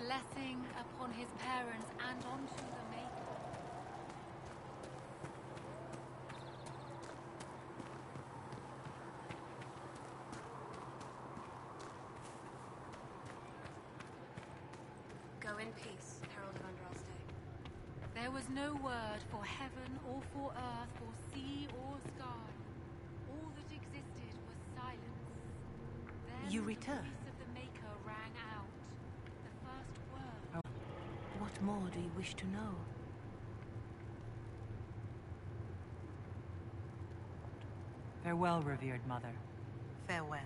blessing upon his parents and onto the maker. Go in peace, Herald of Andraste. There was no word for heaven or for earth, for sea or sky. All that existed was silence. Then You return? the voice of the maker rang out. The first word. What more do you wish to know? Farewell, revered mother. Farewell.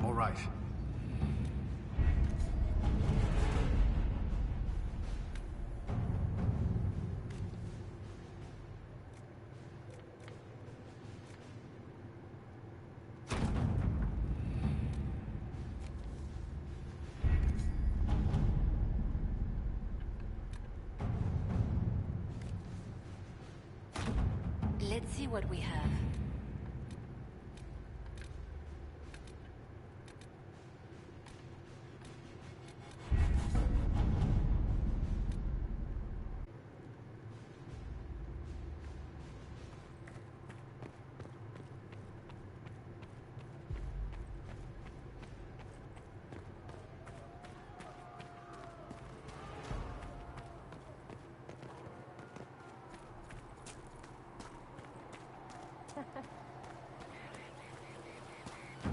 All right. Let's see what we have.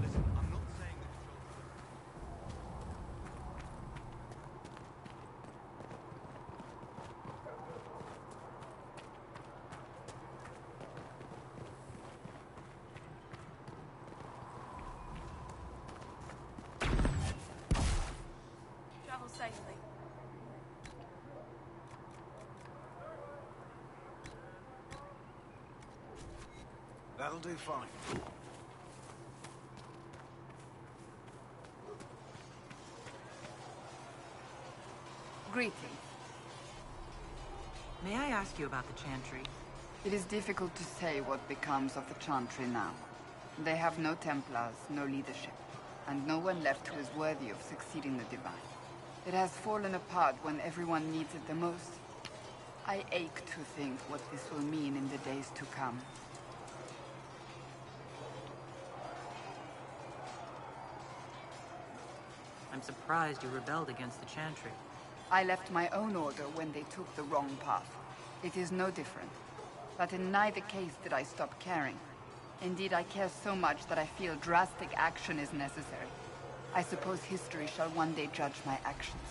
Listen, I'm not saying that Travel safely. that'll do fine. Greetings. May I ask you about the Chantry? It is difficult to say what becomes of the Chantry now. They have no Templars, no leadership, and no one left who is worthy of succeeding the Divine. It has fallen apart when everyone needs it the most. I ache to think what this will mean in the days to come. I'm surprised you rebelled against the Chantry. I left my own order when they took the wrong path. It is no different. But in neither case did I stop caring. Indeed, I care so much that I feel drastic action is necessary. I suppose history shall one day judge my actions.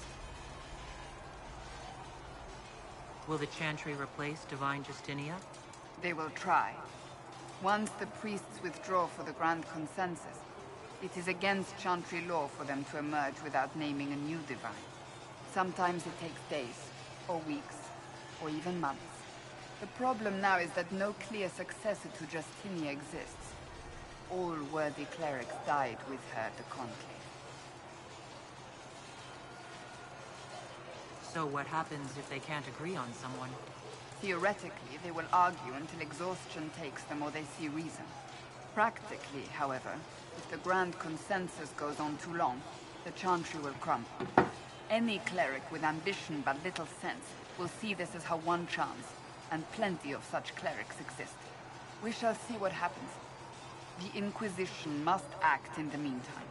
Will the Chantry replace Divine Justinia? They will try. Once the priests withdraw for the Grand Consensus, it is against Chantry law for them to emerge without naming a new divine. Sometimes it takes days, or weeks, or even months. The problem now is that no clear successor to Justinia exists. All worthy clerics died with her at the Conclave. So what happens if they can't agree on someone? Theoretically, they will argue until exhaustion takes them or they see reason. Practically, however, if the Grand Consensus goes on too long, the Chantry will crumble. Any cleric with ambition but little sense will see this as her one chance, and plenty of such clerics exist. We shall see what happens. The Inquisition must act in the meantime.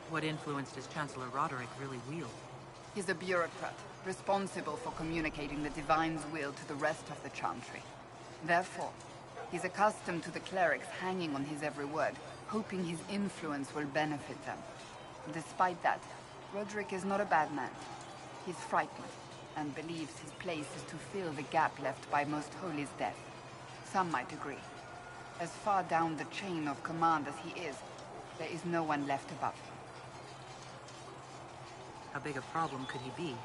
What influence does Chancellor Roderick really wield? He's a bureaucrat, responsible for communicating the Divine's will to the rest of the Chantry. Therefore, he's accustomed to the clerics hanging on his every word, hoping his influence will benefit them. Despite that, Roderick is not a bad man. He's frightened, and believes his place is to fill the gap left by Most Holy's death. Some might agree. As far down the chain of command as he is, there is no one left above him. How big a problem could he be?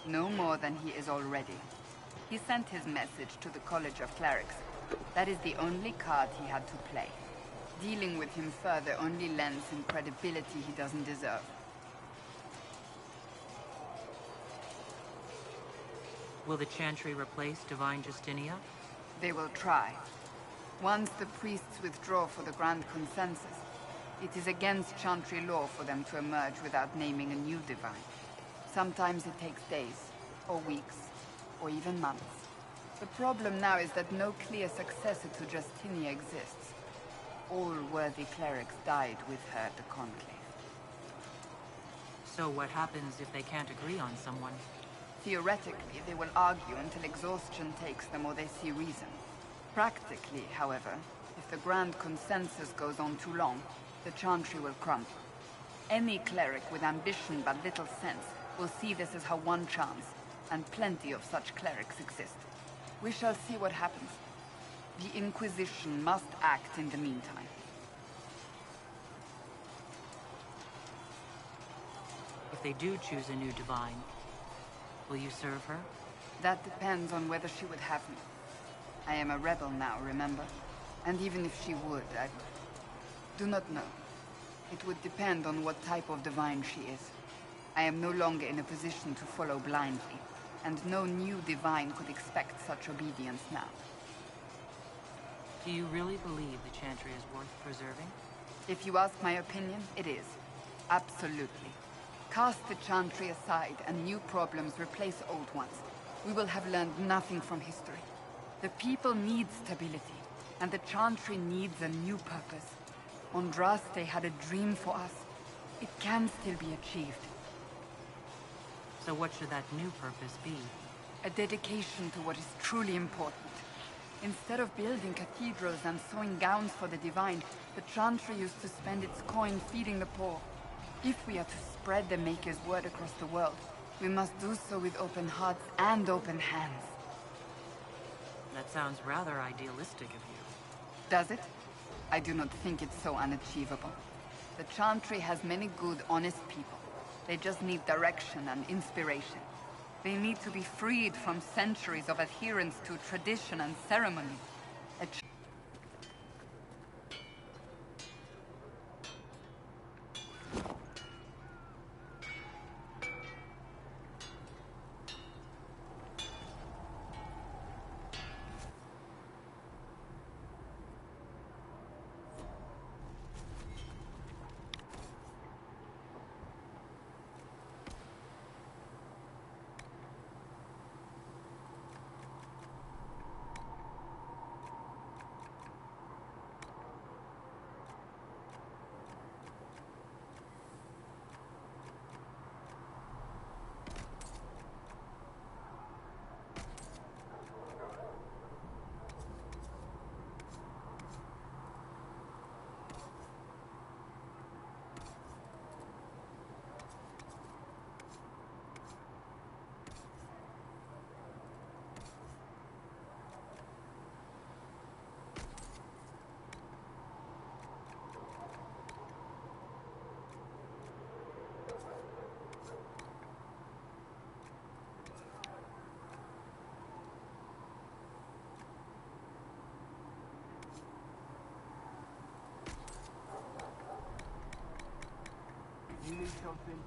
No more than he is already. He sent his message to the College of Clerics. That is the only card he had to play. Dealing with him further only lends him credibility he doesn't deserve. Will the Chantry replace Divine Justinia? They will try. Once the priests withdraw for the Grand Consensus, it is against Chantry law for them to emerge without naming a new divine. Sometimes it takes days, or weeks, or even months. The problem now is that no clear successor to Justinia exists. All worthy clerics died with her at the Conclave. So what happens if they can't agree on someone? Theoretically, they will argue until exhaustion takes them or they see reason. Practically, however, if the Grand Consensus goes on too long, the Chantry will crumble. Any cleric with ambition but little sense will see this as her one chance, and plenty of such clerics exist. We shall see what happens. The Inquisition must act in the meantime. If they do choose a new divine, will you serve her? That depends on whether she would have me. I am a rebel now, remember? And even if she would, I do not know. It would depend on what type of divine she is. I am no longer in a position to follow blindly, and no new divine could expect such obedience now. Do you really believe the Chantry is worth preserving? If you ask my opinion, it is. Absolutely. Cast the Chantry aside and new problems replace old ones. We will have learned nothing from history. The people need stability, and the Chantry needs a new purpose. Andraste had a dream for us. It can still be achieved. So what should that new purpose be? A dedication to what is truly important. Instead of building cathedrals and sewing gowns for the Divine, the Chantry used to spend its coin feeding the poor. If we are to spread the Maker's word across the world, we must do so with open hearts and open hands. That sounds rather idealistic of you. Does it? I do not think it's so unachievable. The Chantry has many good, honest people. They just need direction and inspiration. They need to be freed from centuries of adherence to tradition and ceremony. children.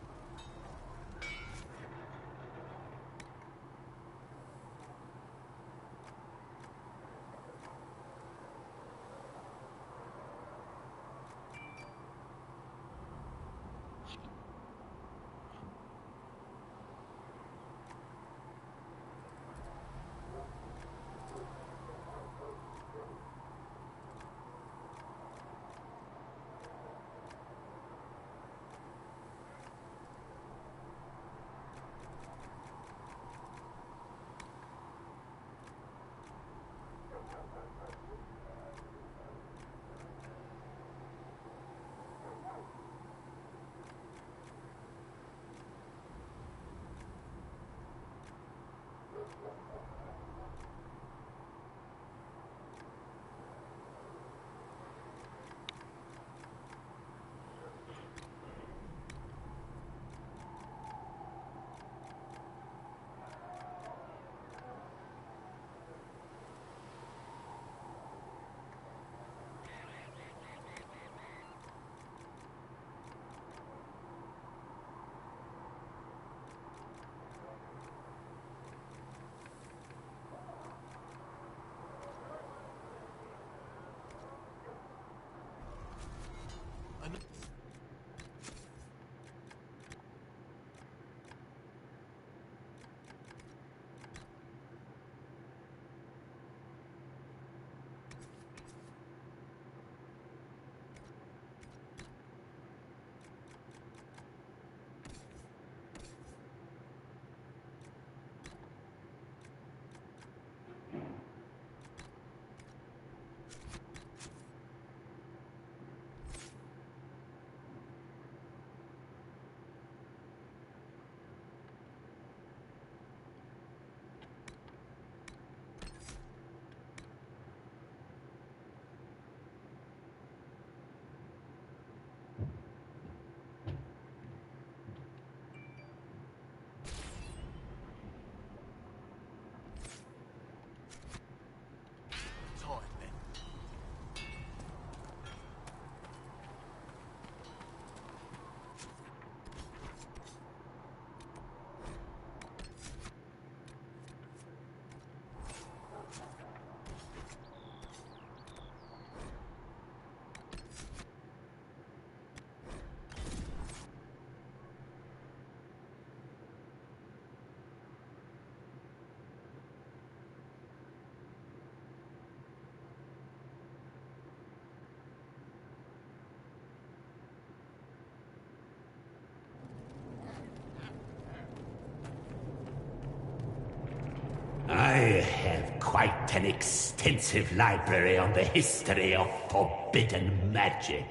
I have quite an extensive library on the history of forbidden magic.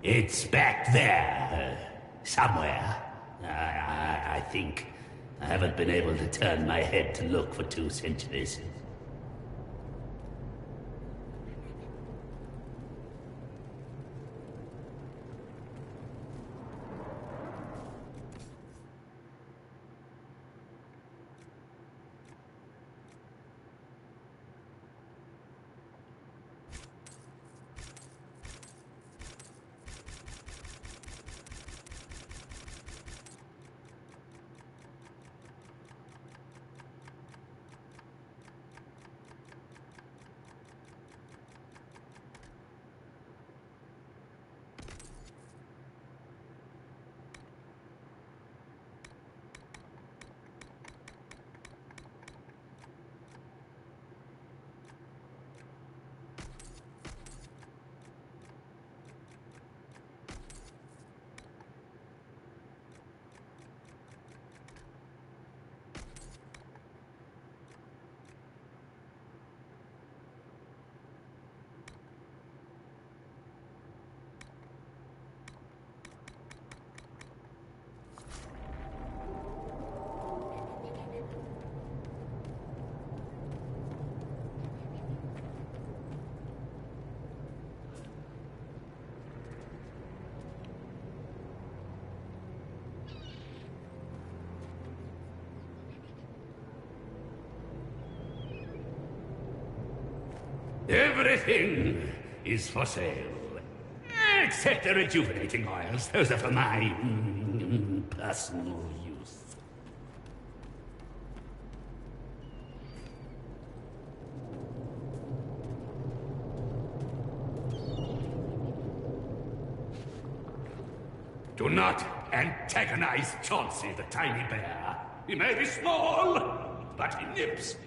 It's back there, somewhere. I think. I haven't been able to turn my head to look for 2 centuries. Everything is for sale. Let's take the rejuvenating oils. Those are for my personal use. Do not antagonize Chauncey the tiny bear. He may be small, but he nips.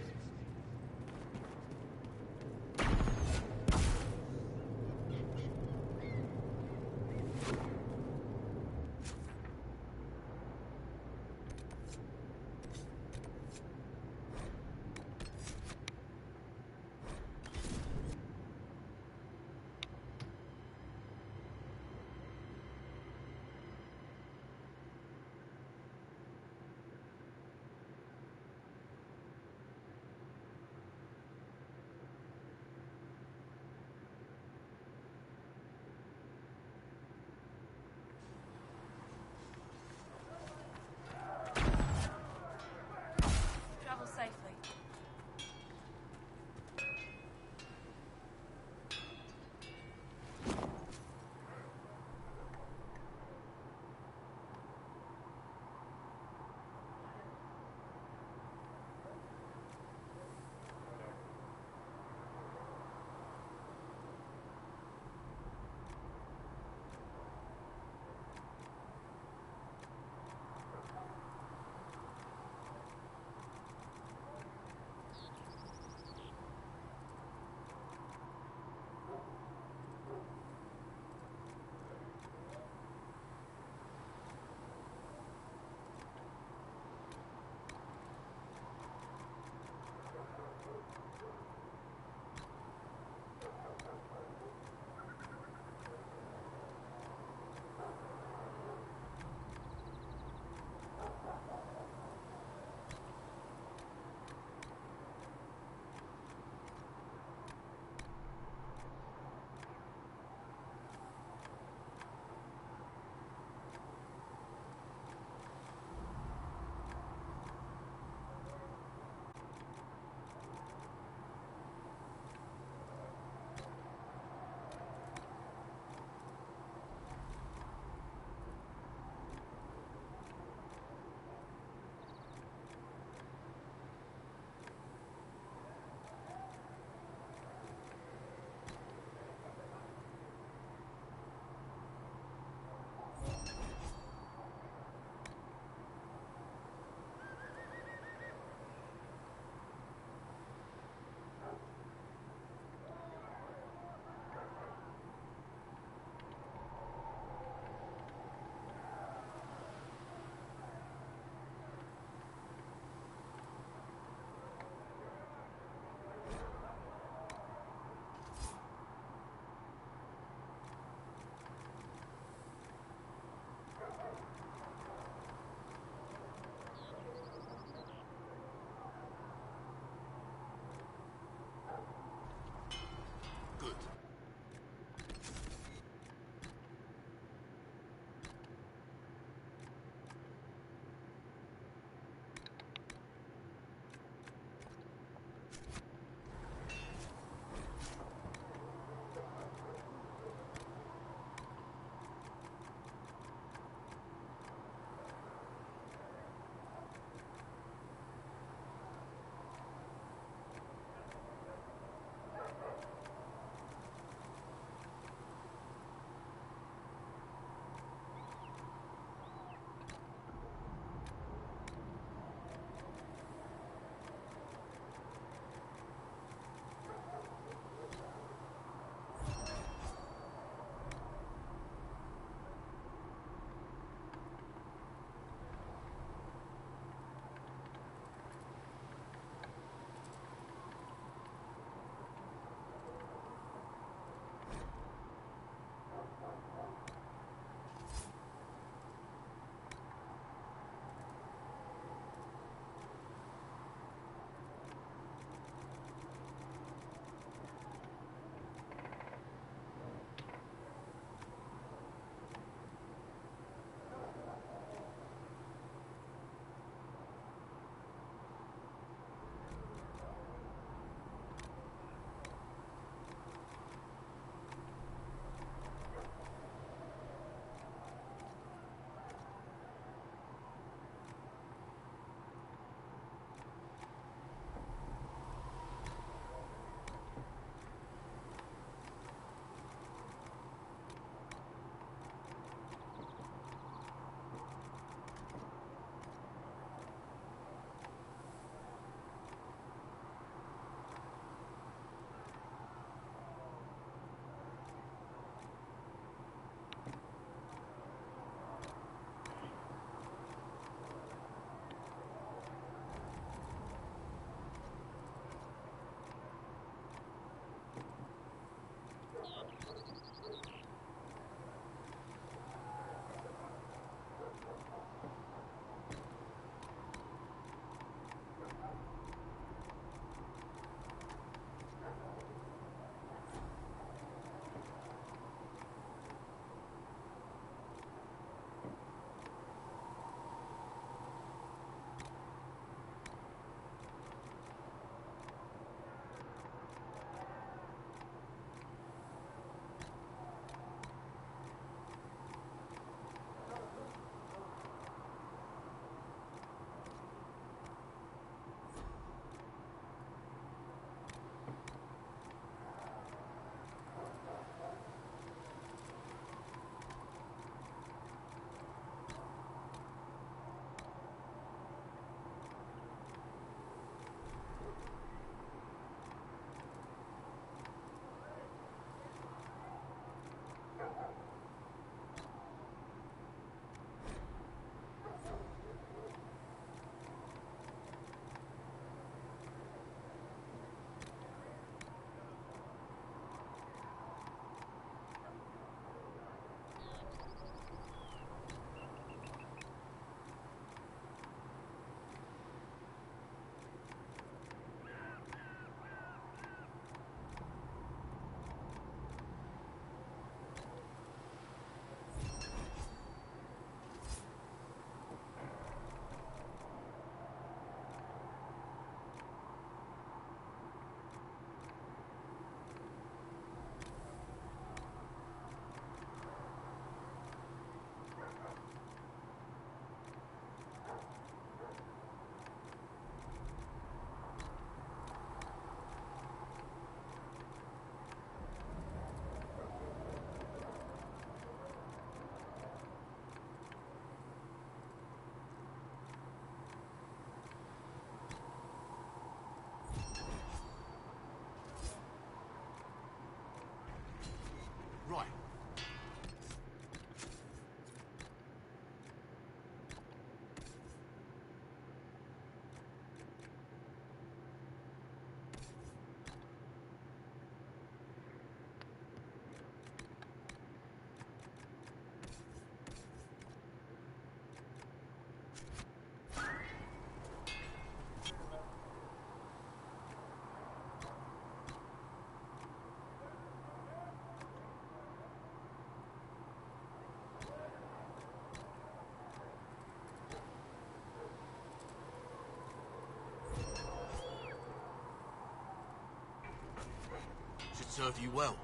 serve you well.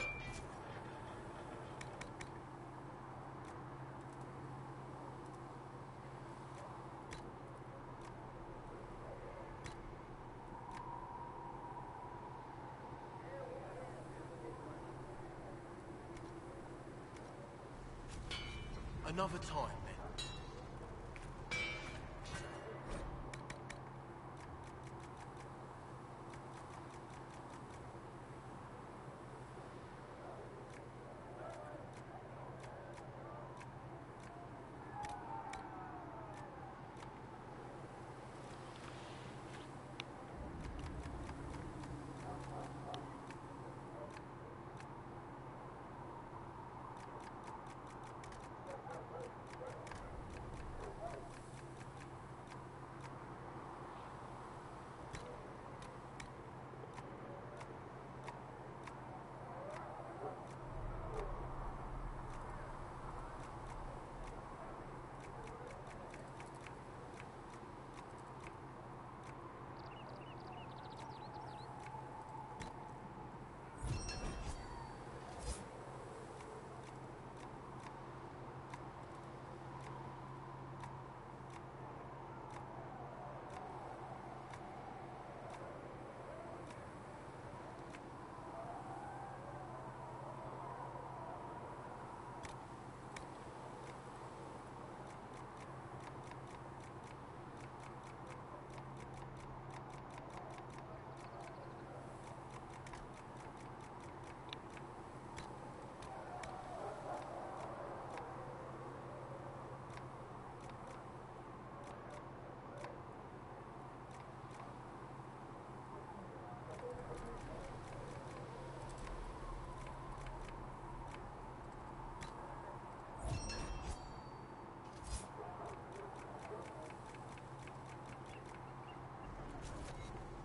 Another time, then.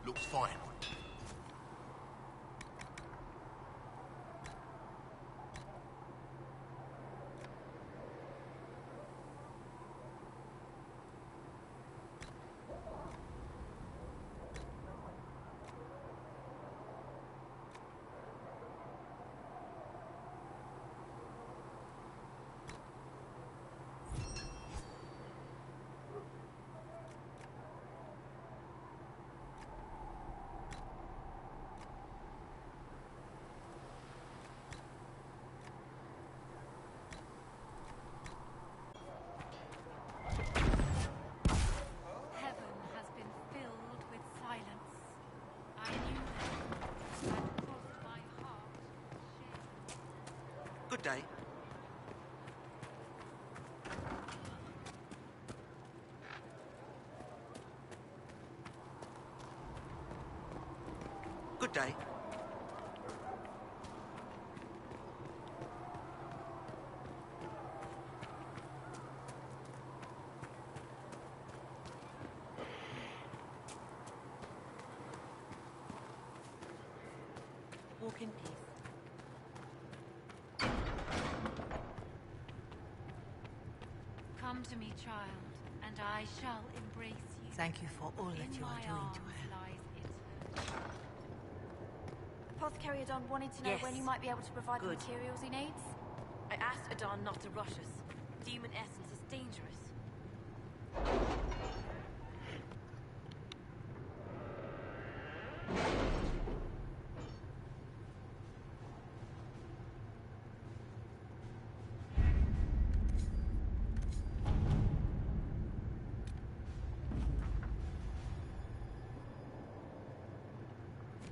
Looks fine. Heaven has been filled with silence. I knew that, and crossed my heart shame. Good day. Good day. Walk in peace. Come to me, child, and I shall embrace you. Thank you for all that In you are my doing arms to her. lies eternal. Apothecary Adon wanted to know Yes. when you might be able to provide the Good. materials he needs. I asked Adon not to rush us. Demon essence is dangerous.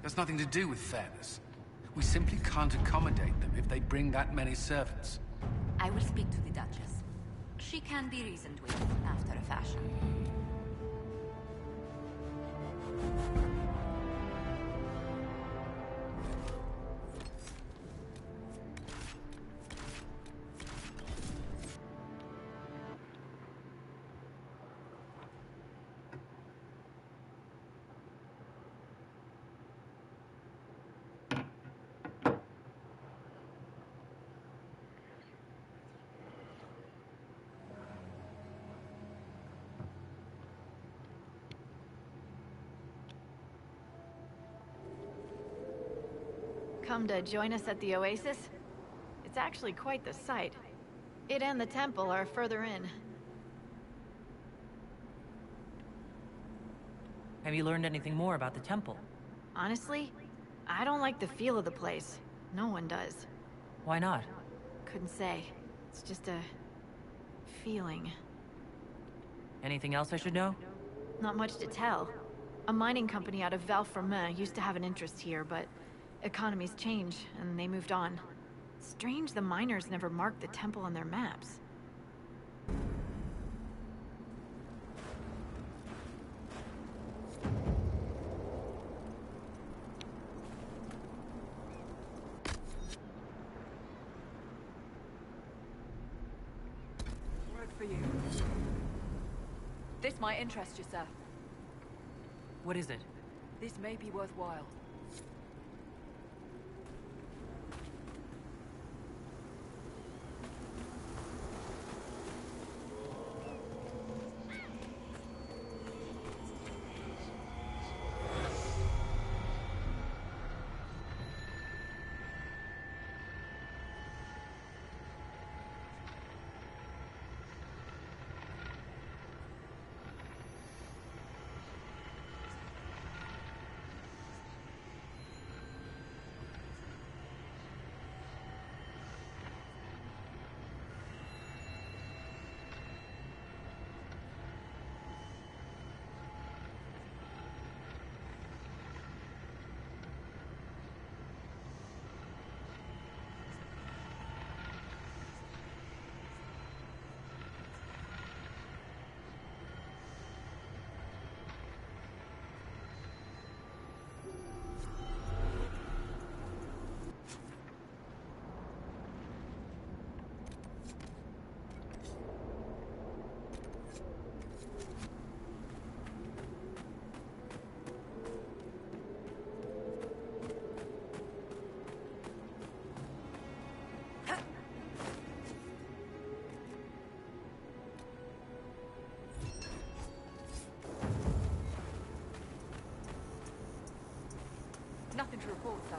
That's nothing to do with fairness. We simply can't accommodate them if they bring that many servants. I will speak to the Duchess. She can be reasoned with, after a fashion. Come to join us at the Oasis? It's actually quite the sight. It and the temple are further in. Have you learned anything more about the temple? Honestly, I don't like the feel of the place. No one does. Why not? Couldn't say. It's just a... feeling. Anything else I should know? Not much to tell. A mining company out of Valfremin used to have an interest here, but economies change, and they moved on. Strange the miners never marked the temple on their maps. Word for you. This might interest you, sir. What is it? This may be worthwhile. Nothing to report, sir.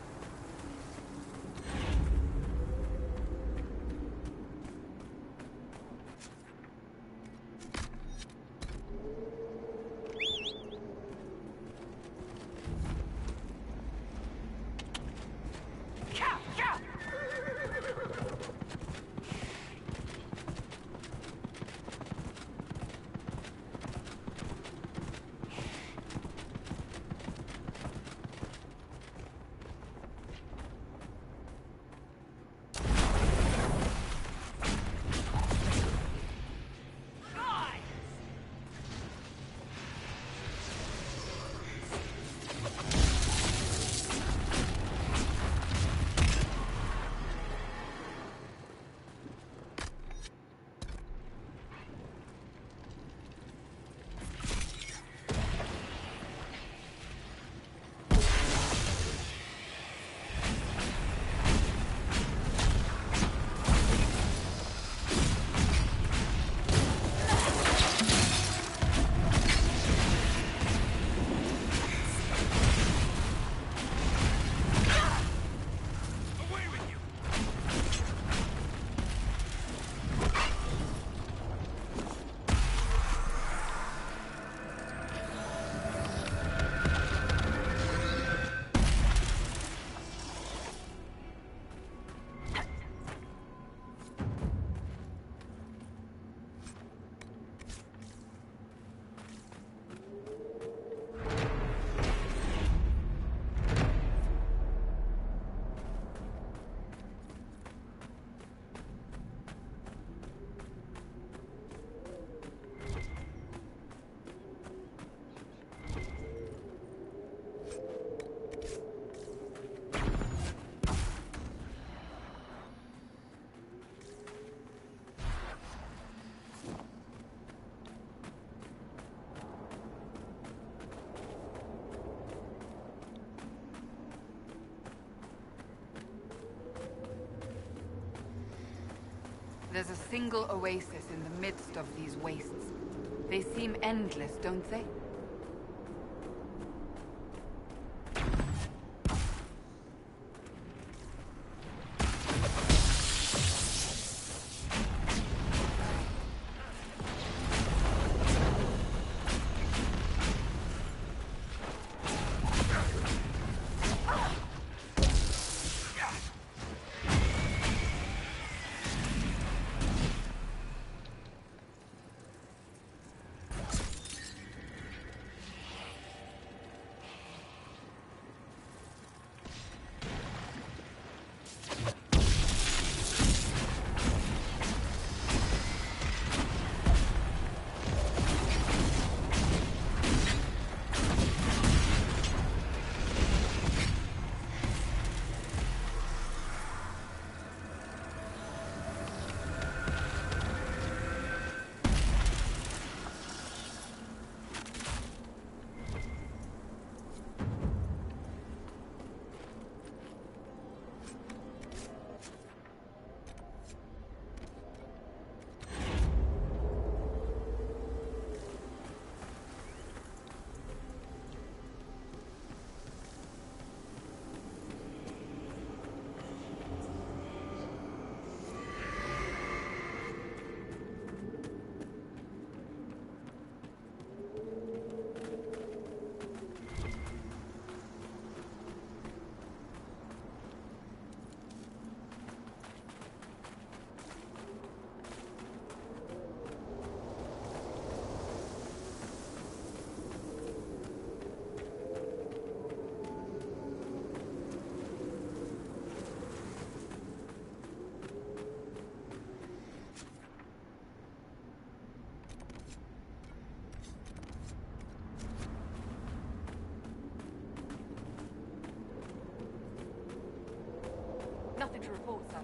There's a single oasis in the midst of these wastes. They seem endless, don't they? to report, sir.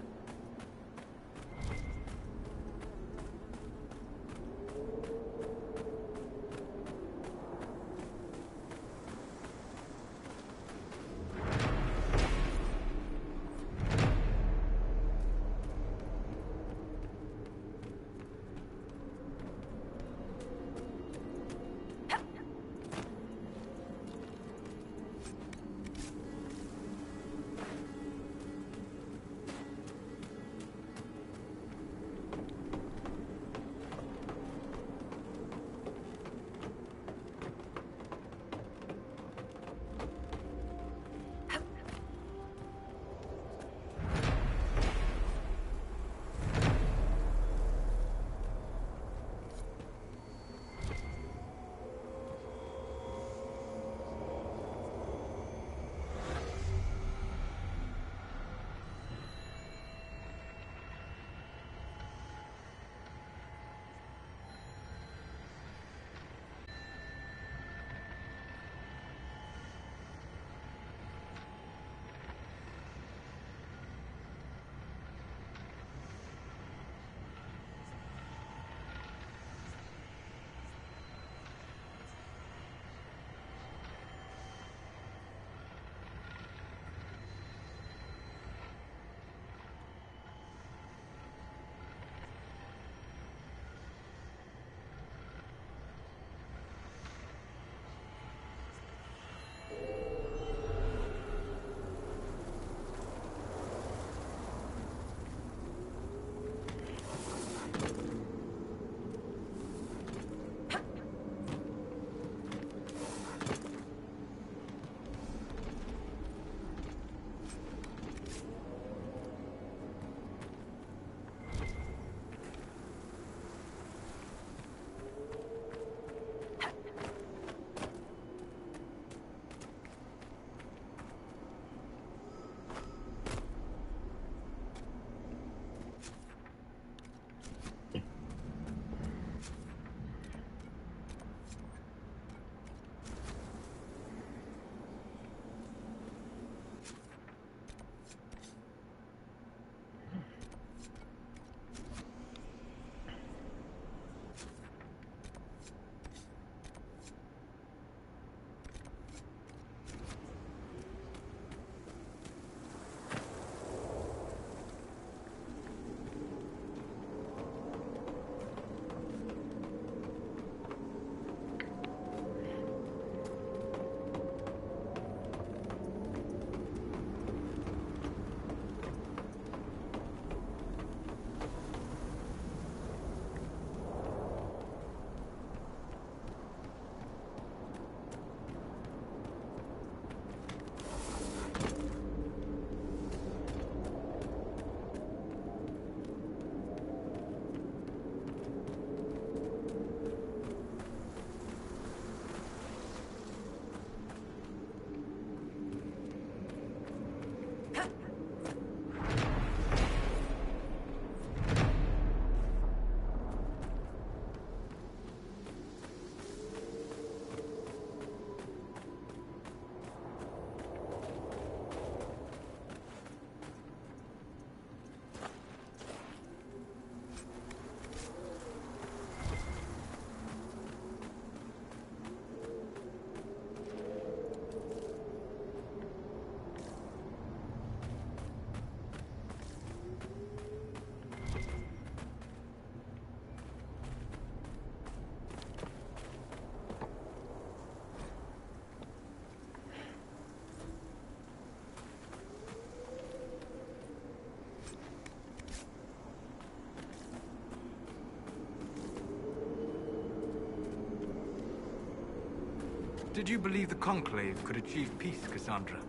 Did you believe the Conclave could achieve peace, Cassandra?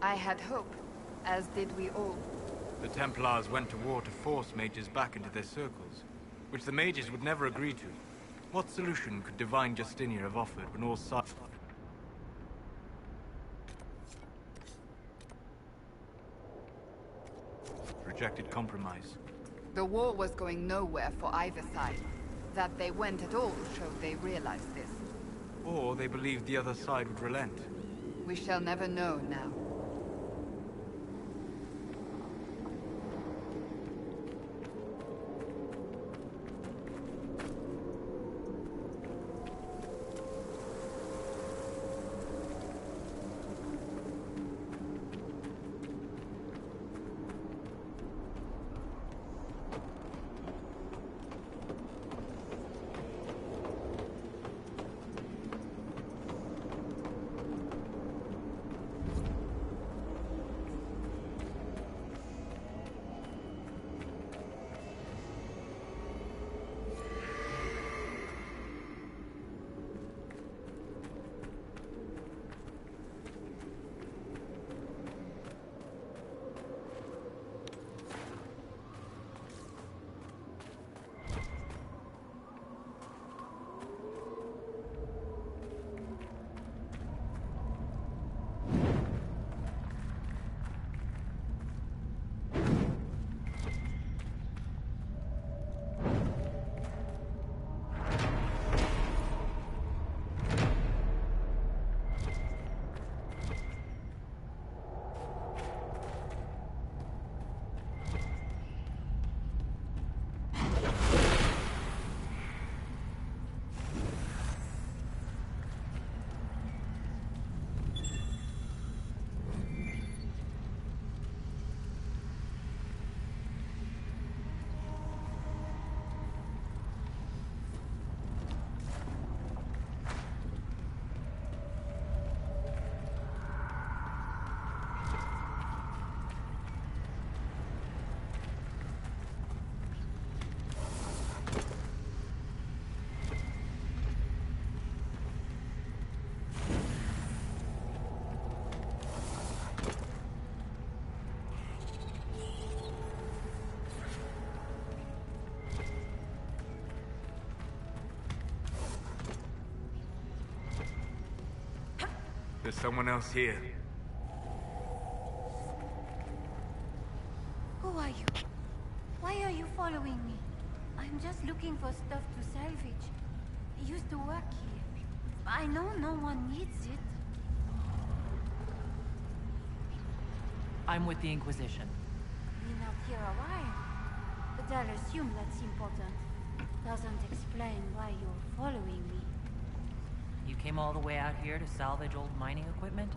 I had hope, as did we all. The Templars went to war to force mages back into their circles, which the mages would never agree to. What solution could Divine Justinia have offered when all sides... rejected compromise? The war was going nowhere for either side. That they went at all showed they realized this. Or they believed the other side would relent. We shall never know now. There's someone else here. Who are you? Why are you following me? I'm just looking for stuff to salvage. I used to work here. I know no one needs it. I'm with the Inquisition. Been out here a while. But I'll assume that's important. Doesn't explain why you're following me. You came all the way out here to salvage old mining equipment?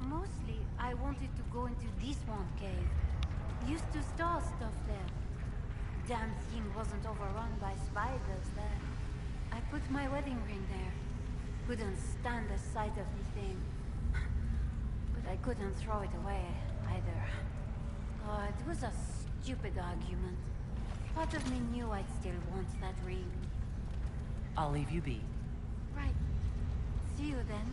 Mostly, I wanted to go into this one cave. Used to store stuff there. Damn thing wasn't overrun by spiders there. I put my wedding ring there. Couldn't stand the sight of the thing. But I couldn't throw it away, either. Oh, it was a stupid argument. Part of me knew I'd still want that ring. I'll leave you be. Right. See you then.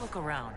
Look around.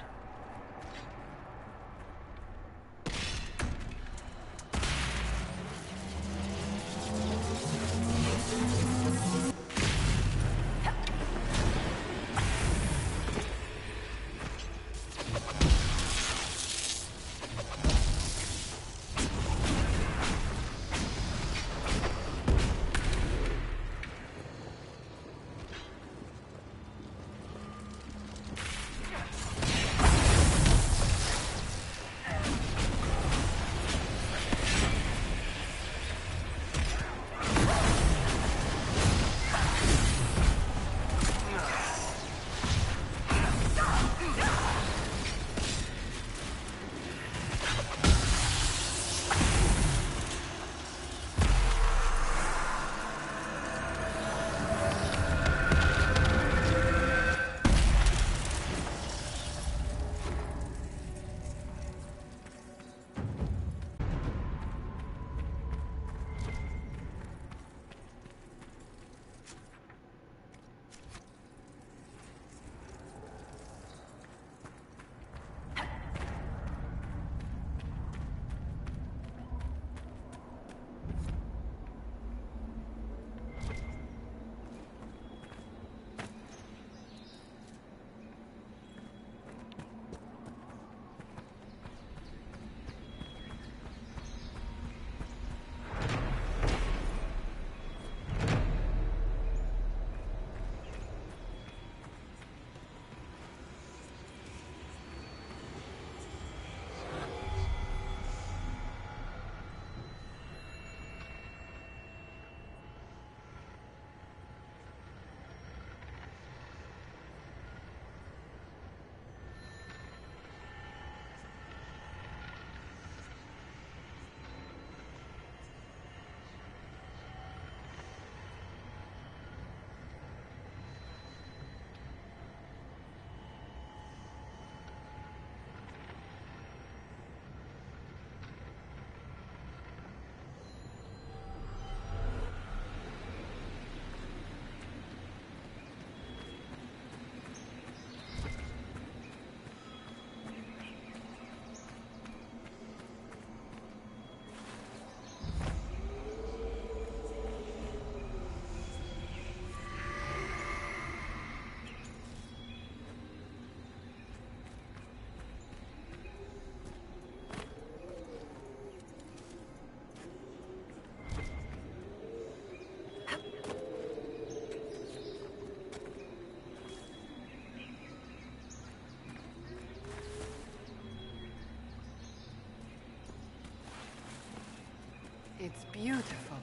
It's beautiful.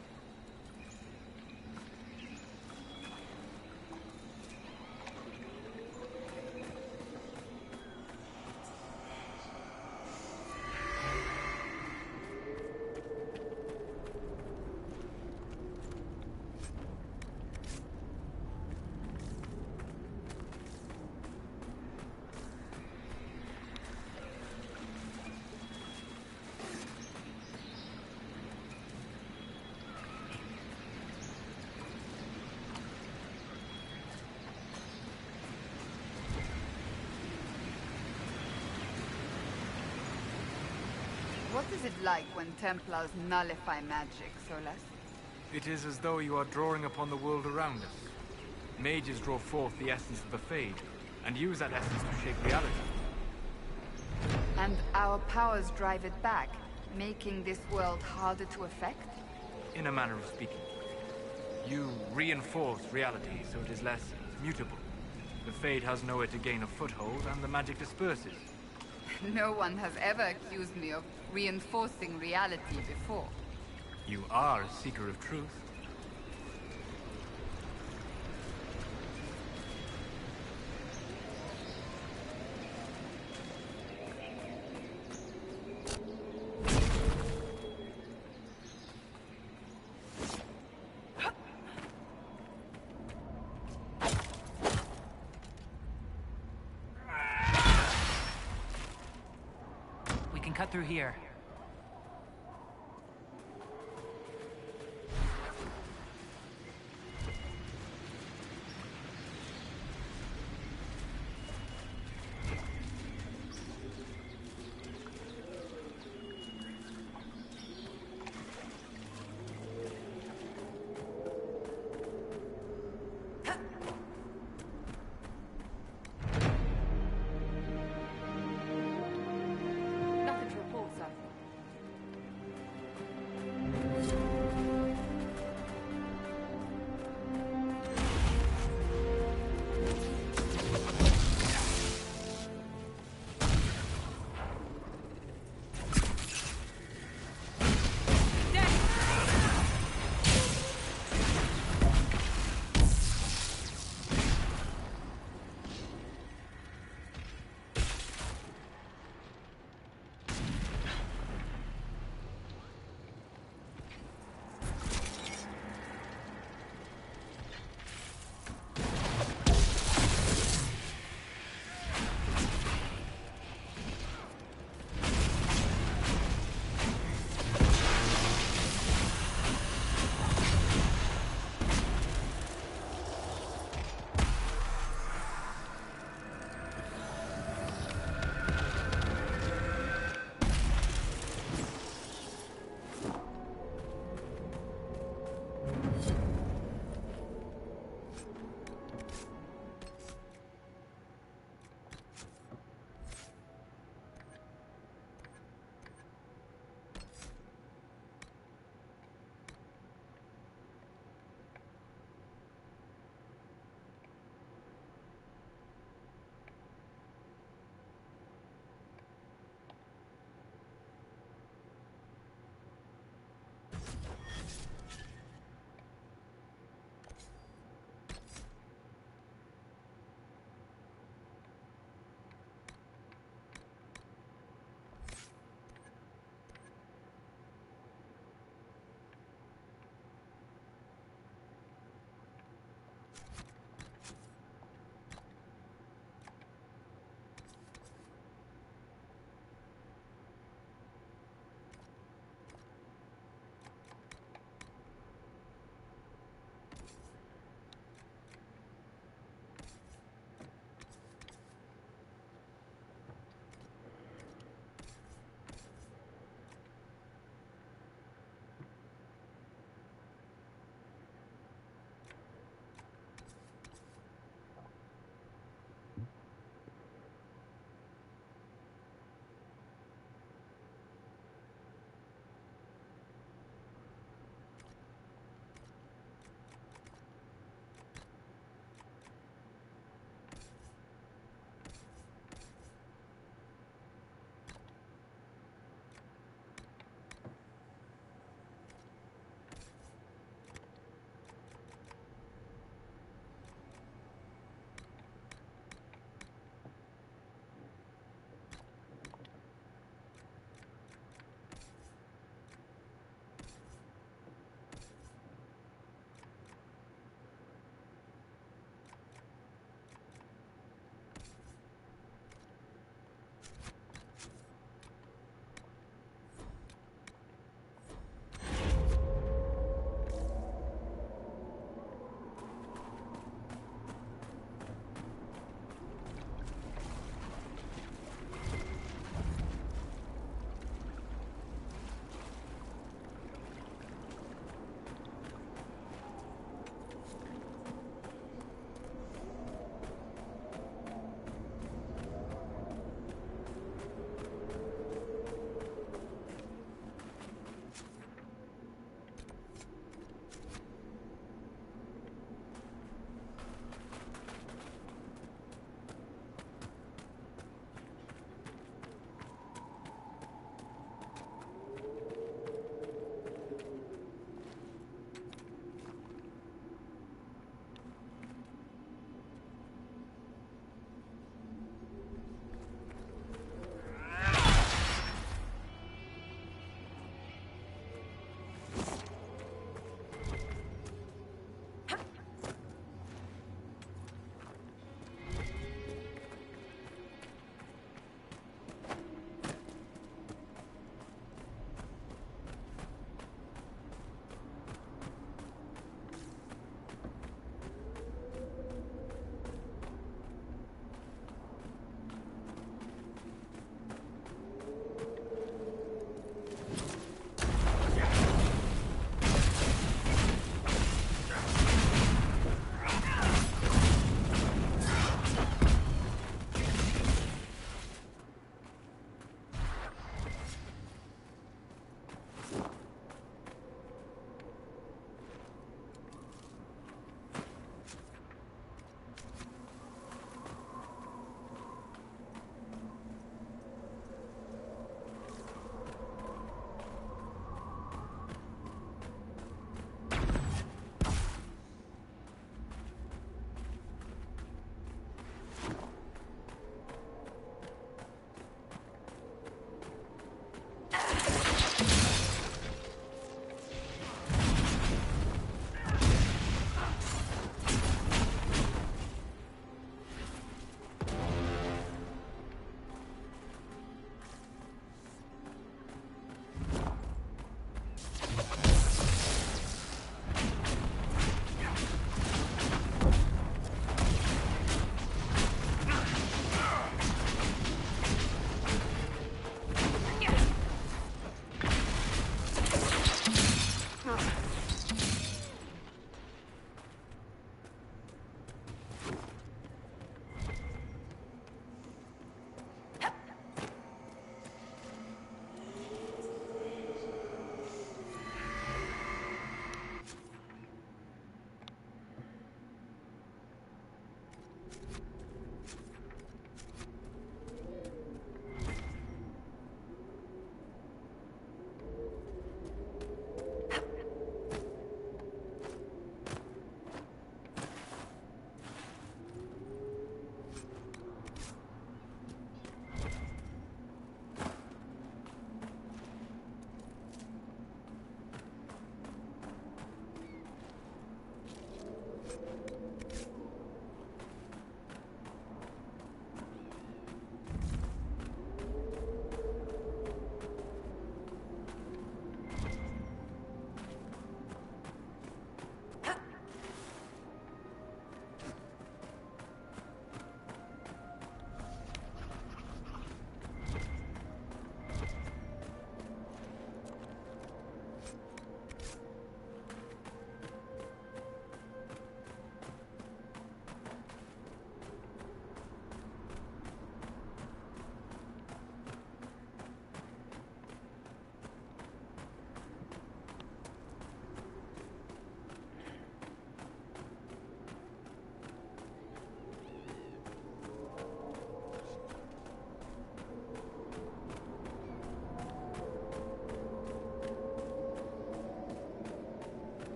What is it like when Templars nullify magic, Solas? It is as though you are drawing upon the world around us. Mages draw forth the essence of the Fade, and use that essence to shape reality. And our powers drive it back, making this world harder to affect? In a manner of speaking. You reinforce reality so it is less mutable. The Fade has nowhere to gain a foothold, and the magic disperses. No one has ever accused me of reinforcing reality before. You are a seeker of truth. We can cut through here. Nothing to report, sir.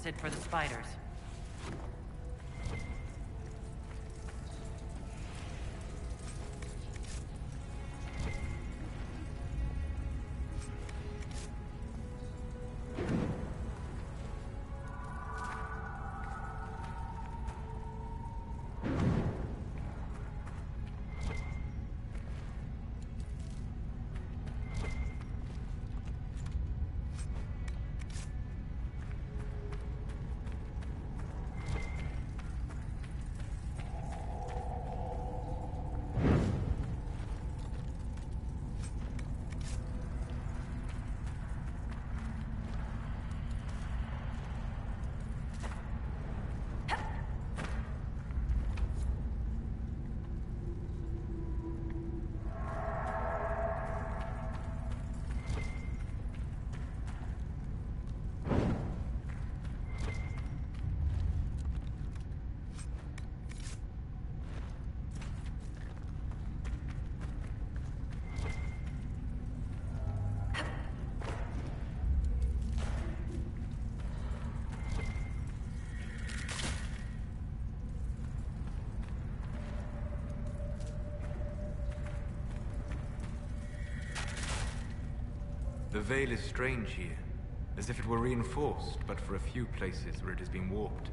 it for the spiders. The veil is strange here, as if it were reinforced, but for a few places where it has been warped.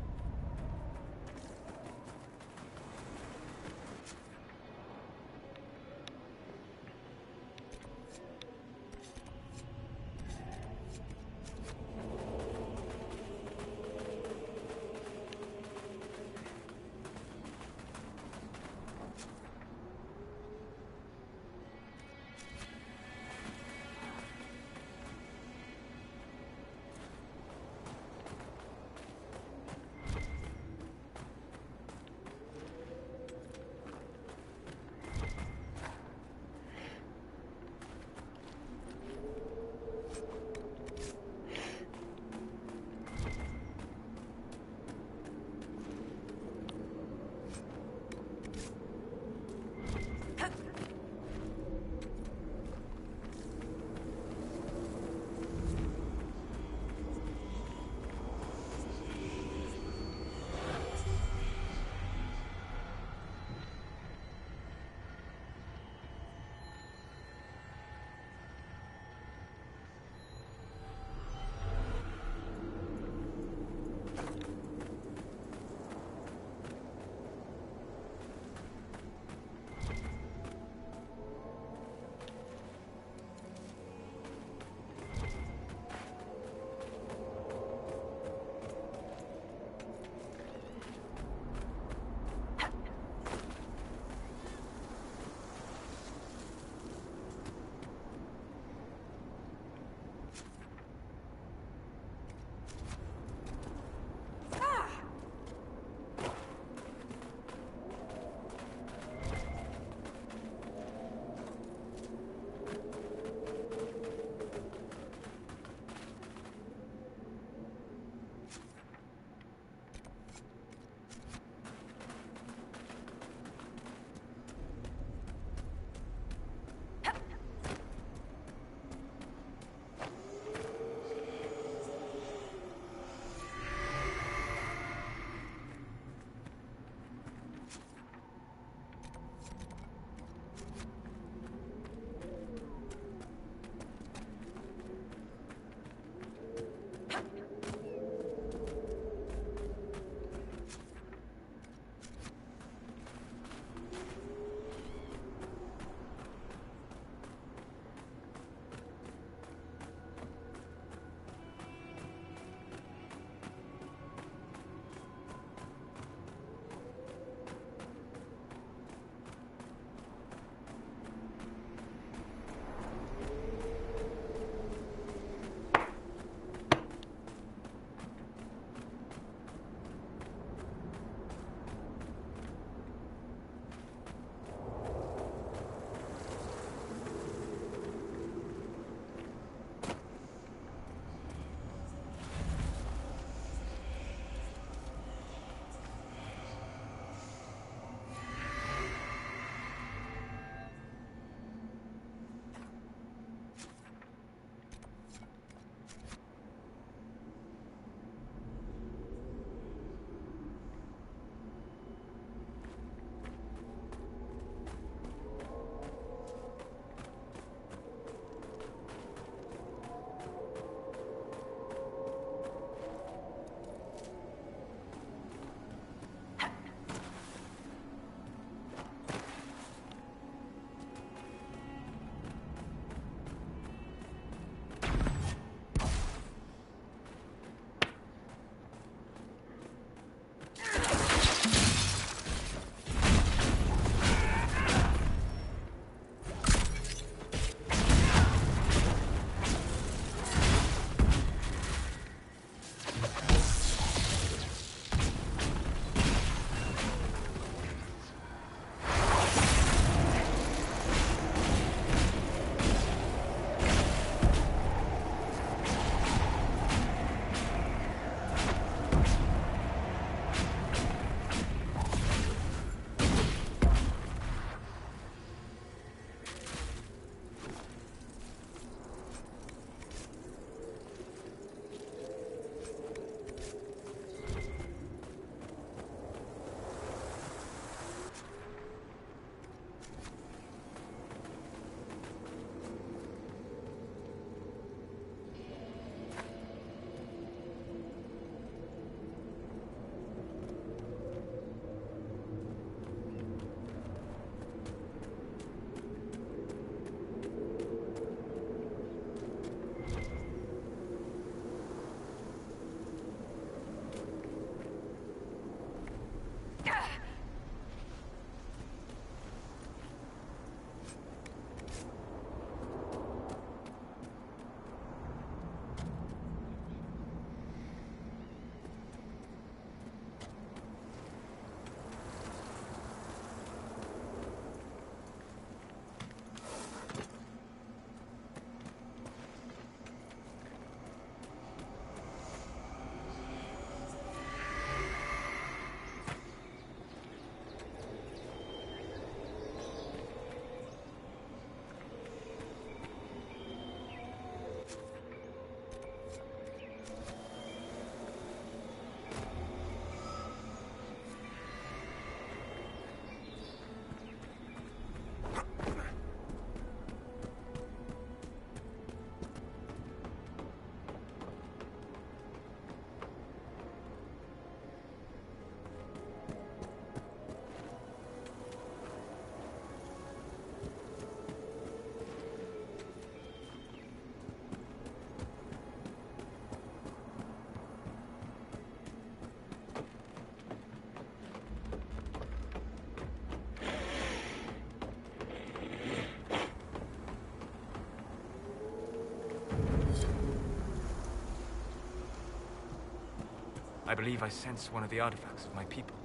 I believe I sense one of the artifacts of my people.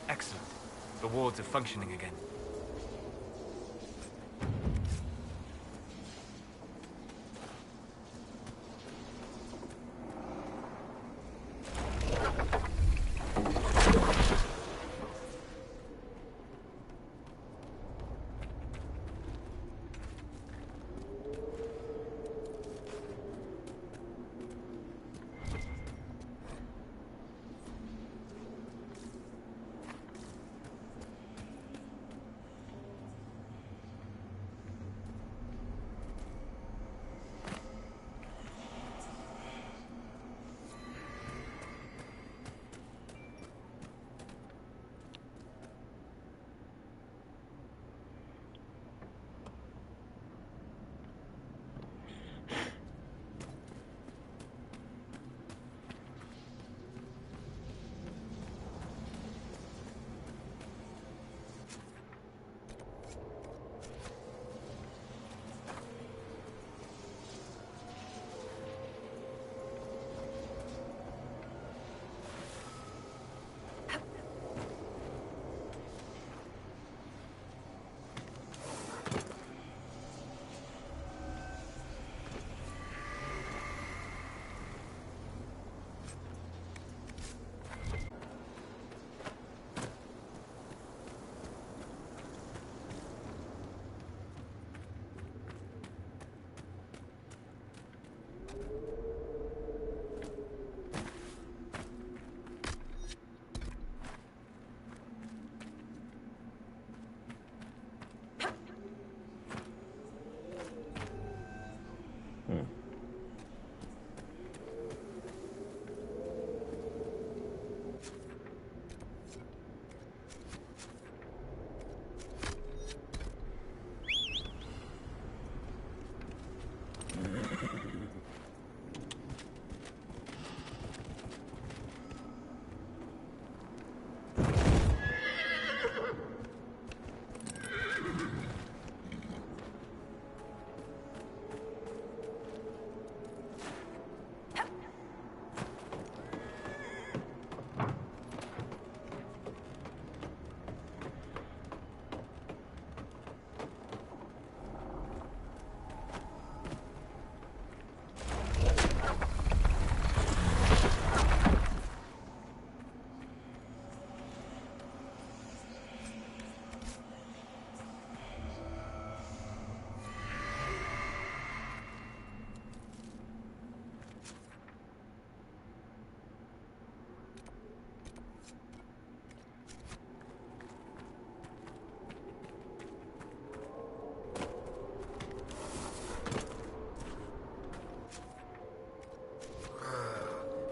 Excellent. The wards are functioning again.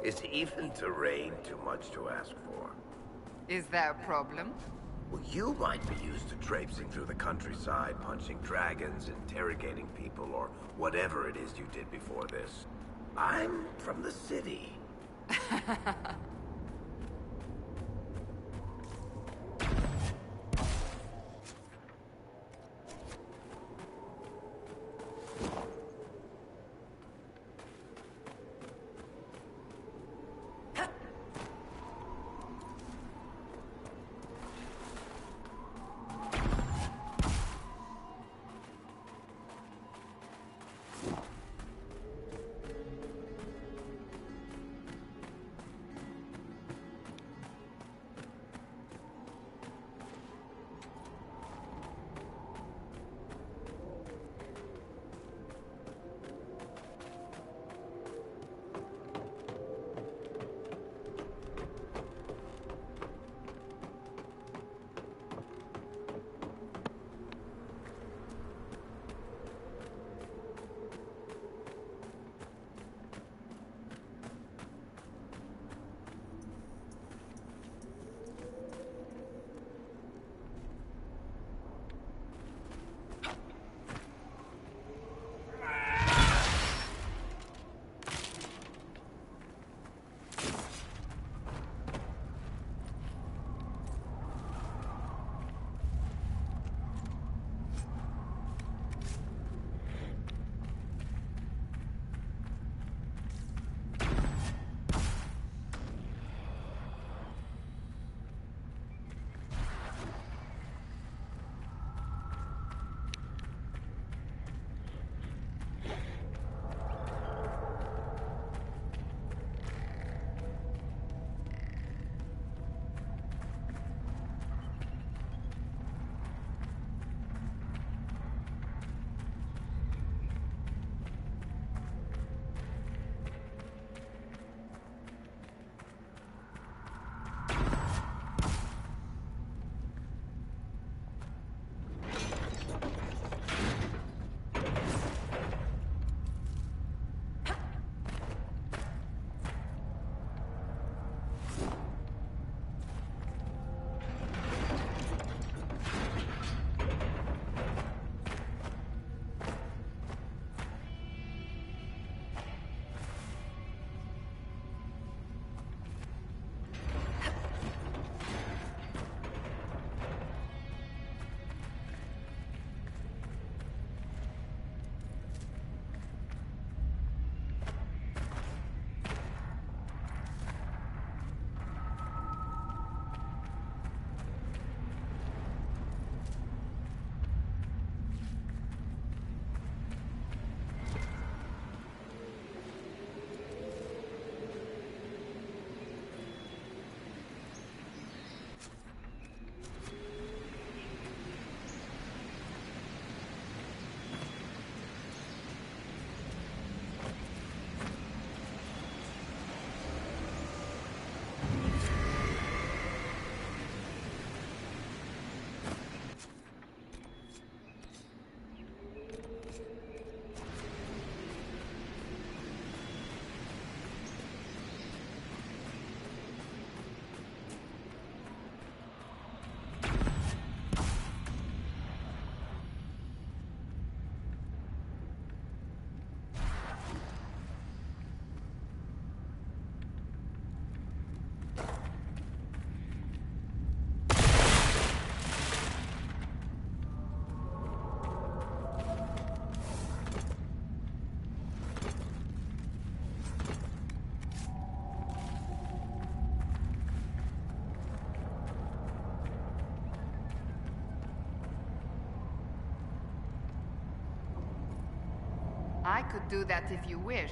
Is even terrain too much to ask for? Is there a problem? Well, you might be used to traipsing through the countryside, punching dragons, interrogating people, or whatever it is you did before this. I'm from the city. I could do that if you wish.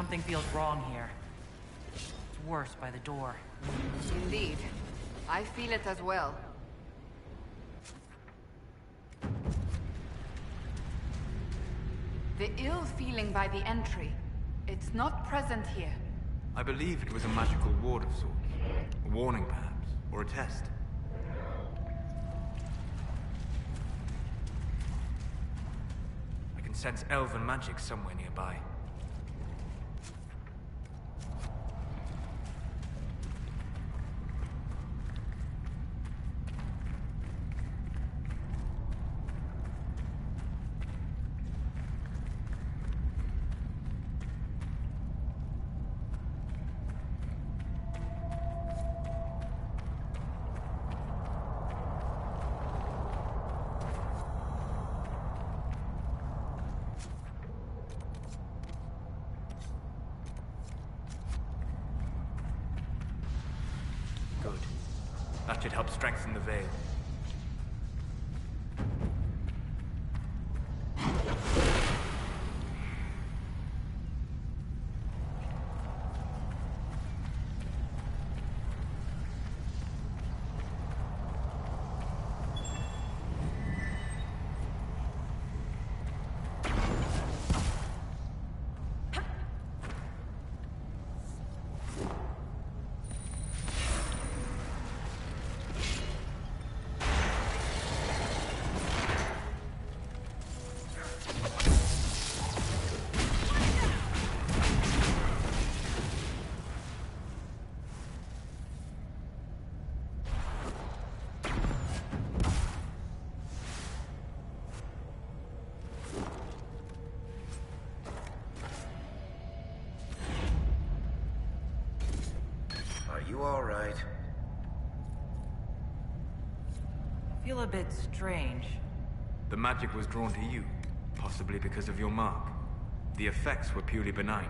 Something feels wrong here. It's worse by the door. Indeed. I feel it as well. The ill feeling by the entry, it's not present here. I believe it was a magical ward of sorts. A warning, perhaps, or a test. I can sense elven magic somewhere nearby. Good. That should help strengthen the veil. You all right? I feel a bit strange. The magic was drawn to you, possibly because of your mark. The effects were purely benign.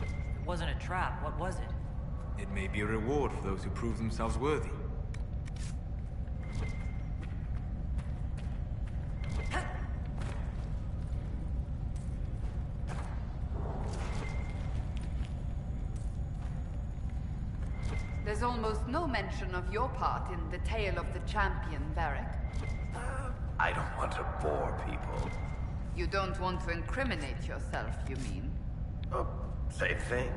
It wasn't a trap. What was it? It may be a reward for those who prove themselves worthy. There's almost no mention of your part in the tale of the champion, Varric. I don't want to bore people. You don't want to incriminate yourself, you mean? Oh, same thing.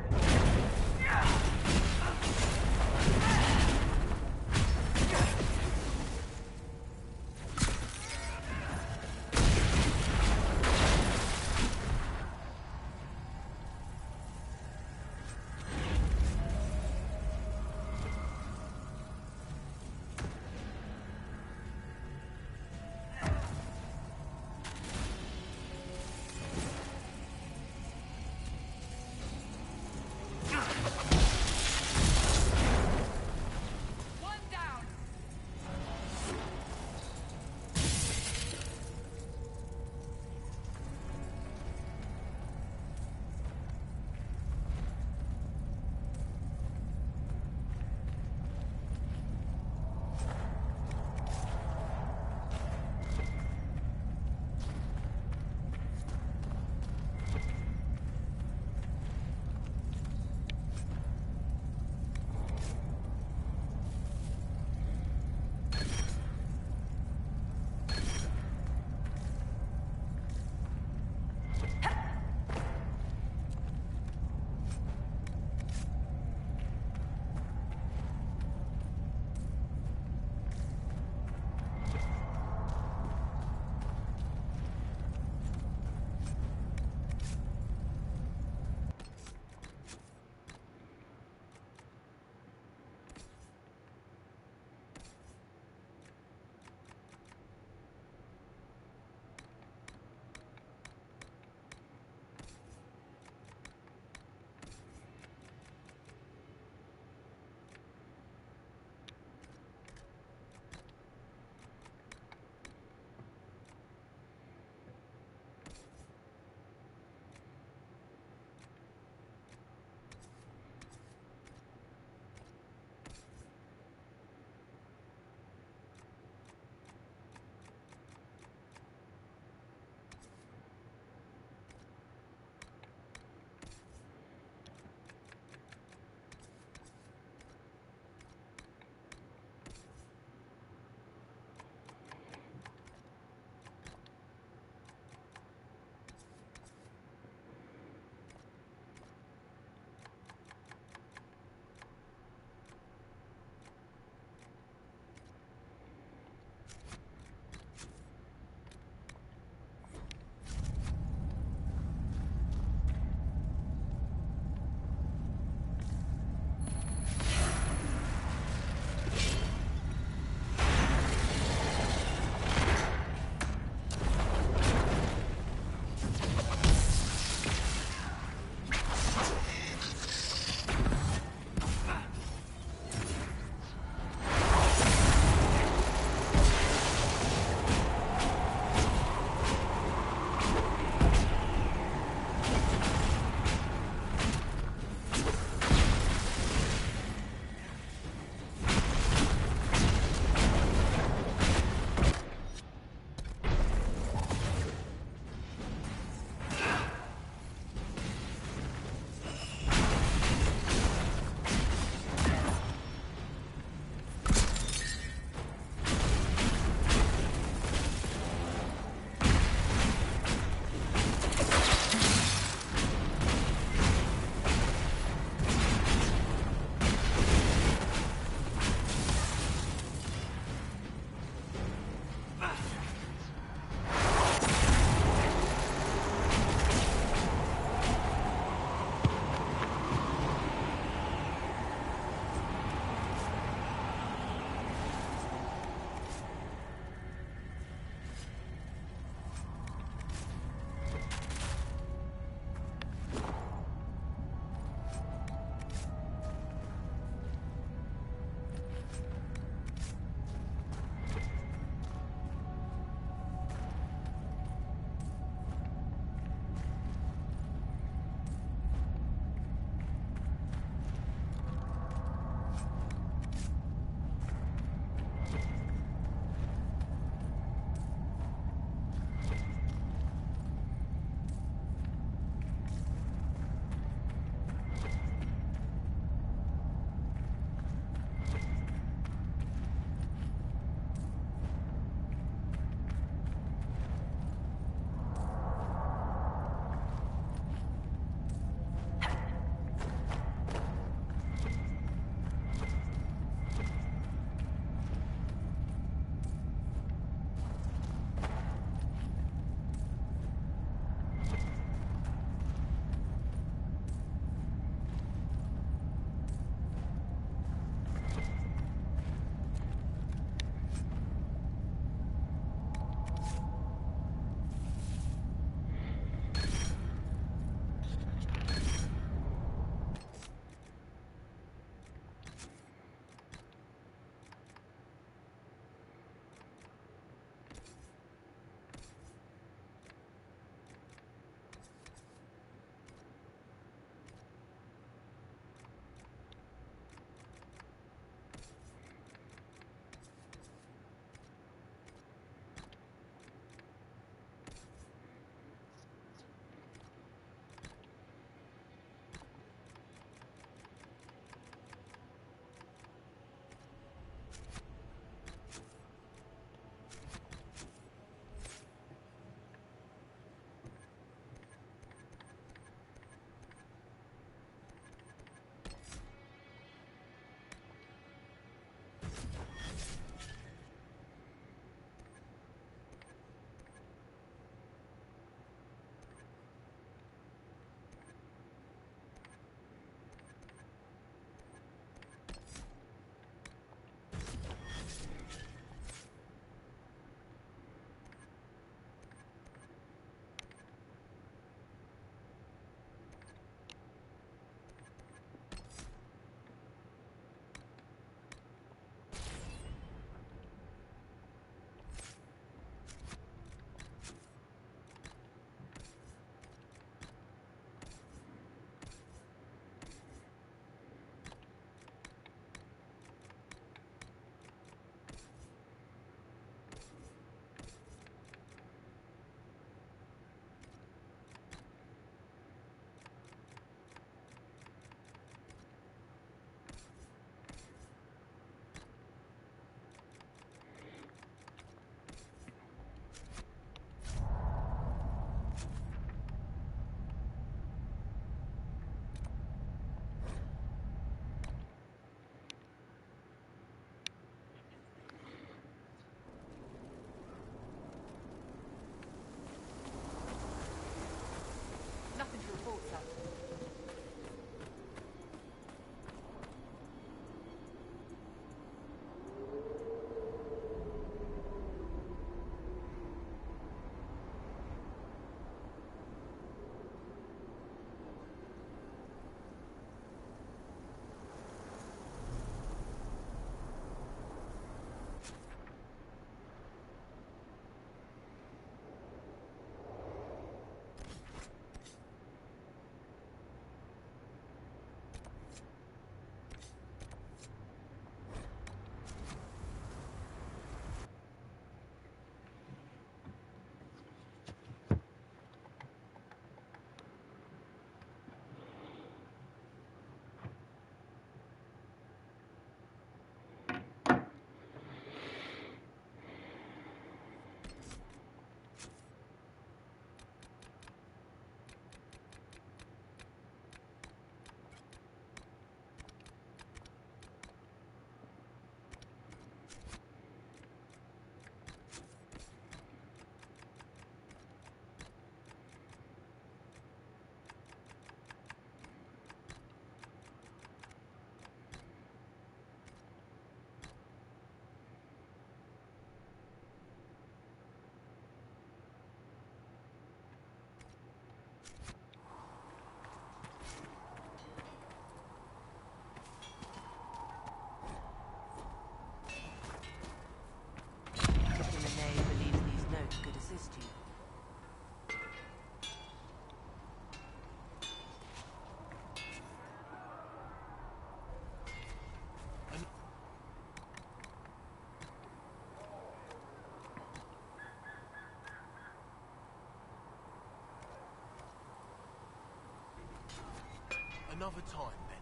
Another time, then.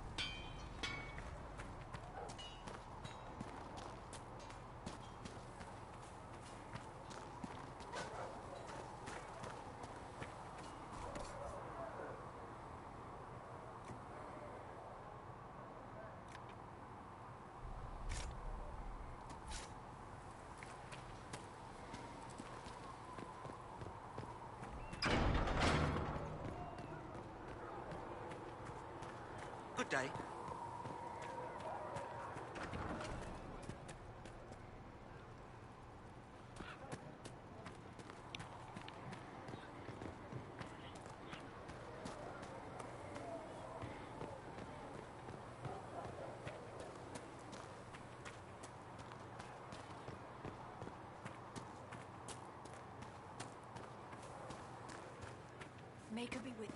Good day. May God be with you.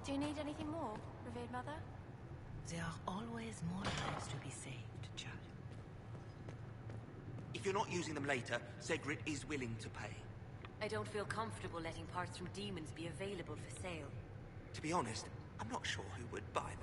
Do you need anything more, revered mother? There are always more lives to be saved, Chad. If you're not using them later, Zegrit is willing to pay. I don't feel comfortable letting parts from demons be available for sale. To be honest, I'm not sure who would buy them.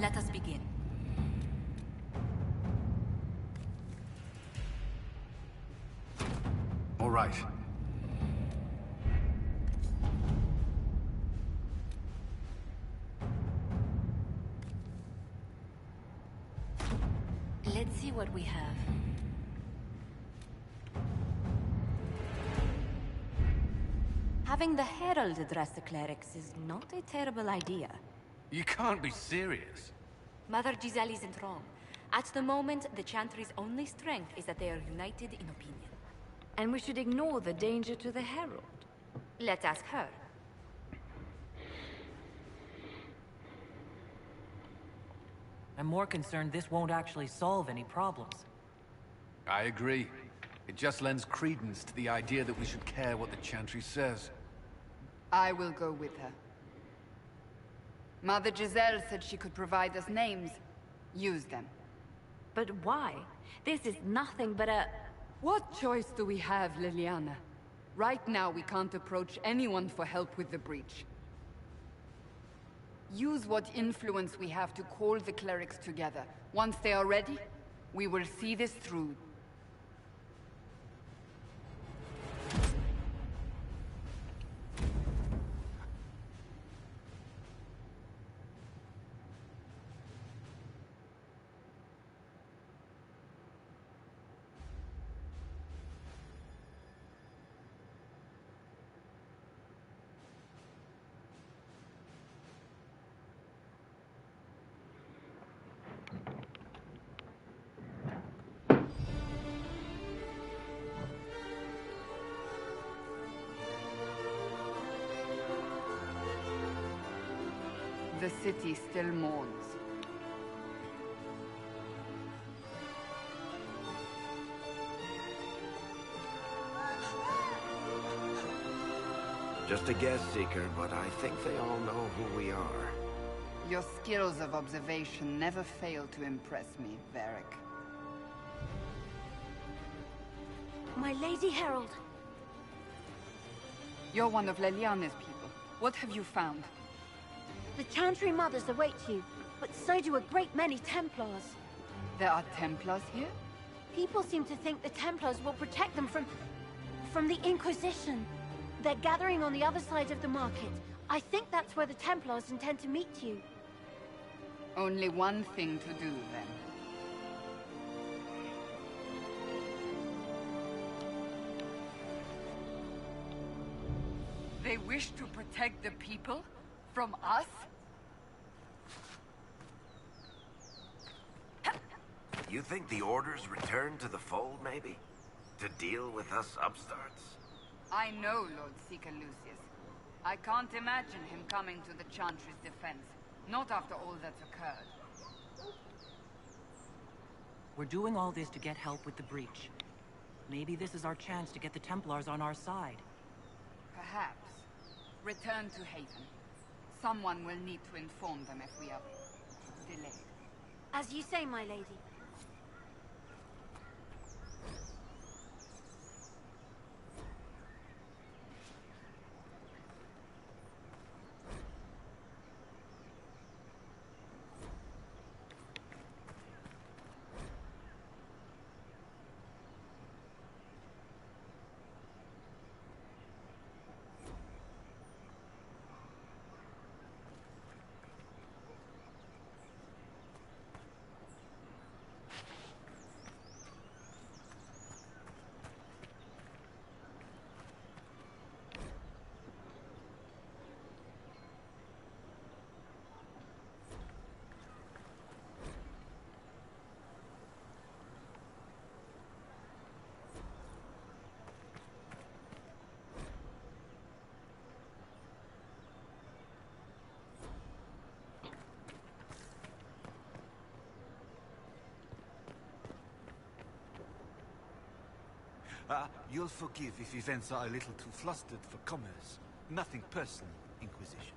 Let us begin. All right. Let's see what we have. Having the Herald address the clerics is not a terrible idea. You can't be serious. Mother Giselle isn't wrong. At the moment, the Chantry's only strength is that they are united in opinion. And we should ignore the danger to the Herald. Let's ask her. I'm more concerned this won't actually solve any problems. I agree. It just lends credence to the idea that we should care what the Chantry says. I will go with her. Mother Giselle said she could provide us names. Use them. But why? This is nothing but a... What choice do we have, Liliana? Right now, we can't approach anyone for help with the breach. Use what influence we have to call the clerics together. Once they are ready, we will see this through. The city still mourns. Just a guest seeker, but I think they all know who we are. Your skills of observation never fail to impress me, Varric. My Lady Herald. You're one of Leliana's people. What have you found? The Chantry Mothers await you, but so do a great many Templars. There are Templars here? People seem to think the Templars will protect them from the Inquisition. They're gathering on the other side of the market. I think that's where the Templars intend to meet you. Only one thing to do, then. They wish to protect the people? From us? You think the Order's returned to the fold, maybe? To deal with us upstarts? I know Lord Seeker Lucius. I can't imagine him coming to the Chantry's defense. Not after all that's occurred. We're doing all this to get help with the breach. Maybe this is our chance to get the Templars on our side. Perhaps. Return to Haven. Someone will need to inform them if we are delayed. As you say, my lady. You'll forgive if events are a little too flustered for commerce. Nothing personal, Inquisition.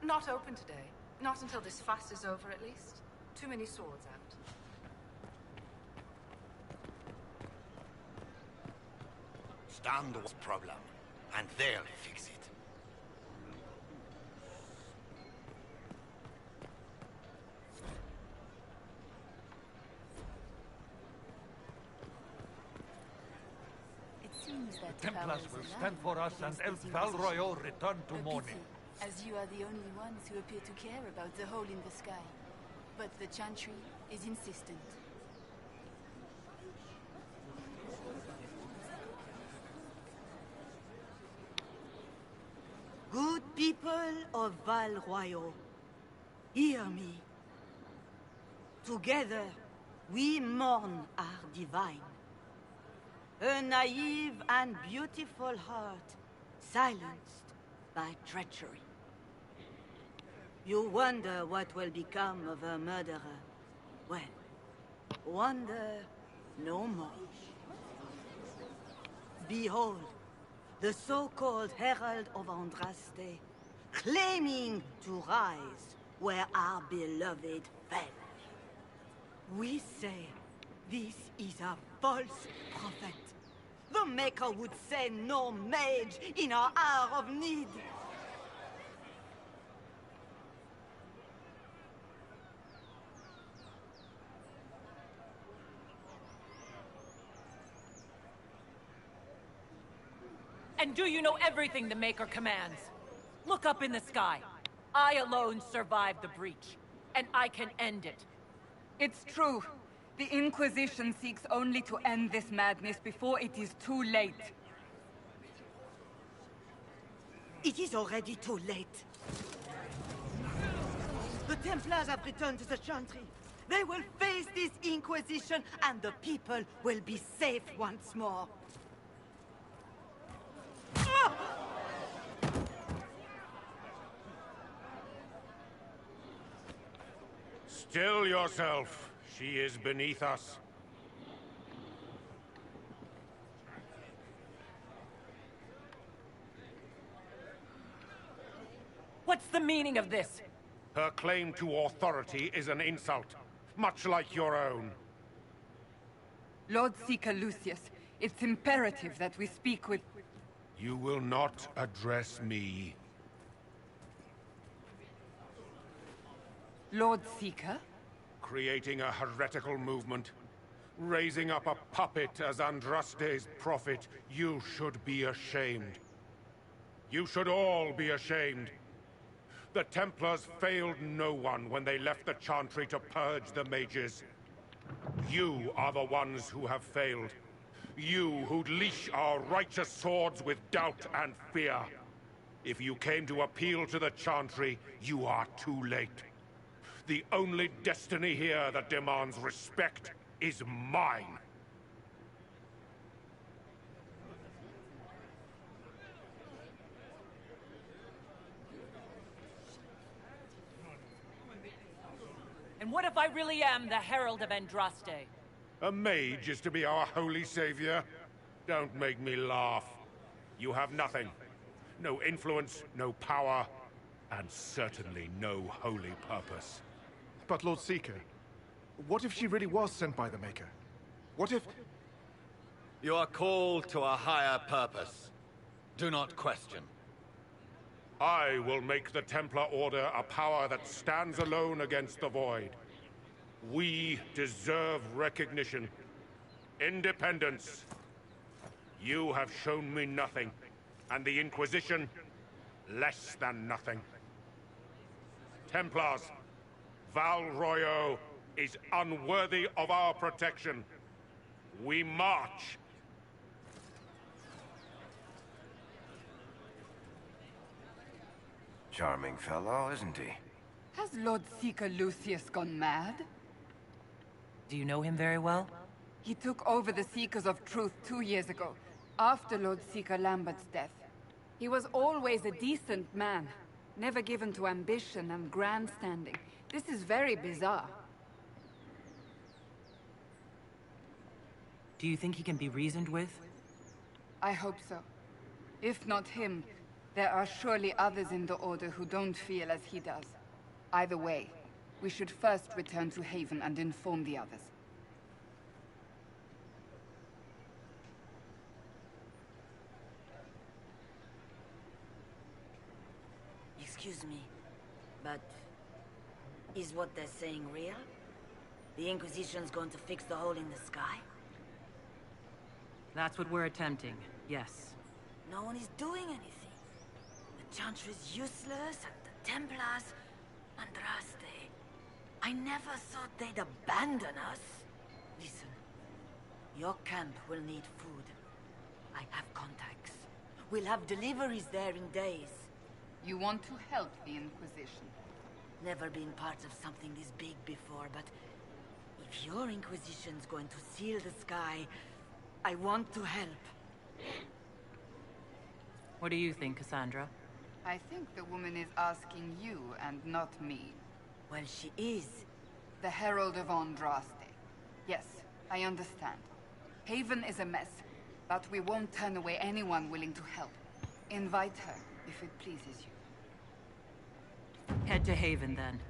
Not open today. Not until this fast is over, at least. Too many swords out. Stand was problem, and they'll fix it. It seems that The Templars will stand for us and El Val Royal return to mourning. As you are the only ones who appear to care about the hole in the sky. But the Chantry is insistent. Good people of Val Royal, hear me. Together, we mourn our divine. A naive and beautiful heart, silenced by treachery. You wonder what will become of a murderer. Well, wonder no more. Behold, the so-called Herald of Andraste, claiming to rise where our beloved fell. We say this is a false prophet. The Maker would send no mage in our hour of need. And do you know everything the Maker commands? Look up in the sky. I alone survived the breach, and I can end it. It's true. The Inquisition seeks only to end this madness before it is too late. It is already too late. The Templars have returned to the Chantry. They will face this Inquisition, and the people will be safe once more. Still yourself. She is beneath us. What's the meaning of this? Her claim to authority is an insult, much like your own. Lord Seeker Lucius, it's imperative that we speak with... You will not address me. Lord Seeker? Creating a heretical movement. Raising up a puppet as Andraste's prophet. You should be ashamed. You should all be ashamed. The Templars failed no one when they left the Chantry to purge the mages. You are the ones who have failed. You who'd leash our righteous swords with doubt and fear. If you came to appeal to the Chantry, you are too late. The only destiny here that demands respect is mine. And what if I really am the Herald of Andraste? A mage is to be our holy savior? Don't make me laugh. You have nothing. No influence, no power, and certainly no holy purpose. But Lord Seeker, what if she really was sent by the Maker? What if... You are called to a higher purpose. Do not question. I will make the Templar Order a power that stands alone against the Void. We deserve recognition. Independence. You have shown me nothing, and the Inquisition, less than nothing. Templars, Val Royeaux is unworthy of our protection. We march. Charming fellow, isn't he? Has Lord Seeker Lucius gone mad? Do you know him very well? He took over the Seekers of Truth 2 years ago, after Lord Seeker Lambert's death. He was always a decent man, never given to ambition and grandstanding. This is very bizarre. Do you think he can be reasoned with? I hope so. If not him, there are surely others in the Order who don't feel as he does. Either way, we should first return to Haven and inform the others. Excuse me, but is what they're saying real? The Inquisition's going to fix the hole in the sky? That's what we're attempting, yes. No one is doing anything. The Chantry's useless, and the Templars... Andraste. I never thought they'd abandon us. Listen, your camp will need food. I have contacts. We'll have deliveries there in days. You want to help the Inquisition? Never been part of something this big before, but if your Inquisition's going to seal the sky, I want to help. What do you think, Cassandra? I think the woman is asking you and not me. Well, she is. The Herald of Andraste. Yes, I understand. Haven is a mess, but we won't turn away anyone willing to help. Invite her, if it pleases you. Head to Haven, then.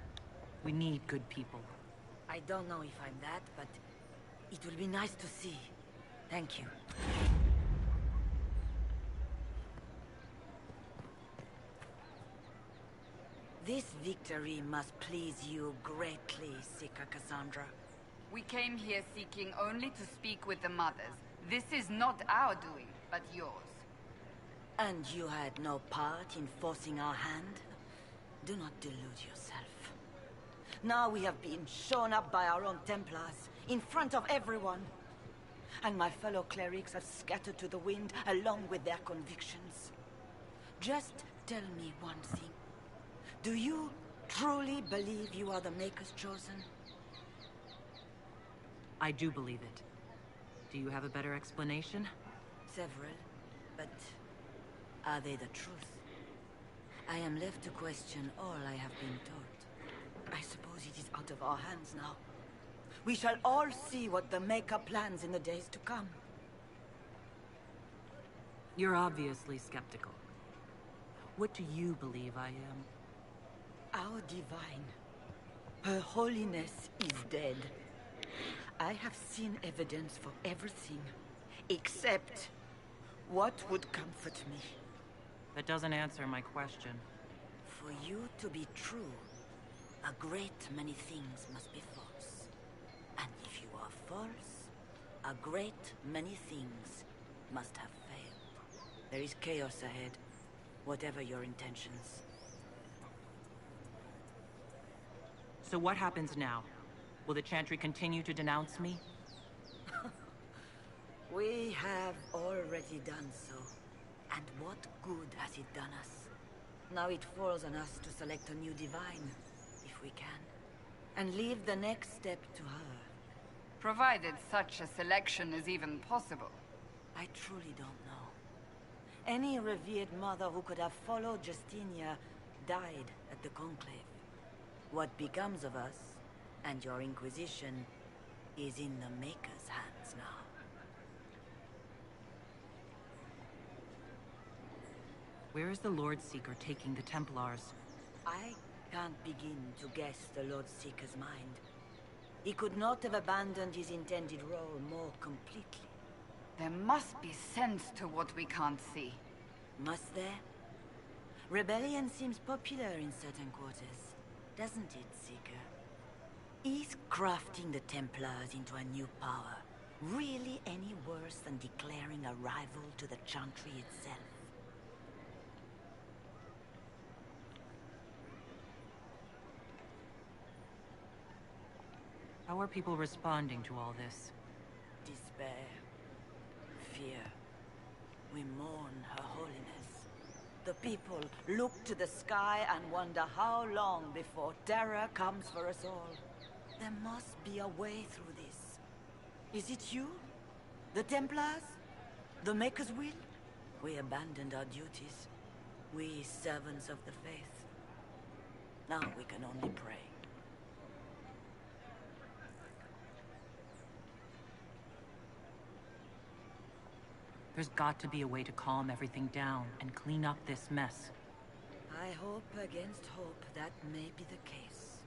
We need good people. I don't know if I'm that, but it will be nice to see. Thank you. This victory must please you greatly, Seeker Cassandra. We came here seeking only to speak with the mothers. This is not our doing, but yours. And you had no part in forcing our hand? Do not delude yourself. Now we have been shown up by our own Templars, in front of everyone. And my fellow clerics have scattered to the wind along with their convictions. Just tell me one thing. Do you truly believe you are the Maker's chosen? I do believe it. Do you have a better explanation? Several, but are they the truth? I am left to question all I have been taught. I suppose it is out of our hands now. We shall all see what the Maker plans in the days to come. You're obviously skeptical. What do you believe I am? Our divine. Her holiness is dead. I have seen evidence for everything, except what would comfort me. That doesn't answer my question. For you to be true, a great many things must be false. And if you are false, a great many things must have failed. There is chaos ahead, whatever your intentions. So what happens now? Will the Chantry continue to denounce me? We have already done so. And what good has it done us? Now it falls on us to select a new divine, if we can. And leave the next step to her. Provided such a selection is even possible. I truly don't know. Any revered mother who could have followed Justinia died at the Conclave. What becomes of us, and your Inquisition, is in the Maker's hands now. Where is the Lord Seeker taking the Templars? I can't begin to guess the Lord Seeker's mind. He could not have abandoned his intended role more completely. There must be sense to what we can't see. Must there? Rebellion seems popular in certain quarters, doesn't it, Seeker? Is crafting the Templars into a new power really any worse than declaring a rival to the Chantry itself? How are people responding to all this? Despair. Fear. We mourn Her Holiness. The people look to the sky and wonder how long before terror comes for us all. There must be a way through this. Is it you? The Templars? The Maker's will? We abandoned our duties. We servants of the faith. Now we can only pray. There's got to be a way to calm everything down and clean up this mess. I hope against hope that may be the case.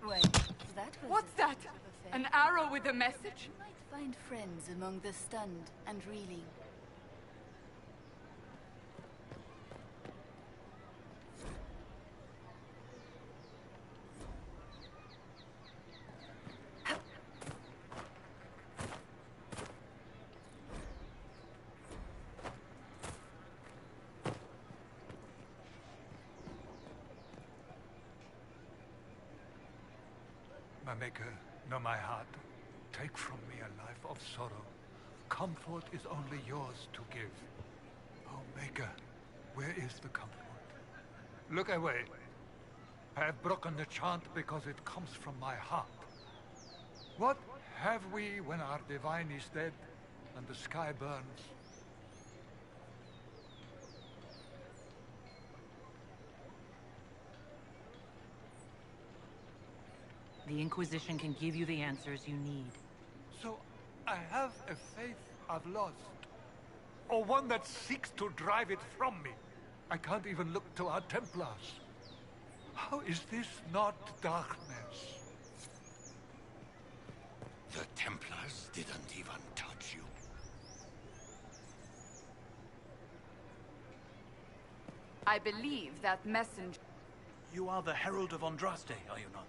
Wait, that was What's that? An arrow with a message? You might find friends among the stunned and reeling. My Maker, know my heart. Take from me a life of sorrow. Comfort is only yours to give. Oh, Maker, where is the comfort? Look away. I have broken the chant because it comes from my heart. What have we when our divine is dead and the sky burns? The Inquisition can give you the answers you need. So I have a faith I've lost. Or one that seeks to drive it from me. I can't even look to our Templars. How is this not darkness? The Templars didn't even touch you. I believe that messenger... You are the Herald of Andraste, are you not?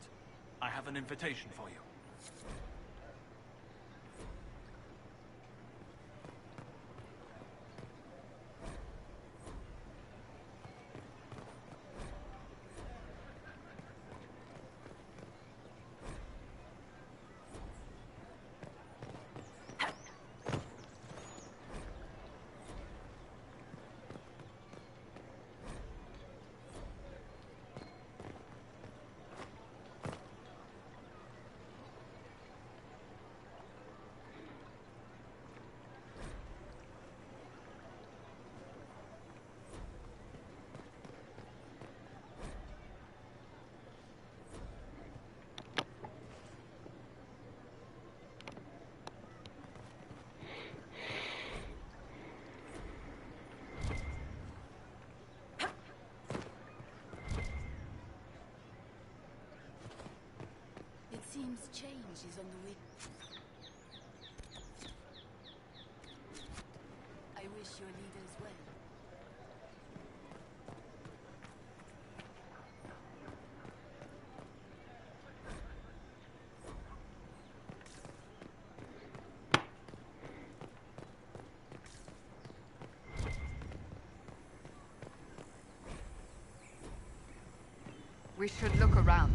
I have an invitation for you. Seems change is on the way. your leaders well. We should look around.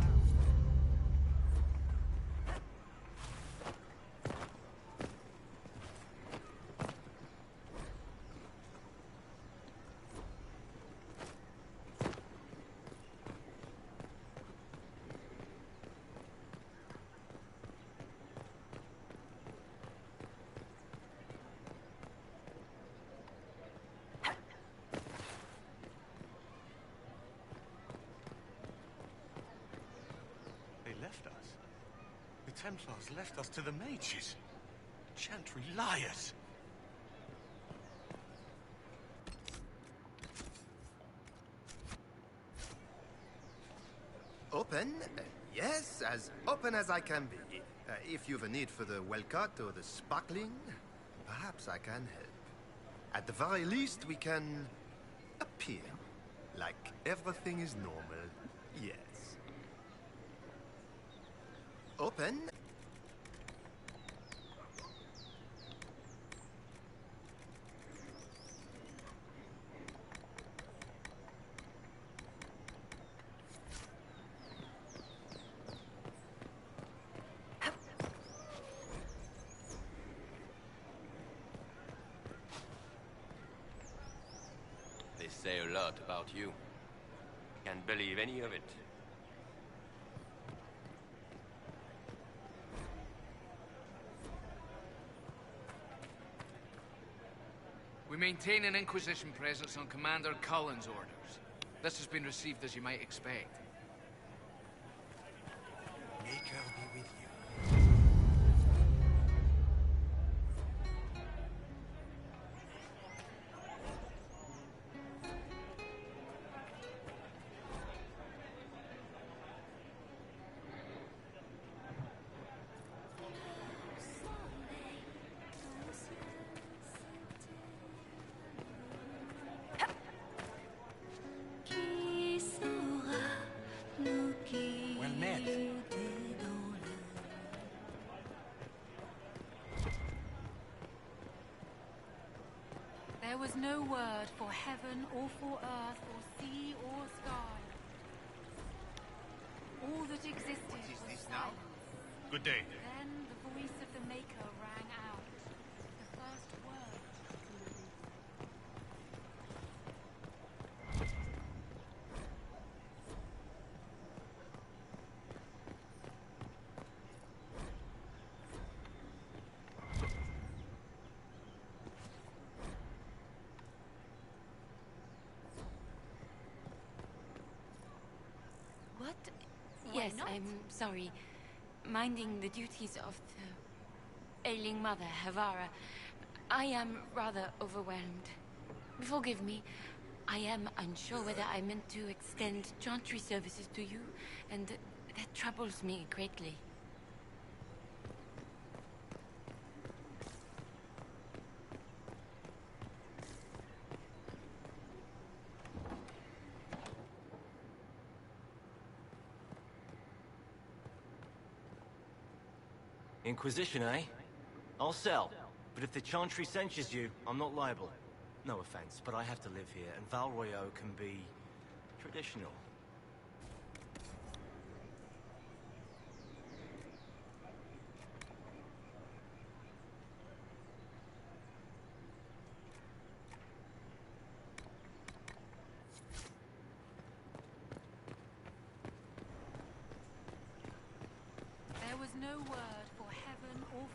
Left us. The Templars left us to the mages. Chantry liars. Open? Yes, as open as I can be. If you've a need for the well-cut or the sparkling, perhaps I can help. At the very least, we can appear like everything is normal. Yes. Open? They say a lot about you. Can't believe any of it. We maintain an Inquisition presence on Commander Cullen's orders. This has been received as you might expect. Maker be with you. Well met. There was no word for heaven or for earth or sea or sky. All that existed was silence. Good day. Then the voice of the Maker rang out. The first word. What? Yes, I'm sorry. Minding the duties of the ailing mother, Havara. I am rather overwhelmed. Forgive me. I am unsure whether I meant to extend chantry services to you, and that troubles me greatly. Inquisition, eh? I'll sell. But if the Chantry censures you, I'm not liable. No offense, but I have to live here, and Val Royeaux can be traditional. There was no word for heaven or...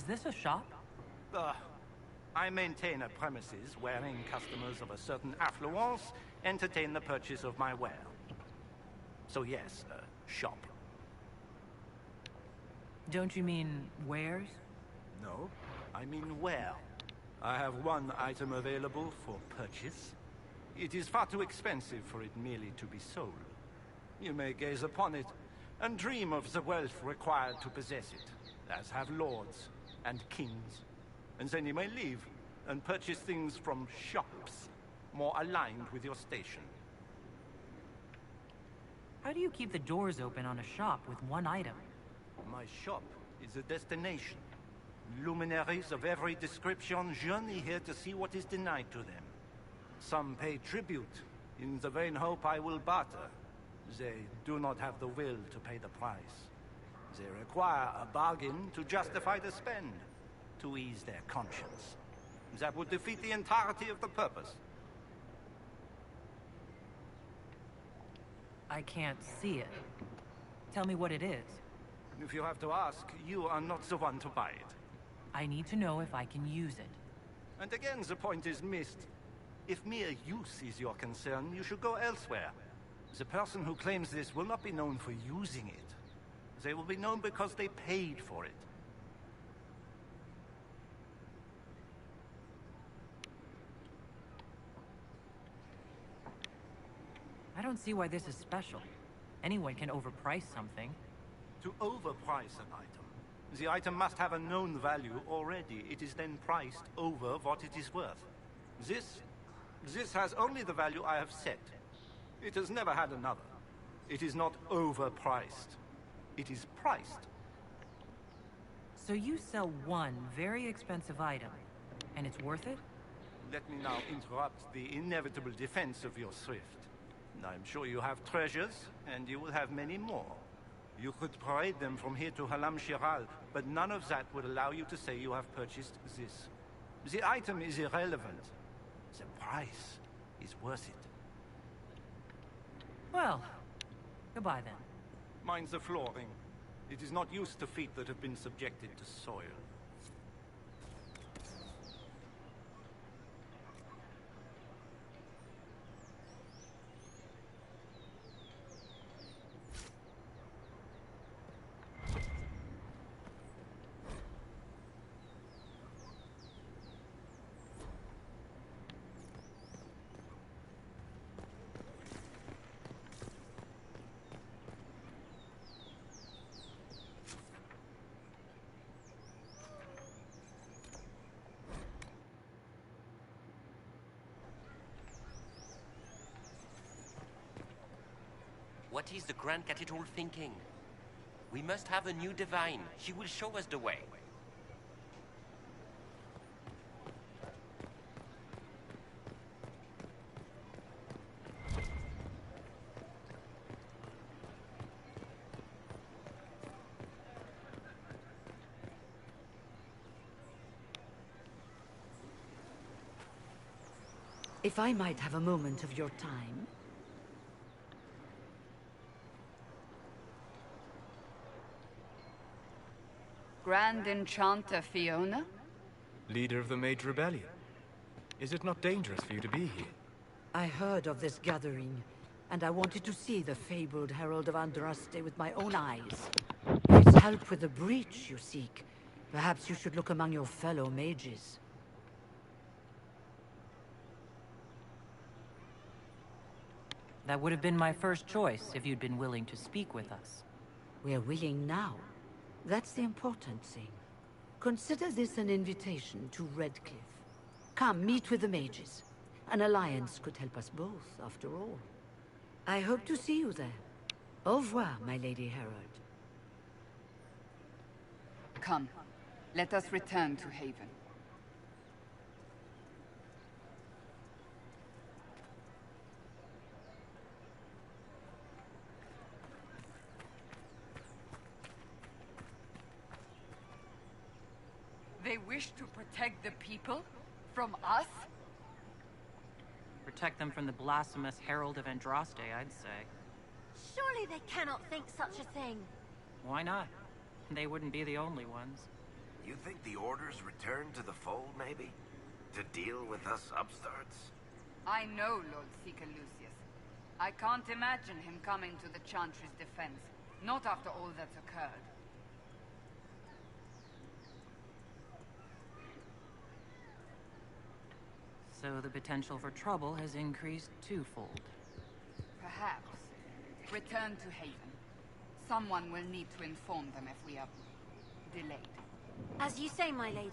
this a shop? I maintain a premises wherein customers of a certain affluence entertain the purchase of my ware. So yes, a shop. Don't you mean wares? No, I mean ware. I have one item available for purchase. It is far too expensive for it merely to be sold. You may gaze upon it and dream of the wealth required to possess it, as have lords and kings. And then you may leave and purchase things from shops more aligned with your station. How do you keep the doors open on a shop with one item? My shop is a destination. Luminaries of every description journey here to see what is denied to them. Some pay tribute in the vain hope I will barter. They do not have the will to pay the price. They require a bargain to justify the spend, to ease their conscience. That would defeat the entirety of the purpose. I can't see it. Tell me what it is. If you have to ask, you are not the one to buy it. I need to know if I can use it. And again, the point is missed. If mere use is your concern, you should go elsewhere. The person who claims this will not be known for using it. They will be known because they paid for it. I don't see why this is special. Anyone can overprice something. To overprice an item, the item must have a known value already. It is then priced over what it is worth. This has only the value I have set. It has never had another. It is not overpriced. It is priced. So you sell one very expensive item, and it's worth it? Let me now interrupt the inevitable defense of your thrift. I'm sure you have treasures, and you will have many more. You could parade them from here to Halam Shiral, but none of that would allow you to say you have purchased this. The item is irrelevant. The price is worth it. Well, goodbye then. Mind the flooring. It is not used to feet that have been subjected to soil. What is the Grand Cathedral thinking? We must have a new divine. She will show us the way. If I might have a moment of your time. Grand Enchanter Fiona? Leader of the Mage Rebellion. Is it not dangerous for you to be here? I heard of this gathering, and I wanted to see the fabled Herald of Andraste with my own eyes. If it's help with the breach you seek, perhaps you should look among your fellow mages. That would have been my first choice if you'd been willing to speak with us. We're willing now. That's the important thing. Consider this an invitation to Redcliffe. Come, meet with the mages. An alliance could help us both, after all. I hope to see you there. Au revoir, my Lady Herald. Come, let us return to Haven. They wish to protect the people? From us? Protect them from the blasphemous Herald of Andraste, I'd say. Surely they cannot think such a thing. Why not? They wouldn't be the only ones. You think the Order's returned to the fold, maybe? To deal with us upstarts? I know Lord Seeker Lucius. I can't imagine him coming to the Chantry's defense. Not after all that's occurred. So the potential for trouble has increased twofold. Perhaps. Return to Haven. Someone will need to inform them if we are delayed. As you say, my lady.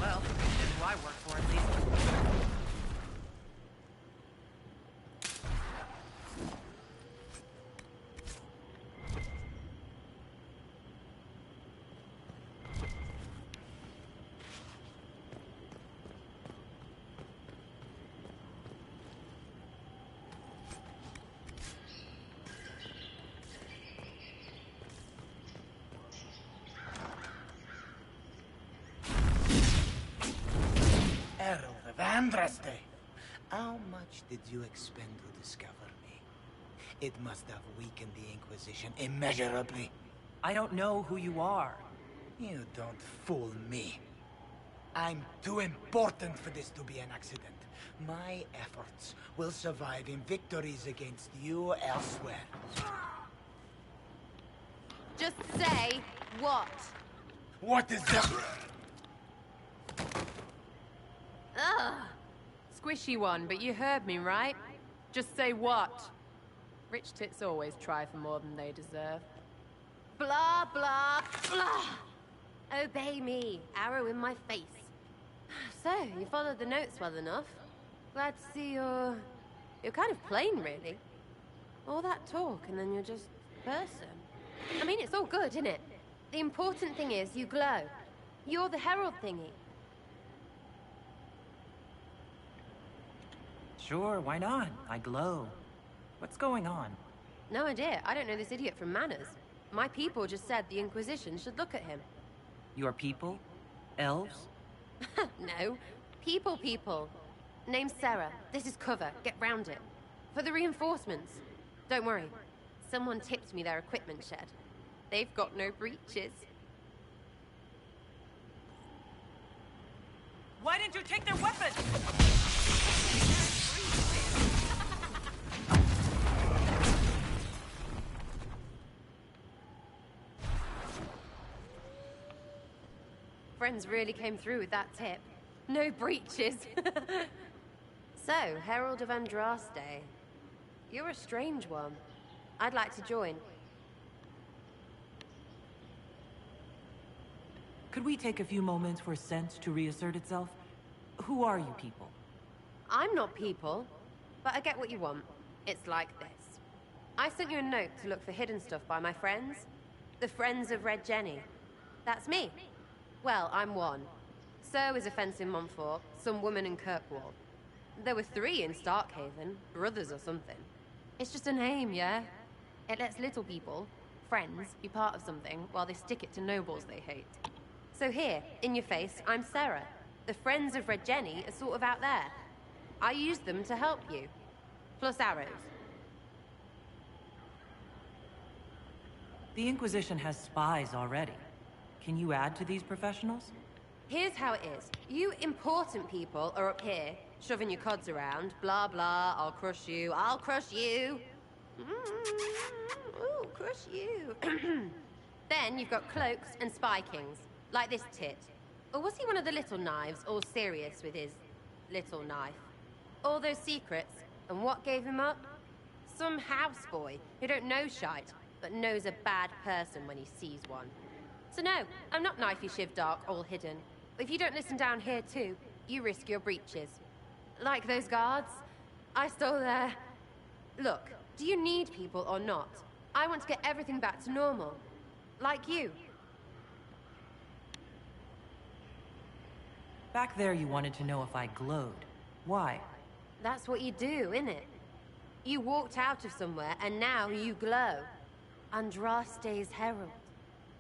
Well, who I work for at least. Herald of Andraste, how much did you expend to discover me? It must have weakened the Inquisition immeasurably. I don't know who you are. You don't fool me. I'm too important for this to be an accident. My efforts will survive in victories against you elsewhere. Just say what? What is that? Ugh. Squishy one, but you heard me, right? Just say what? Rich tits always try for more than they deserve. Blah, blah, blah. Obey me. Arrow in my face. So, you followed the notes well enough. Glad to see you're kind of plain, really. All that talk, and then you're just person. I mean, it's all good, isn't it? The important thing is you glow. You're the herald thingy. Sure, why not? I glow. What's going on? No idea. I don't know this idiot from Manners. My people just said the Inquisition should look at him. Your people? Elves? No. People. Name's Sarah. This is cover. Get round it. For the reinforcements. Don't worry. Someone tipped me their equipment shed. They've got no breaches. Why didn't you take their weapons? Friends really came through with that tip. No breaches. So, Herald of Andraste. You're a strange one. I'd like to join. Could we take a few moments for sense to reassert itself? Who are you people? I'm not people, but I get what you want. It's like this. I sent you a note to look for hidden stuff by my friends. The Friends of Red Jenny. That's me. Well, I'm one. So is a fence in Montfort, some woman in Kirkwall. There were 3 in Starkhaven, brothers or something. It's just a name, yeah? It lets little people, friends, be part of something while they stick it to nobles they hate. So here, in your face, I'm Sarah. The Friends of Red Jenny are sort of out there. I used them to help you. Plus arrows. The Inquisition has spies already. Can you add to these professionals? Here's how it is. You important people are up here, shoving your cods around. Blah, blah, I'll crush you. Ooh, crush you. Then you've got cloaks and spy kings, like this tit. Or was he one of the little knives, all serious with his little knife? All those secrets, and what gave him up? Some houseboy who don't know shite, but knows a bad person when he sees one. So no, I'm not knifey shiv dark, all hidden. If you don't listen down here too, you risk your breeches. Like those guards, I stole their... Look, Do you need people or not? I want to get everything back to normal. Like you. Back there you wanted to know if I glowed. Why? That's what you do, innit? You walked out of somewhere, and now you glow. Andraste's herald.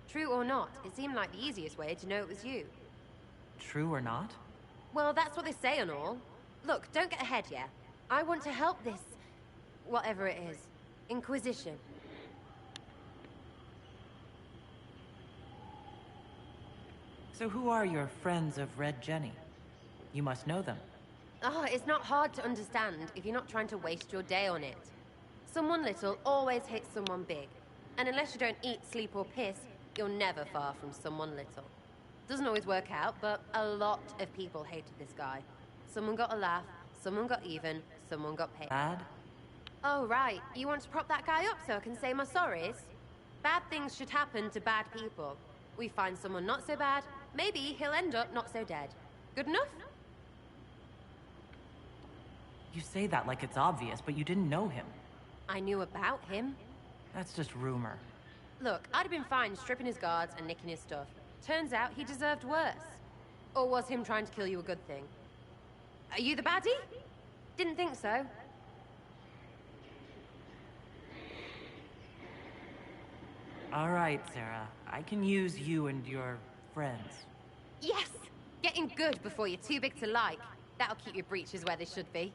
True or not, it seemed like the easiest way to know it was you. True or not? Well, that's what they say and all. Look, don't get ahead, yeah? I want to help this... whatever it is. Inquisition. So who are your friends of Red Jenny? You must know them. Oh, it's not hard to understand if you're not trying to waste your day on it. Someone little always hates someone big. And unless you don't eat, sleep, or piss, you're never far from someone little. Doesn't always work out, but a lot of people hated this guy. Someone got a laugh, someone got even, someone got paid. Bad? Oh, right. You want to prop that guy up so I can say my sorries? Bad things should happen to bad people. We find someone not so bad, maybe he'll end up not so dead. Good enough? You say that like it's obvious, but you didn't know him. I knew about him. That's just rumor. Look, I'd have been fine stripping his guards and nicking his stuff. Turns out he deserved worse. Or was him trying to kill you a good thing? Are you the baddie? Didn't think so. All right, Sarah. I can use you and your friends. Yes! Getting good before you're too big to like. That'll keep your breeches where they should be.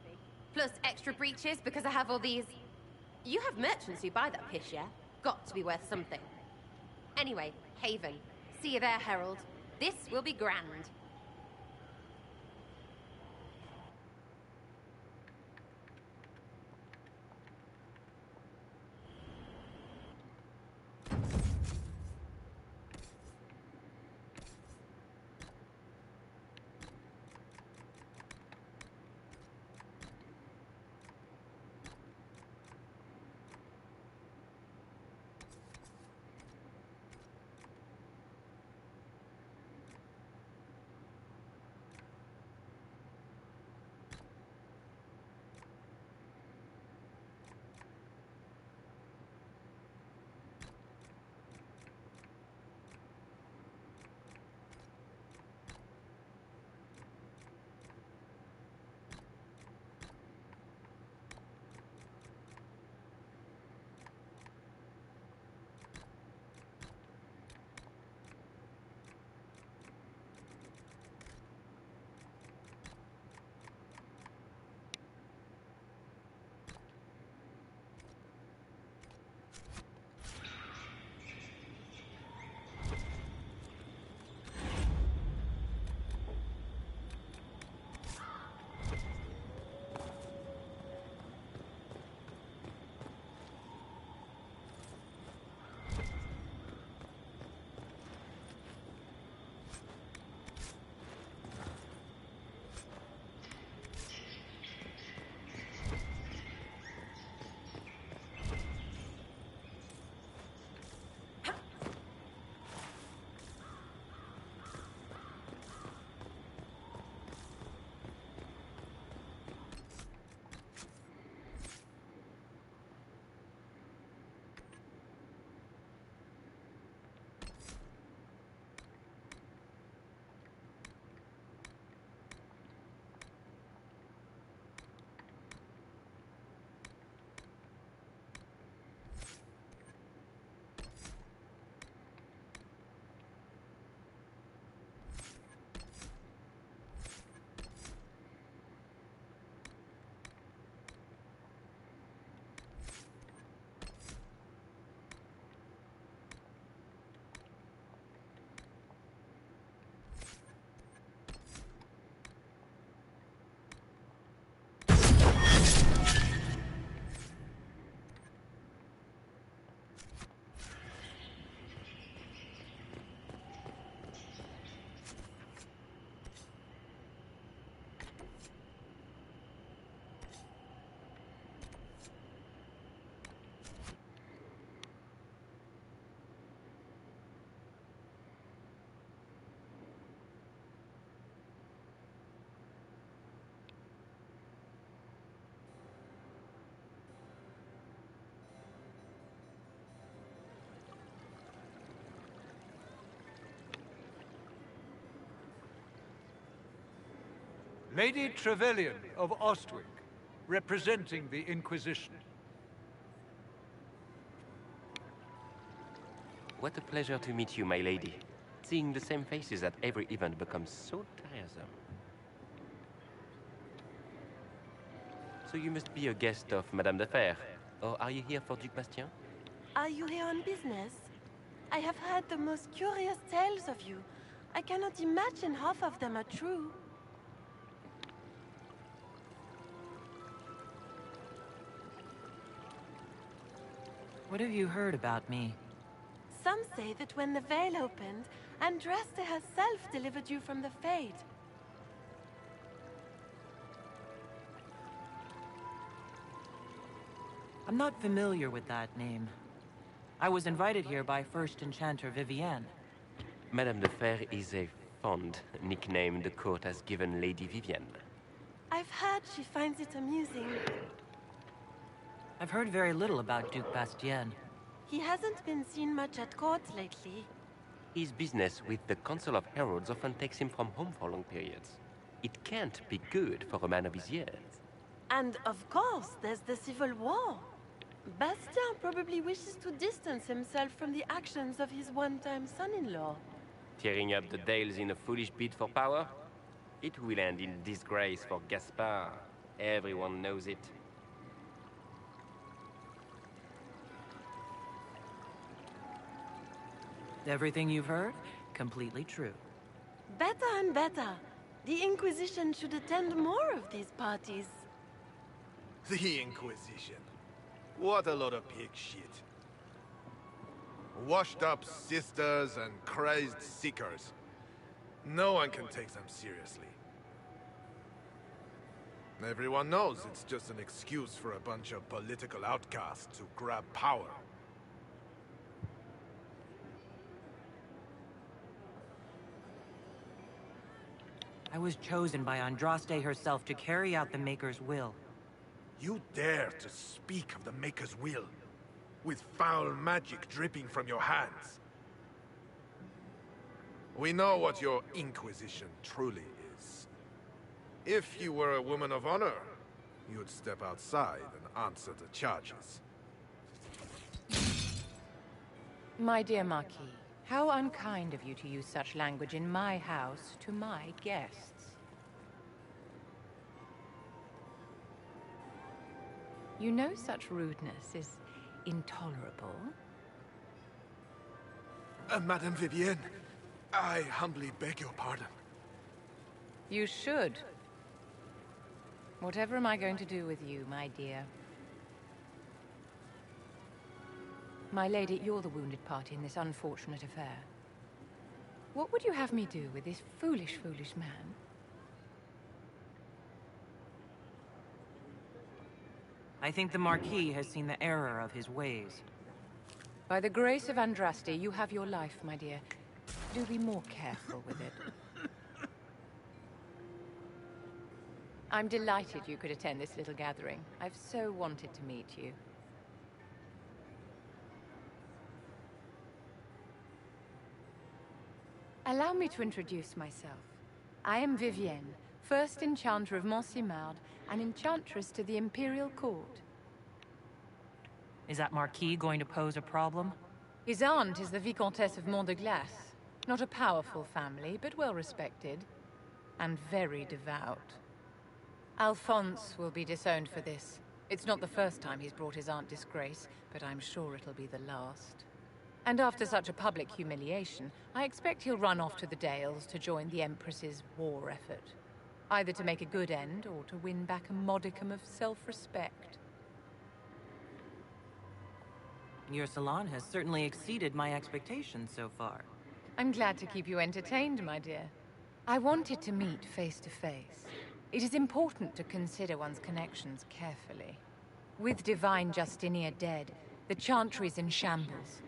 Plus extra breeches because I have all these... You have merchants who buy that piss, yeah? Got to be worth something. Anyway, Haven. See you there, Herald. This will be grand. Lady Trevelyan of Ostwick, representing the Inquisition. What a pleasure to meet you, my lady. Seeing the same faces at every event becomes so tiresome. So you must be a guest of Madame de Fer, or are you here for Duc Bastien? Are you here on business? I have heard the most curious tales of you. I cannot imagine half of them are true. What have you heard about me? Some say that when the veil opened, Andraste herself delivered you from the Fade. I'm not familiar with that name. I was invited here by First Enchanter Vivienne. Madame de Fer is a fond nickname the court has given Lady Vivienne. I've heard she finds it amusing. I've heard very little about Duc Bastien. He hasn't been seen much at court lately. His business with the Council of Heralds often takes him from home for long periods. It can't be good for a man of his years. And of course, there's the Civil War. Bastien probably wishes to distance himself from the actions of his one-time son-in-law. Tearing up the Dales in a foolish bid for power? It will end in disgrace for Gaspard. Everyone knows it. Everything you've heard? Completely true. Better and better. The Inquisition should attend more of these parties. The Inquisition. What a lot of pig shit. Washed up sisters and crazed seekers. No one can take them seriously. Everyone knows it's just an excuse for a bunch of political outcasts to grab power. I was chosen by Andraste herself to carry out the Maker's will. You dare to speak of the Maker's will, with foul magic dripping from your hands. We know what your Inquisition truly is. If you were a woman of honor, you'd step outside and answer the charges. My dear Marquis, how unkind of you to use such language in my house to my guests. You know such rudeness is intolerable. Madame Vivienne, I humbly beg your pardon. You should. Whatever am I going to do with you, my dear? My lady, you're the wounded party in this unfortunate affair. What would you have me do with this foolish, foolish man? I think the Marquis has seen the error of his ways. By the grace of Andraste, you have your life, my dear. Do be more careful with it. I'm delighted you could attend this little gathering. I've so wanted to meet you. Allow me to introduce myself. I am Vivienne, First Enchanter of Montsimard and Enchantress to the Imperial Court. Is that Marquis going to pose a problem? His aunt is the Vicomtesse of Mont de Glace. Not a powerful family, but well respected. And very devout. Alphonse will be disowned for this. It's not the first time he's brought his aunt disgrace, but I'm sure it'll be the last. And after such a public humiliation, I expect he'll run off to the Dales to join the Empress's war effort. Either to make a good end, or to win back a modicum of self-respect. Your salon has certainly exceeded my expectations so far. I'm glad to keep you entertained, my dear. I wanted to meet face to face. It is important to consider one's connections carefully. With Divine Justinia dead, the Chantry's in shambles.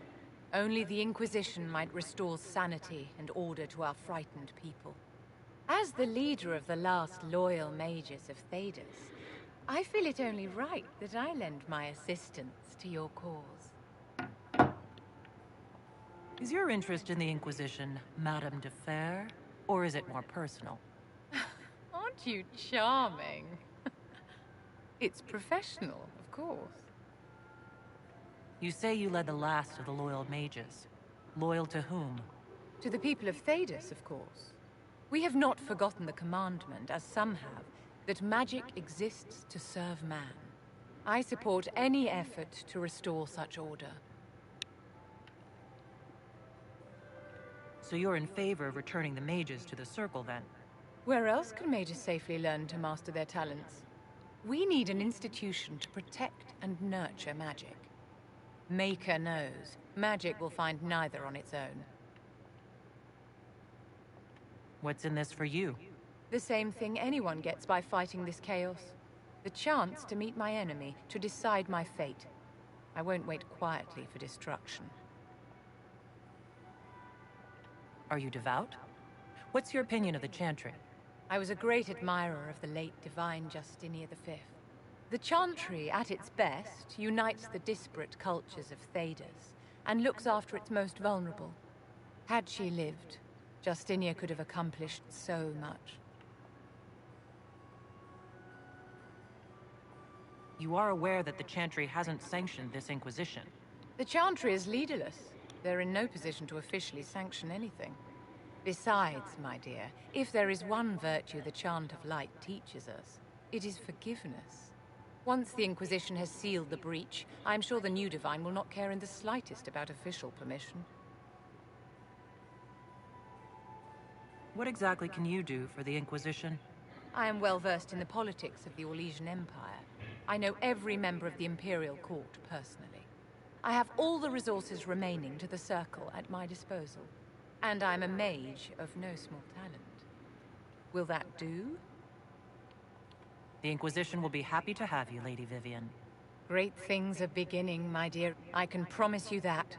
Only the Inquisition might restore sanity and order to our frightened people. As the leader of the last loyal mages of Thedas, I feel it only right that I lend my assistance to your cause. Is your interest in the Inquisition Madame de Fer, or is it more personal? Aren't you charming. It's professional, of course. You say you led the last of the loyal mages. Loyal to whom? To the people of Thedas, of course. We have not forgotten the commandment, as some have, that magic exists to serve man. I support any effort to restore such order. So you're in favor of returning the mages to the Circle, then? Where else can mages safely learn to master their talents? We need an institution to protect and nurture magic. Maker knows, magic will find neither on its own. What's in this for you? The same thing anyone gets by fighting this chaos. The chance to meet my enemy, to decide my fate. I won't wait quietly for destruction. Are you devout? What's your opinion of the Chantry? I was a great admirer of the late divine Justinia V. The Chantry, at its best, unites the disparate cultures of Thedas and looks after its most vulnerable. Had she lived, Justinia could have accomplished so much. You are aware that the Chantry hasn't sanctioned this Inquisition. The Chantry is leaderless. They're in no position to officially sanction anything. Besides, my dear, if there is one virtue the Chant of Light teaches us, it is forgiveness. Once the Inquisition has sealed the breach, I'm sure the new Divine will not care in the slightest about official permission. What exactly can you do for the Inquisition? I am well versed in the politics of the Orlesian Empire. I know every member of the Imperial Court personally. I have all the resources remaining to the Circle at my disposal. And I'm a mage of no small talent. Will that do? The Inquisition will be happy to have you, Lady Vivian. Great things are beginning, my dear. I can promise you that.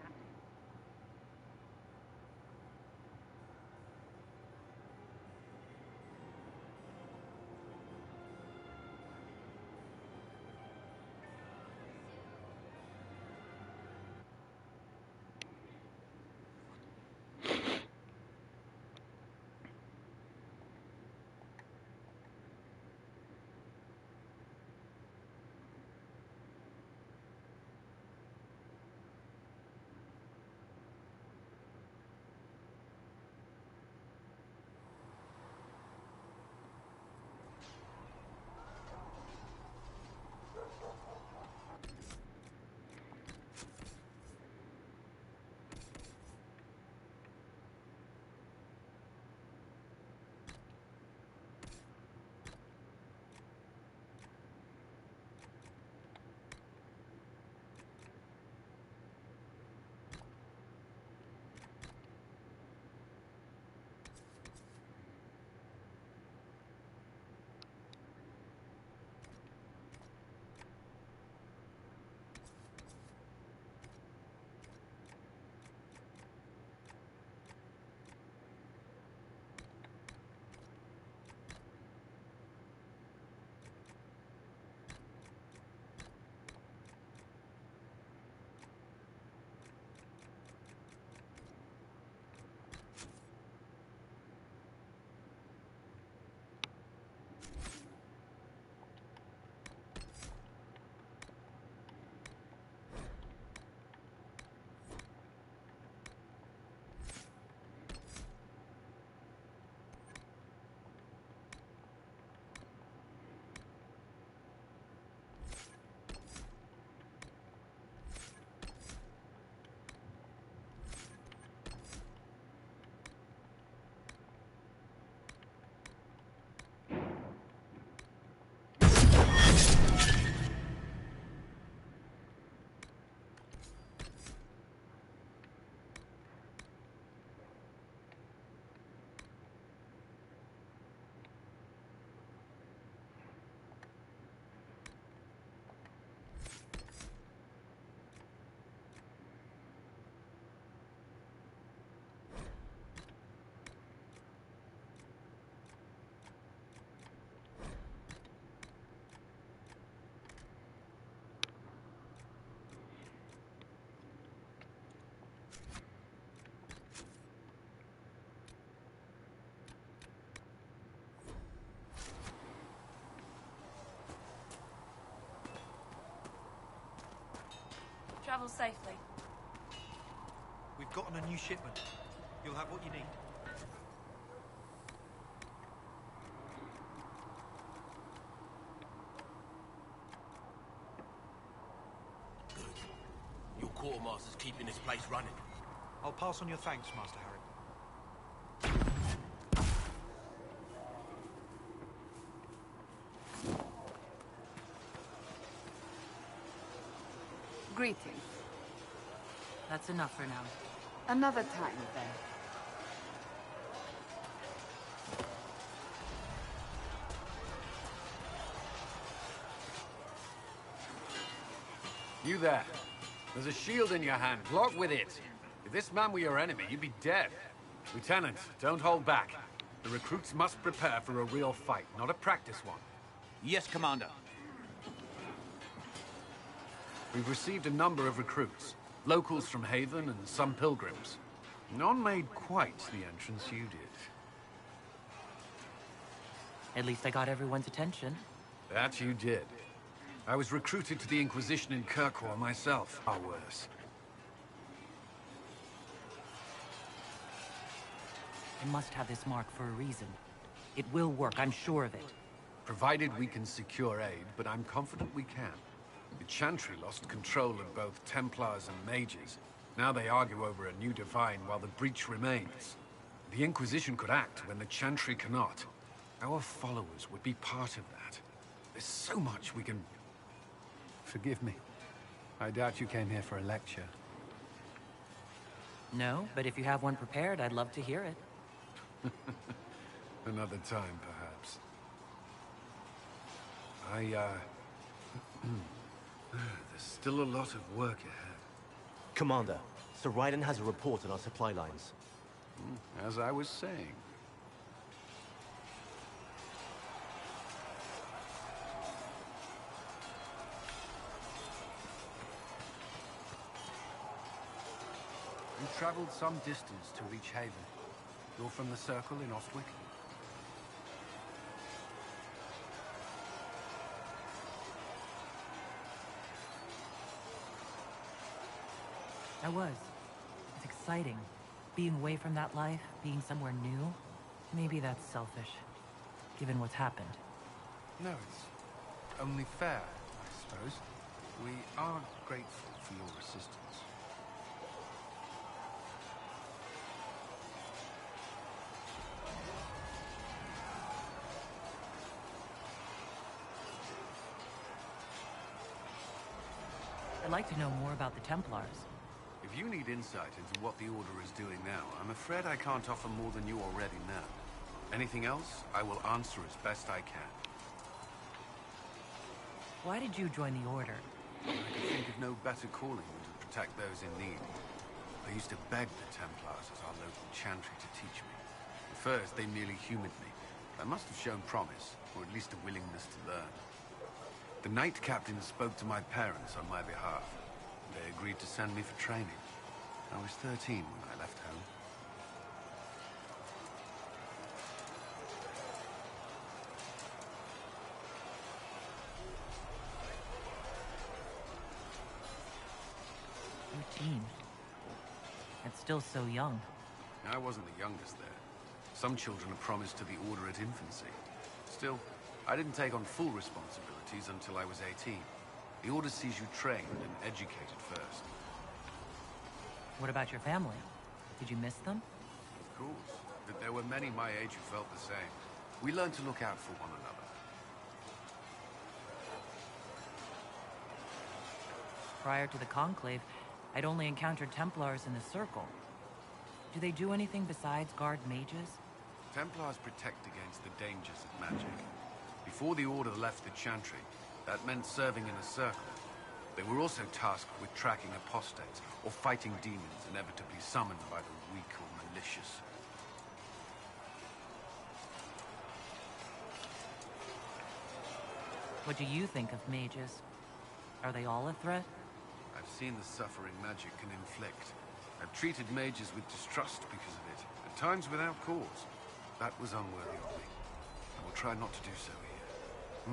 Travel safely. We've gotten a new shipment. You'll have what you need. Good. Your quartermaster's keeping this place running. I'll pass on your thanks, Master Harry. Greetings. That's enough for now. Another time, then. You there. There's a shield in your hand. Log with it. If this man were your enemy, you'd be dead. Lieutenant, don't hold back. The recruits must prepare for a real fight, not a practice one. Yes, Commander. We've received a number of recruits. Locals from Haven and some pilgrims. None made quite the entrance you did. At least I got everyone's attention. That you did. I was recruited to the Inquisition in Kirkwall myself. Far worse. I must have this mark for a reason. It will work, I'm sure of it. Provided we can secure aid, but I'm confident we can. The Chantry lost control of both Templars and Mages. Now they argue over a new Divine while the breach remains. The Inquisition could act when the Chantry cannot. Our followers would be part of that. There's so much we can... Forgive me. I doubt you came here for a lecture. No, but if you have one prepared, I'd love to hear it. Another time, perhaps. There's still a lot of work ahead. Commander, Sir Raiden has a report on our supply lines. As I was saying. We've traveled some distance to reach Haven. You're from the Circle in Ostwick? I was. It's exciting. Being away from that life, being somewhere new. Maybe that's selfish, given what's happened. No, it's only fair, I suppose. We are grateful for your assistance. I'd like to know more about the Templars. If you need insight into what the Order is doing now, I'm afraid I can't offer more than you already know. Anything else, I will answer as best I can. Why did you join the Order? I could think of no better calling than to protect those in need. I used to beg the Templars as our local Chantry to teach me. At first, they merely humored me. I must have shown promise, or at least a willingness to learn. The Knight Captain spoke to my parents on my behalf. They agreed to send me for training. I was 13 when I left home. That's still so young. I wasn't the youngest there. Some children are promised to the Order at infancy. Still, I didn't take on full responsibilities until I was 18. The Order sees you trained and educated first. What about your family? Did you miss them? Of course. But there were many my age who felt the same. We learned to look out for one another. Prior to the Conclave, I'd only encountered Templars in the Circle. Do they do anything besides guard mages? Templars protect against the dangers of magic. Before the Order left the Chantry, that meant serving in a circle. They were also tasked with tracking apostates, or fighting demons inevitably summoned by the weak or malicious. What do you think of mages? Are they all a threat? I've seen the suffering magic can inflict. I've treated mages with distrust because of it, at times without cause. That was unworthy of me. I will try not to do so here.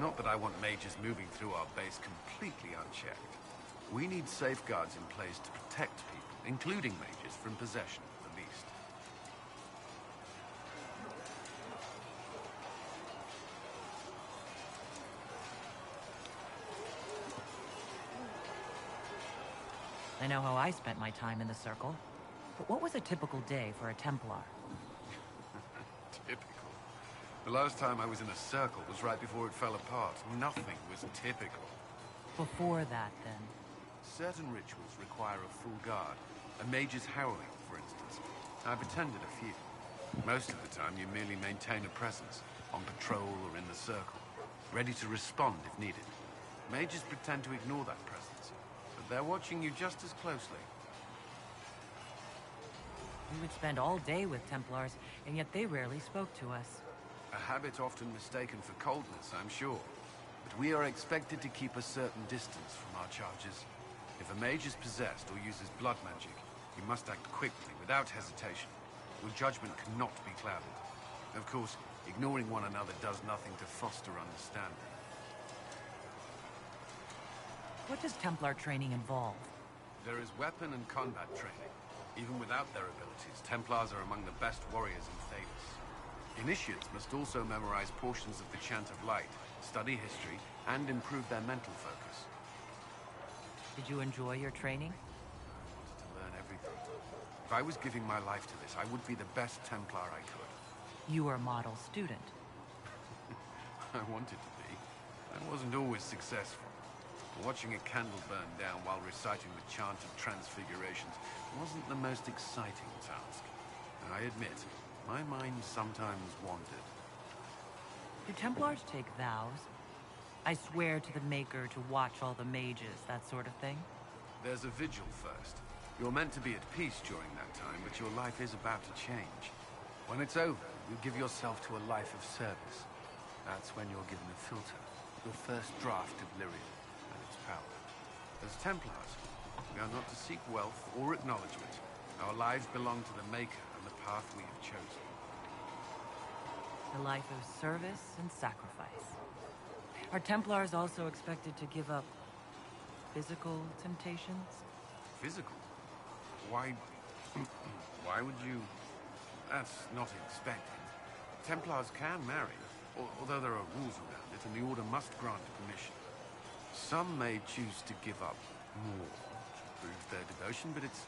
Not that I want mages moving through our base completely unchecked. We need safeguards in place to protect people, including mages, from possession, at least. I know how I spent my time in the Circle. But what was a typical day for a Templar? Typical? The last time I was in a circle was right before it fell apart. Nothing was typical. Before that, then? Certain rituals require a full guard. A mage's howling, for instance. I've attended a few. Most of the time, you merely maintain a presence, on patrol or in the circle, ready to respond if needed. Mages pretend to ignore that presence, but they're watching you just as closely. We would spend all day with Templars, and yet they rarely spoke to us. A habit often mistaken for coldness, I'm sure. But we are expected to keep a certain distance from our charges. If a mage is possessed or uses blood magic, he must act quickly, without hesitation. Your judgment cannot be clouded. Of course, ignoring one another does nothing to foster understanding. What does Templar training involve? There is weapon and combat training. Even without their abilities, Templars are among the best warriors in Thedas. Initiates must also memorize portions of the Chant of Light, study history, and improve their mental focus. Did you enjoy your training? I wanted to learn everything. If I was giving my life to this, I would be the best Templar I could. You were a model student. I wanted to be. I wasn't always successful. Watching a candle burn down while reciting the Chant of Transfigurations wasn't the most exciting task. I admit, my mind sometimes wandered. Do Templars take vows? I swear to the Maker to watch all the mages, that sort of thing? There's a vigil first. You're meant to be at peace during that time, but your life is about to change. When it's over, you give yourself to a life of service. That's when you're given a filter, your first draft of Lyrium. Power. As Templars, we are not to seek wealth or acknowledgement. Our lives belong to the Maker and the path we have chosen. A life of service and sacrifice. Are Templars also expected to give up physical temptations? Physical? Why... why would you... That's not expected. Templars can marry, although there are rules around it, and the Order must grant permission. Some may choose to give up more to prove their devotion, but it's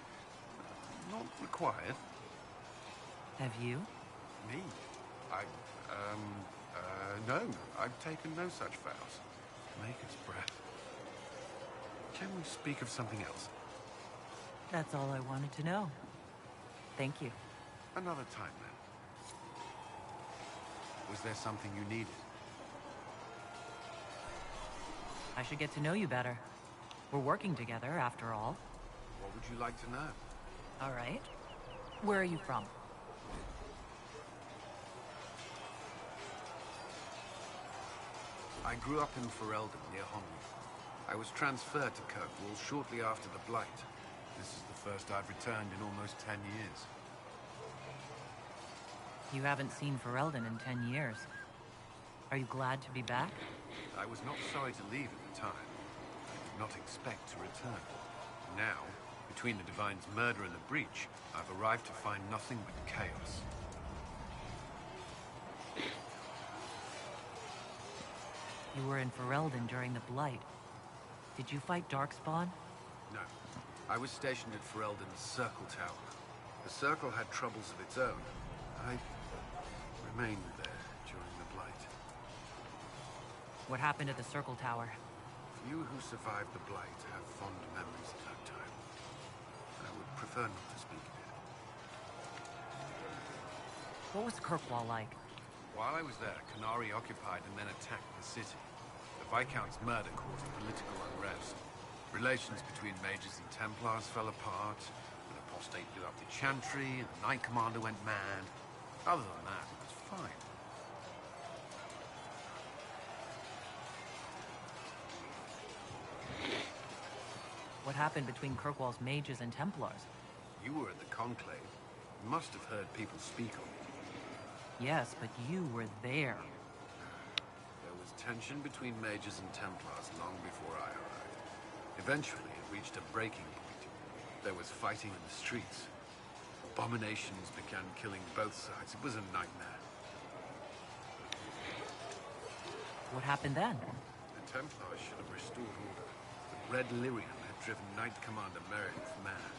not required. Have you? Me? No. I've taken no such vows. Maker's breath. Can we speak of something else? That's all I wanted to know. Thank you. Another time, then. Was there something you needed? I should get to know you better. We're working together, after all. What would you like to know? All right. Where are you from? I grew up in Ferelden, near Honwy. I was transferred to Kirkwall shortly after the Blight. This is the first I've returned in almost 10 years. You haven't seen Ferelden in 10 years. Are you glad to be back? I was not sorry to leave at the time. I did not expect to return. Now, between the Divine's murder and the breach, I've arrived to find nothing but chaos. You were in Ferelden during the Blight. Did you fight Darkspawn? No. I was stationed at Ferelden's Circle Tower. The Circle had troubles of its own. I remained there during the Blight. What happened at the Circle Tower? Few who survived the Blight have fond memories of that time. I would prefer not to speak of it. What was Kirkwall like? While I was there, Canary occupied and then attacked the city. The Viscount's murder caused political unrest. Relations between mages and Templars fell apart. An apostate blew up the Chantry, and the Knight Commander went mad. Other than that, it was fine. What happened between Kirkwall's mages and Templars? You were at the Conclave. You must have heard people speak of it. Yes, but you were there. There was tension between mages and Templars long before I arrived. Eventually, it reached a breaking point. There was fighting in the streets. Abominations began killing both sides. It was a nightmare. What happened then? The Templars should have restored order. But Red Lyrian had driven Knight Commander Meredith mad.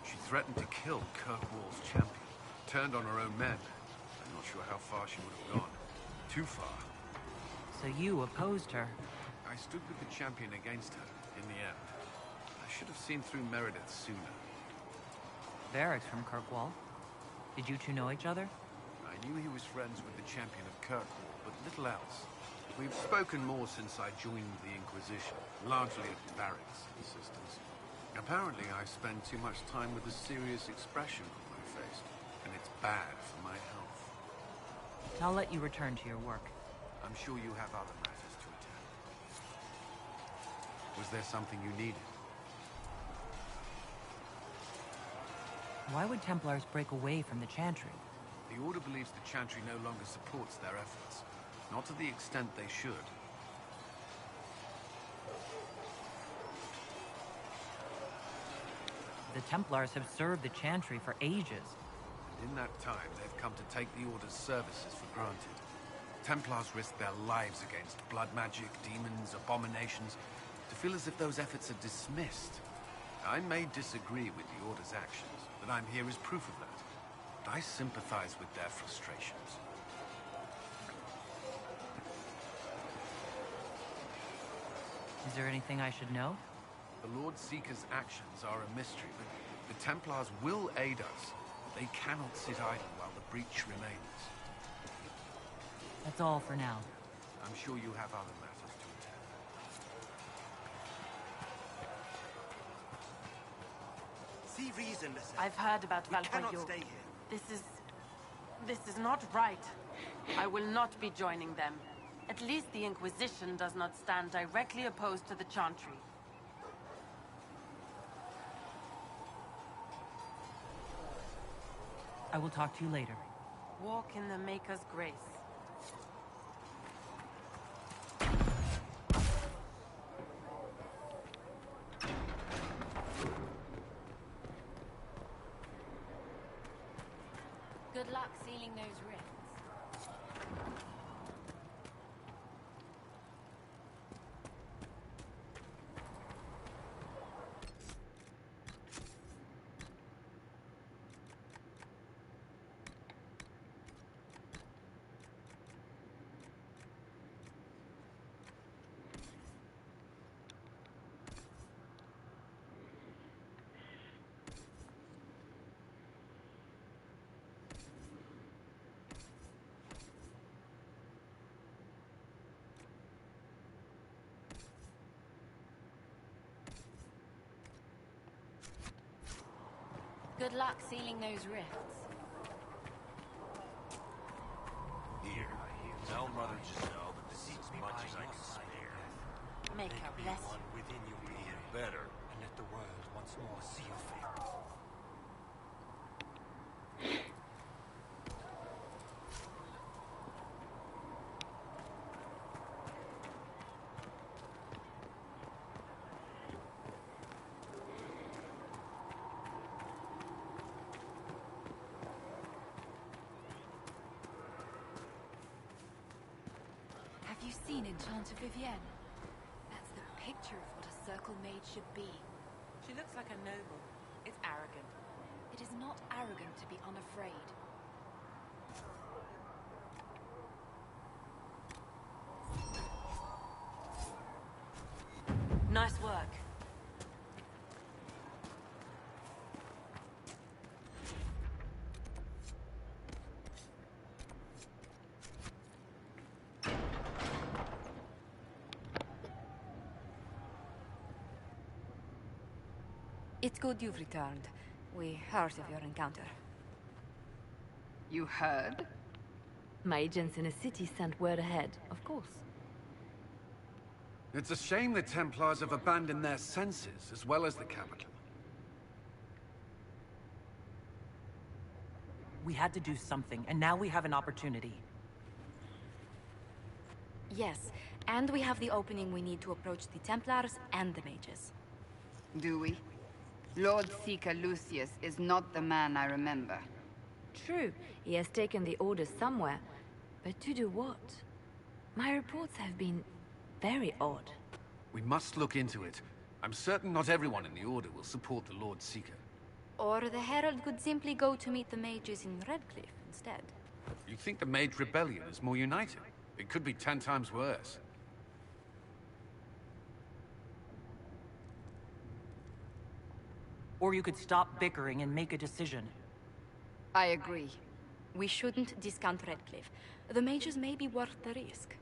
She threatened to kill Kirkwall's champion, turned on her own men. I'm not sure how far she would have gone. Too far. So you opposed her? I stood with the champion against her, in the end. I should have seen through Meredith sooner. Varric's from Kirkwall. Did you two know each other? I knew he was friends with the champion of Kirkwall, but little else. We've spoken more since I joined the Inquisition, largely at Varric's insistence. Apparently I spend too much time with a serious expression on my face, and it's bad for my health. I'll let you return to your work. I'm sure you have other matters to attend. Was there something you needed? Why would Templars break away from the Chantry? The Order believes the Chantry no longer supports their efforts. Not to the extent they should. The Templars have served the Chantry for ages. And in that time, they've come to take the Order's services for granted. Templars risk their lives against blood magic, demons, abominations, to feel as if those efforts are dismissed. I may disagree with the Order's actions, but I'm here as proof of that. And I sympathize with their frustrations. Is there anything I should know? The Lord Seeker's actions are a mystery, but the Templars will aid us. They cannot sit idle while the breach remains. That's all for now. I'm sure you have other matters to attend. See reason, listen. I've heard about We cannot Valpoyo. stay here. This is not right. I will not be joining them. At least the Inquisition does not stand directly opposed to the Chantry. I will talk to you later. Walk in the Maker's grace. Good luck sealing those rifts. Good luck sealing those rifts. Here, tell Mother Giselle that this is as much as I can spare. Make her me bless one you. within you being better, and let the world once more see your face. Have you seen Enchanter Vivienne? That's the picture of what a circle mage should be. She looks like a noble. It's arrogant. It is not arrogant to be unafraid. Nice work. It's good you've returned. We heard of your encounter. You heard? My agents in the city sent word ahead, of course. It's a shame the Templars have abandoned their senses, as well as the capital. We had to do something, and now we have an opportunity. Yes, and we have the opening we need to approach the Templars and the mages. Do we? Lord Seeker Lucius is not the man I remember. True, he has taken the orders somewhere, but to do what? My reports have been very odd. We must look into it. I'm certain not everyone in the Order will support the Lord Seeker. Or the Herald could simply go to meet the mages in Redcliffe instead. You think the Mage Rebellion is more united? It could be 10 times worse. Or you could stop bickering and make a decision. I agree. We shouldn't discount Redcliffe. The mages may be worth the risk.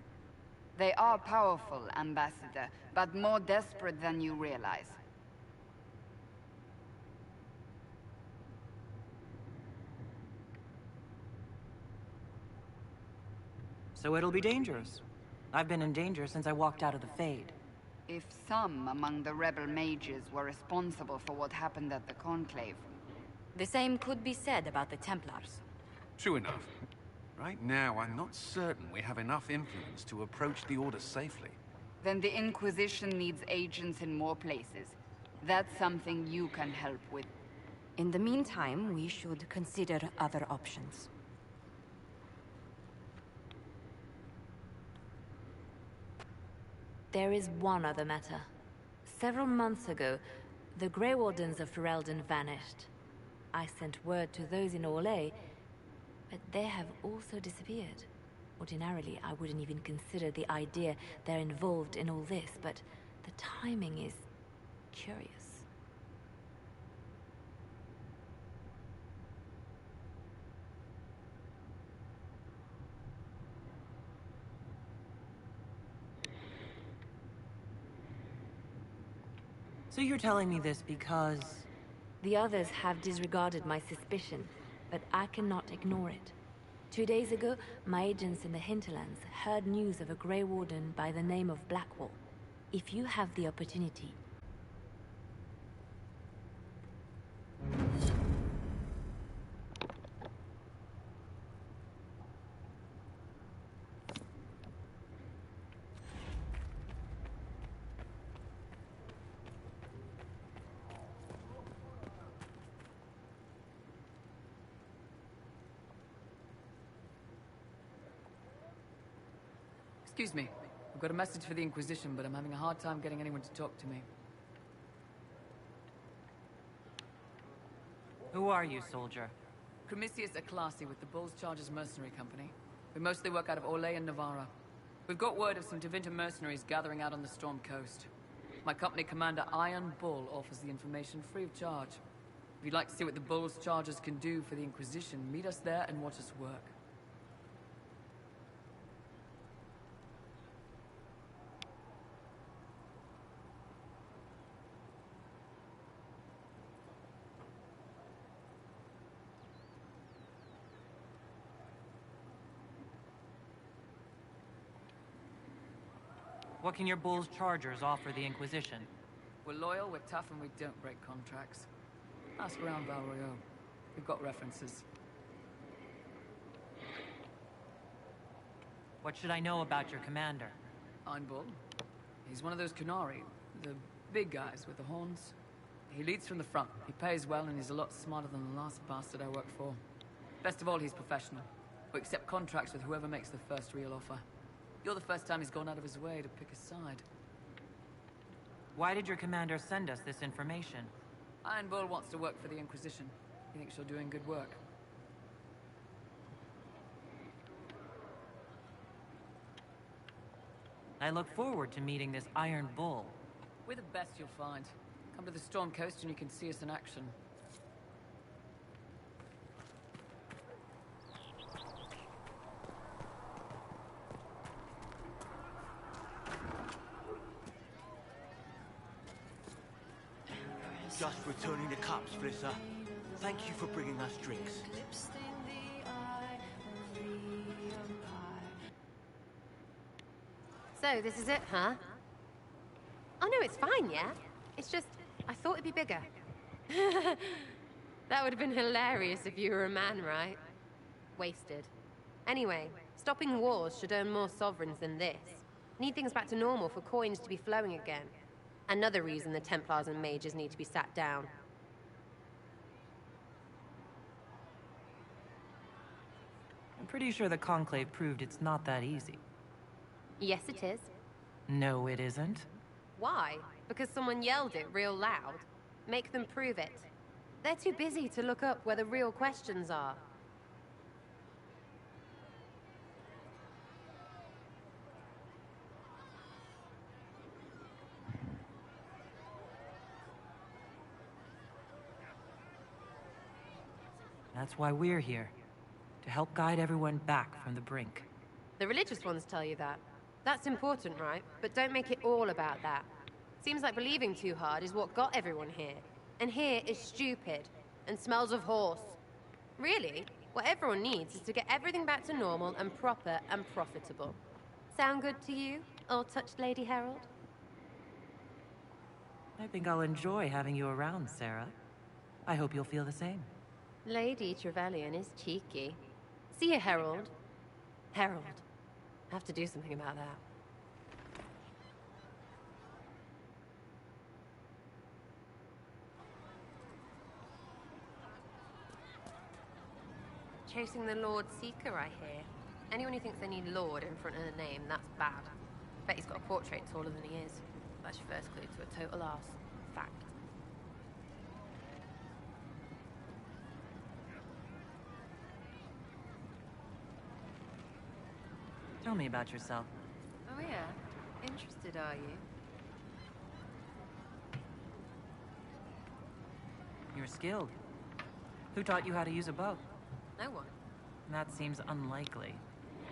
They are powerful, Ambassador, but more desperate than you realize. So it'll be dangerous. I've been in danger since I walked out of the Fade. If some among the rebel mages were responsible for what happened at the Conclave... The same could be said about the Templars. True enough. Right now, I'm not certain we have enough influence to approach the Order safely. Then the Inquisition needs agents in more places. That's something you can help with. In the meantime, we should consider other options. There is one other matter. Several months ago, the Grey Wardens of Ferelden vanished. I sent word to those in Orlais, but they have also disappeared. Ordinarily, I wouldn't even consider the idea they're involved in all this, but the timing is curious. So you're telling me this because... The others have disregarded my suspicion, but I cannot ignore it. 2 days ago, my agents in the hinterlands heard news of a Grey Warden by the name of Blackwall. If you have the opportunity... Excuse me. I've got a message for the Inquisition, but I'm having a hard time getting anyone to talk to me. Who are you, soldier? Cremisius Aclasi with the Bulls Chargers Mercenary Company. We mostly work out of Orlais and Navarra. We've got word of some Tevinter mercenaries gathering out on the Storm Coast. My company commander, Iron Bull, offers the information free of charge. If you'd like to see what the Bulls Chargers can do for the Inquisition, meet us there and watch us work. What can your Bulls Chargers offer the Inquisition? We're loyal, we're tough, and we don't break contracts. Ask around Val Royeaux. We've got references. What should I know about your commander? Iron Bull. He's one of those Kunari, the big guys with the horns. He leads from the front. He pays well, and he's a lot smarter than the last bastard I worked for. Best of all, he's professional. We accept contracts with whoever makes the first real offer. You're the first time he's gone out of his way to pick a side. Why did your commander send us this information? Iron Bull wants to work for the Inquisition. He thinks you're doing good work. I look forward to meeting this Iron Bull. We're the best you'll find. Come to the Storm Coast and you can see us in action. Just returning the cups, Flissa. Thank you for bringing us drinks. So, this is it, huh? Oh no, it's fine, yeah? It's just, I thought it'd be bigger. That would have been hilarious if you were a man, right? Wasted. Anyway, stopping wars should earn more sovereigns than this. Need things back to normal for coins to be flowing again. Another reason the Templars and mages need to be sat down. I'm pretty sure the Conclave proved it's not that easy. Yes, it is. No, it isn't. Why? Because someone yelled it real loud? Make them prove it. They're too busy to look up where the real questions are. That's why we're here. To help guide everyone back from the brink. The religious ones tell you that. That's important, right? But don't make it all about that. Seems like believing too hard is what got everyone here. And here is stupid. And smells of horse. Really? What everyone needs is to get everything back to normal and proper and profitable. Sound good to you, all-touched Lady Herald? I think I'll enjoy having you around, Sarah. I hope you'll feel the same. Lady Trevelyan is cheeky. See you, Herald. Herald. I have to do something about that. Chasing the Lord Seeker, I hear. Anyone who thinks they need Lord in front of the name, that's bad. Bet he's got a portrait taller than he is. That's your first clue to a total arse. Fact. Tell me about yourself. Oh yeah? Interested, are you? You're skilled. Who taught you how to use a bow? No one. That seems unlikely.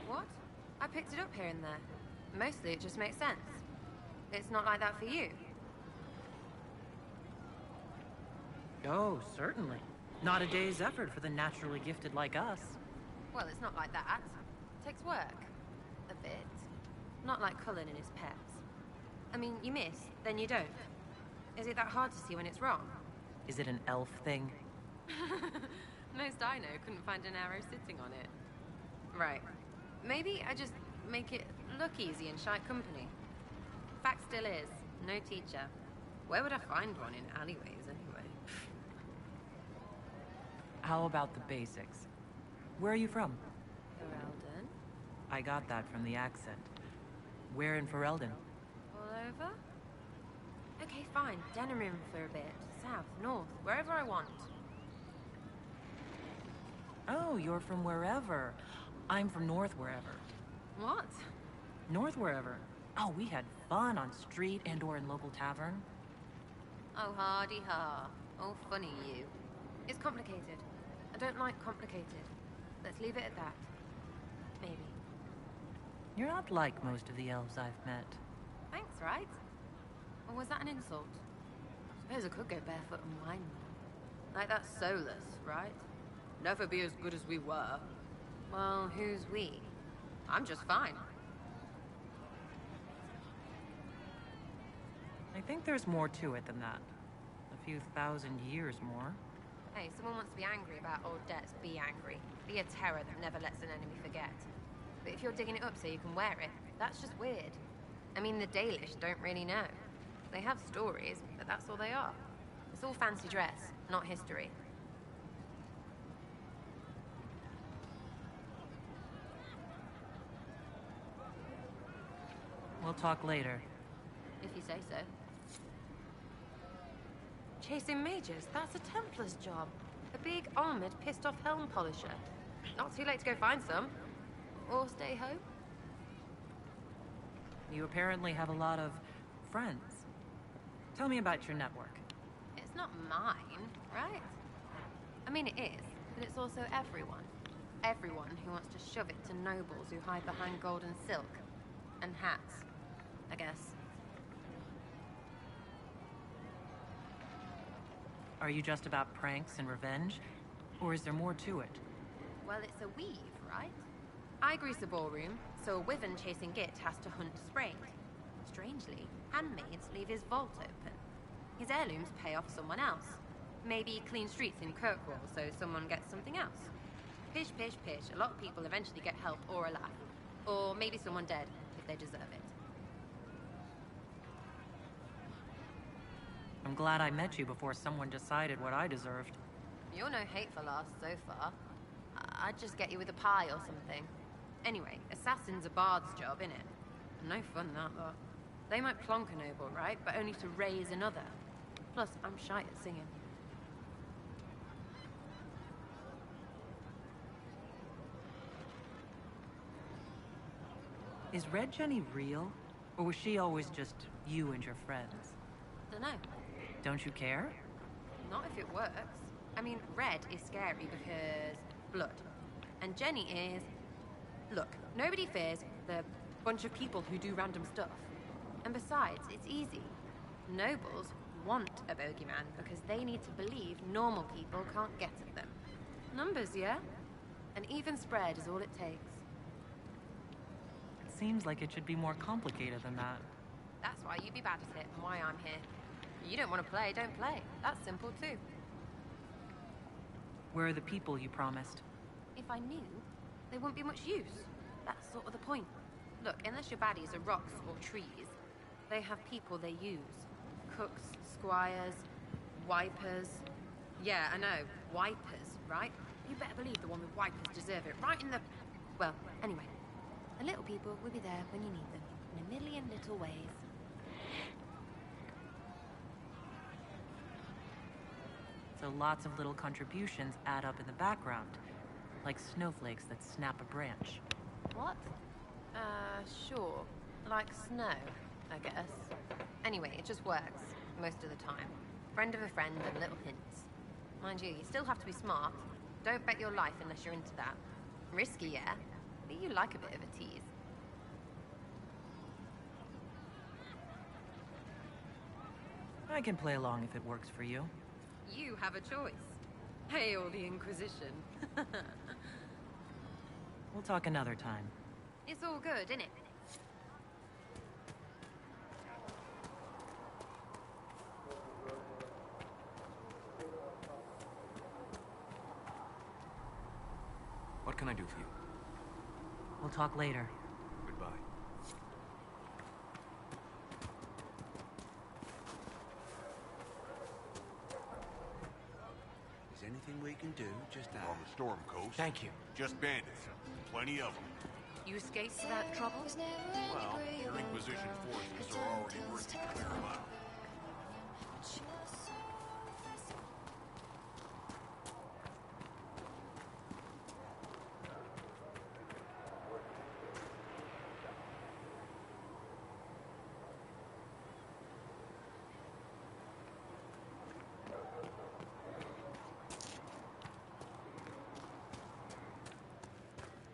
What? I picked it up here and there. Mostly it just makes sense. It's not like that for you. Oh, certainly. Not a day's effort for the naturally gifted like us. Well, it's not like that. It takes work. A bit. Not like Cullen and his pets. I mean, you miss, then you don't. Is it that hard to see when it's wrong? Is it an elf thing? Most I know couldn't find an arrow sitting on it. Right. Maybe I just make it look easy in shy company. Fact still is, no teacher. Where would I find one in alleyways anyway? How about the basics? Where are you from? Ferelden? I got that from the accent. Where in Ferelden? All over? Okay, fine. Denerim for a bit. South, north, wherever I want. Oh, you're from wherever. I'm from north wherever. What? North wherever. Oh, we had fun on street and or in local tavern. Oh, hardy ha. Oh, funny you. It's complicated. I don't like complicated. Let's leave it at that. Maybe. You're not like most of the elves I've met. Thanks, right? Or was that an insult? Suppose I could go barefoot and whine more. Like that's soulless, right? Never be as good as we were. Well, who's we? I'm just fine. I think there's more to it than that. A few thousand years more. Hey, someone wants to be angry about old debts, be angry. Be a terror that never lets an enemy forget. But if you're digging it up so you can wear it, that's just weird. I mean, the Dalish don't really know. They have stories, but that's all they are. It's all fancy dress, not history. We'll talk later. If you say so. Chasing mages, that's a Templar's job. A big, armored, pissed-off helm polisher. Not too late to go find some. Or stay home. You apparently have a lot of friends. Tell me about your network. It's not mine, right? I mean, it is, but it's also everyone. Everyone who wants to shove it to nobles who hide behind gold and silk. And hats, I guess. Are you just about pranks and revenge? Or is there more to it? Well, it's a weave, right? I grease a ballroom, so a wyvern chasing Git has to hunt Sprague. Strangely, handmaids leave his vault open. His heirlooms pay off someone else. Maybe clean streets in Kirkwall so someone gets something else. Pish, pish, pish. A lot of people eventually get help or a laugh. Or maybe someone dead, if they deserve it. I'm glad I met you before someone decided what I deserved. You're no hateful ass so far. I'd just get you with a pie or something. Anyway, assassin's a bard's job, innit? No fun that, though. They might plonk a noble, right? But only to raise another. Plus, I'm shy at singing. Is Red Jenny real? Or was she always just you and your friends? Dunno. Don't you care? Not if it works. I mean, Red is scary because blood. And Jenny is... Look, nobody fears the bunch of people who do random stuff. And besides, it's easy. Nobles want a bogeyman because they need to believe normal people can't get at them. Numbers, yeah? An even spread is all it takes. It seems like it should be more complicated than that. That's why you'd be bad at it and why I'm here. You don't want to play, don't play. That's simple too. Where are the people you promised? If I knew, they wouldn't be much use. That's sort of the point. Look, unless your baddies are rocks or trees, they have people they use. Cooks, squires, wipers. Yeah, I know, wipers, right? You better believe the one with wipers deserve it, right in the... Well, anyway. The little people will be there when you need them, in a million little ways. So lots of little contributions add up in the background, like snowflakes that snap a branch. What? Sure. Like snow, I guess. Anyway, it just works, most of the time. Friend of a friend and little hints. Mind you, you still have to be smart. Don't bet your life unless you're into that. Risky, yeah, but you like a bit of a tease. I can play along if it works for you. You have a choice. Hail the Inquisition. We'll talk another time. It's all good, innit? What can I do for you? We'll talk later. Goodbye. Is anything we can do? Just ask. On the storm coast. Thank you. Just bandits. Plenty of them. You escaped without trouble? Well, your Inquisition forces are already working to clear them out.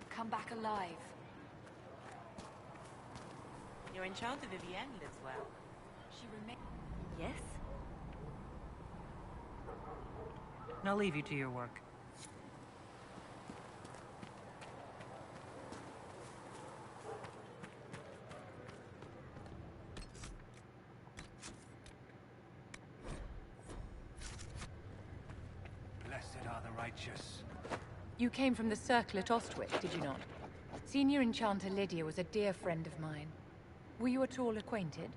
Come back alive. Your enchanter Vivienne lives well. She remains... Yes? I'll leave you to your work. Blessed are the righteous. You came from the Circle at Ostwick, did you not? Senior Enchanter Lydia was a dear friend of mine. Were you at all acquainted?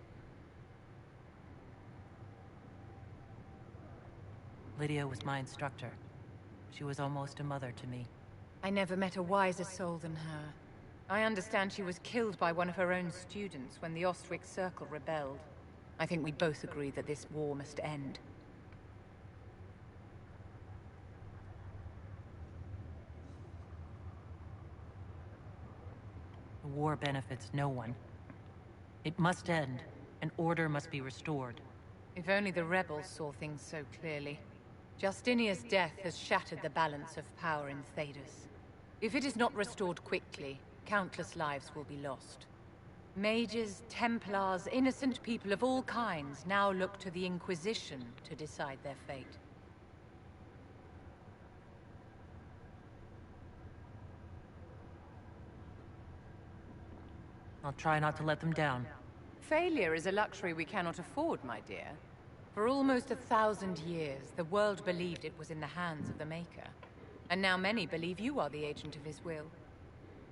Lydia was my instructor. She was almost a mother to me. I never met a wiser soul than her. I understand she was killed by one of her own students when the Ostwick Circle rebelled. I think we both agree that this war must end. The war benefits no one. It must end, and order must be restored. If only the rebels saw things so clearly. Justinia's death has shattered the balance of power in Thedas. If it is not restored quickly, countless lives will be lost. Mages, Templars, innocent people of all kinds now look to the Inquisition to decide their fate. I'll try not to let them down. Failure is a luxury we cannot afford, my dear. For almost 1,000 years, the world believed it was in the hands of the Maker. And now many believe you are the agent of his will.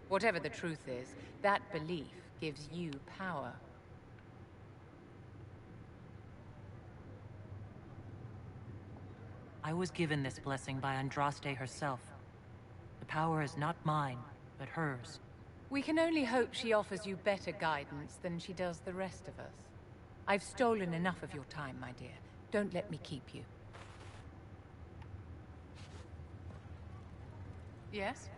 Whatever the truth is, that belief gives you power. I was given this blessing by Andraste herself. The power is not mine, but hers. We can only hope she offers you better guidance than she does the rest of us. I've stolen enough of your time, my dear. Don't let me keep you. Yes?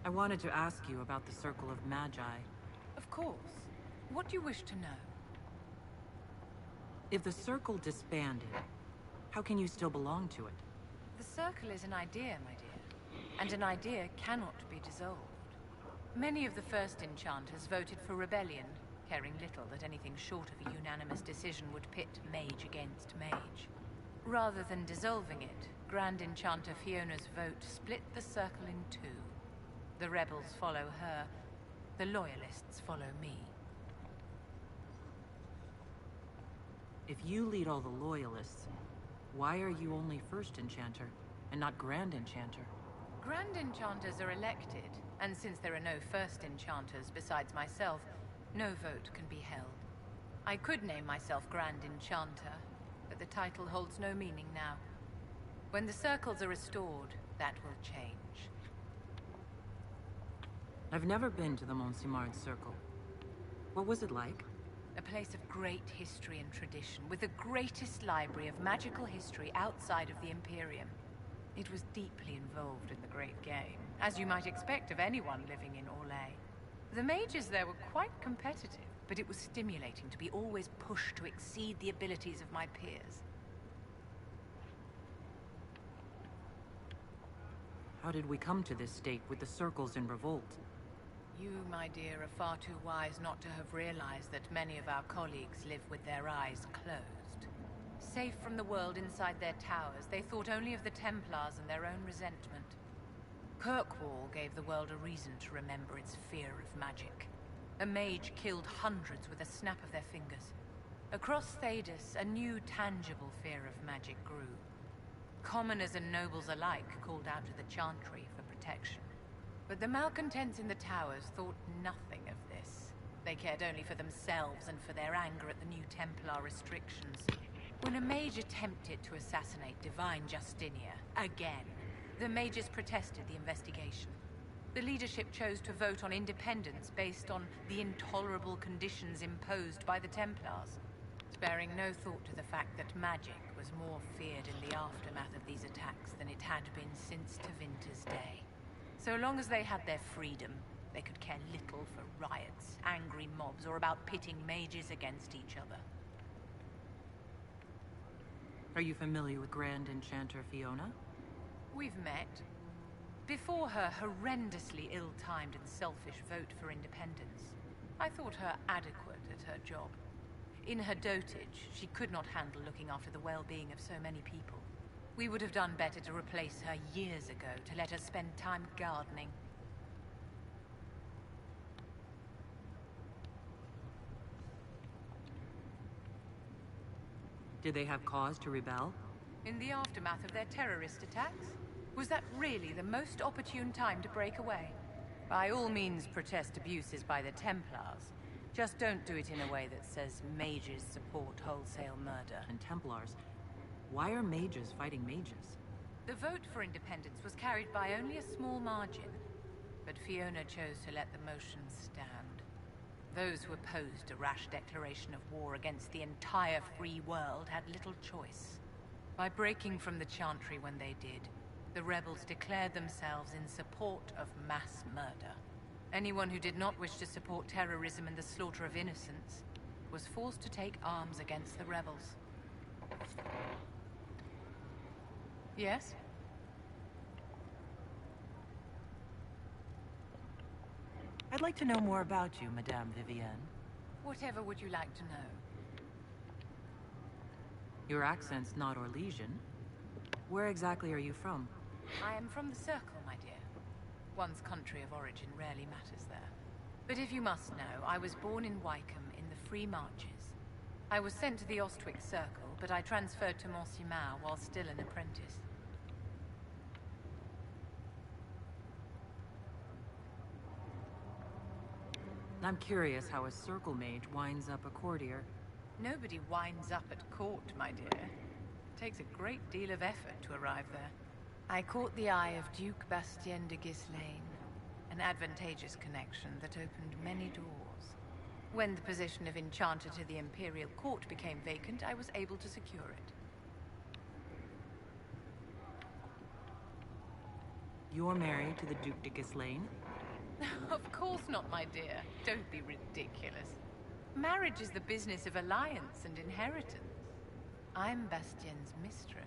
I wanted to ask you about the Circle of Magi. Of course. What do you wish to know? If the Circle disbanded, how can you still belong to it? The Circle is an idea, my dear. And an idea cannot be dissolved. Many of the first enchanters voted for rebellion, caring little that anything short of a unanimous decision would pit mage against mage. Rather than dissolving it, Grand Enchanter Fiona's vote split the Circle in two. The rebels follow her, the loyalists follow me. If you lead all the loyalists, why are you only First Enchanter, and not Grand Enchanter? Grand Enchanters are elected, and since there are no First Enchanters besides myself, no vote can be held. I could name myself Grand Enchanter, but the title holds no meaning now. When the circles are restored, that will change. I've never been to the Monsignard Circle. What was it like? A place of great history and tradition, with the greatest library of magical history outside of the Imperium. It was deeply involved in the Great Game, as you might expect of anyone living in Orlais. The mages there were quite competitive, but it was stimulating to be always pushed to exceed the abilities of my peers. How did we come to this state with the circles in revolt? You, my dear, are far too wise not to have realized that many of our colleagues live with their eyes closed. Safe from the world inside their towers, they thought only of the Templars and their own resentment. Kirkwall gave the world a reason to remember its fear of magic. A mage killed hundreds with a snap of their fingers. Across Thedas, a new tangible fear of magic grew. Commoners and nobles alike called out to the Chantry for protection. But the malcontents in the towers thought nothing of this. They cared only for themselves and for their anger at the new Templar restrictions. When a mage attempted to assassinate Divine Justinia, again, the mages protested the investigation. The leadership chose to vote on independence based on the intolerable conditions imposed by the Templars, sparing no thought to the fact that magic was more feared in the aftermath of these attacks than it had been since Tevinter's day. So long as they had their freedom, they could care little for riots, angry mobs, or about pitting mages against each other. Are you familiar with Grand Enchanter Fiona? We've met. Before her horrendously ill-timed and selfish vote for independence, I thought her adequate at her job. In her dotage, she could not handle looking after the well-being of so many people. We would have done better to replace her years ago, to let her spend time gardening. Did they have cause to rebel? In the aftermath of their terrorist attacks? Was that really the most opportune time to break away? By all means, protest abuses by the Templars. Just don't do it in a way that says mages support wholesale murder. And Templars? Why are mages fighting mages? The vote for independence was carried by only a small margin, but Fiona chose to let the motion stand. Those who opposed a rash declaration of war against the entire free world had little choice. By breaking from the Chantry when they did, the rebels declared themselves in support of mass murder. Anyone who did not wish to support terrorism and the slaughter of innocents was forced to take arms against the rebels. Yes? I'd like to know more about you, Madame Vivienne. Whatever would you like to know? Your accent's not Orlesian. Where exactly are you from? I am from the Circle, my dear. One's country of origin rarely matters there. But if you must know, I was born in Wycombe in the Free Marches. I was sent to the Ostwick Circle, but I transferred to Monsignor while still an apprentice. I'm curious how a circle mage winds up a courtier. Nobody winds up at court, my dear. It takes a great deal of effort to arrive there. I caught the eye of Duke Bastien de Ghislaine, an advantageous connection that opened many doors. When the position of Enchanter to the Imperial Court became vacant, I was able to secure it. You're married to the Duke de Ghislaine? Of course not, my dear. Don't be ridiculous. Marriage is the business of alliance and inheritance. I'm Bastien's mistress.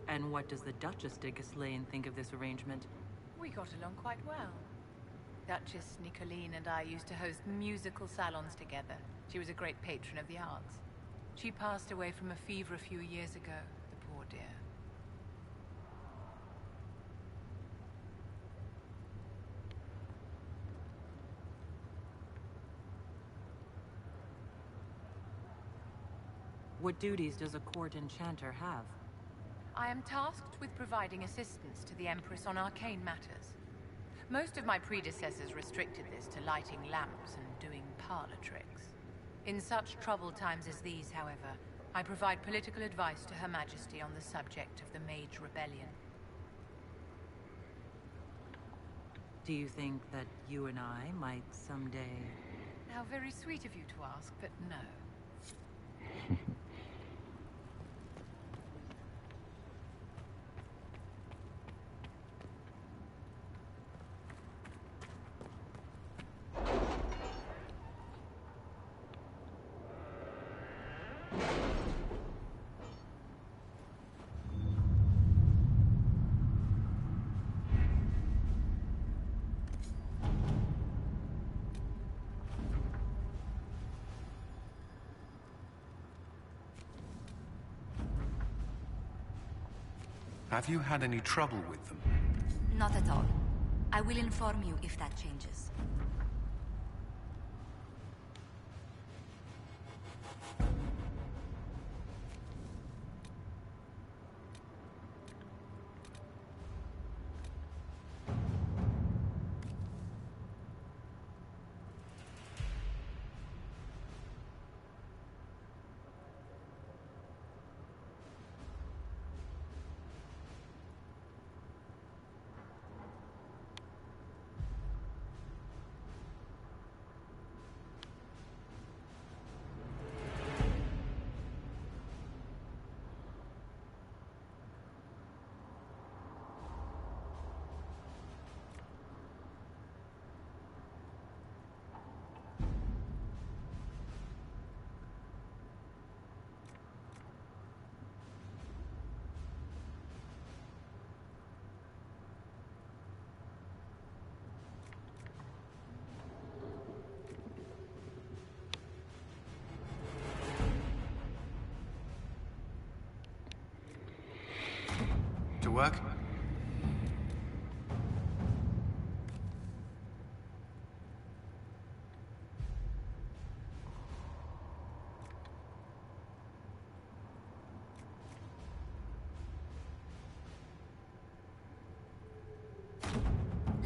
And what does the Duchess de Ghislaine think of this arrangement? We got along quite well. Duchess Nicoline and I used to host musical salons together. She was a great patron of the arts. She passed away from a fever a few years ago, the poor dear. What duties does a court enchanter have? I am tasked with providing assistance to the Empress on arcane matters. Most of my predecessors restricted this to lighting lamps and doing parlor tricks. In such troubled times as these, however, I provide political advice to Her Majesty on the subject of the Mage Rebellion. Do you think that you and I might someday... How very sweet of you to ask, but no. Have you had any trouble with them? Not at all. I will inform you if that changes. To work?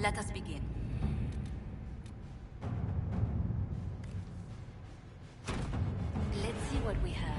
Let us begin. Let's see what we have.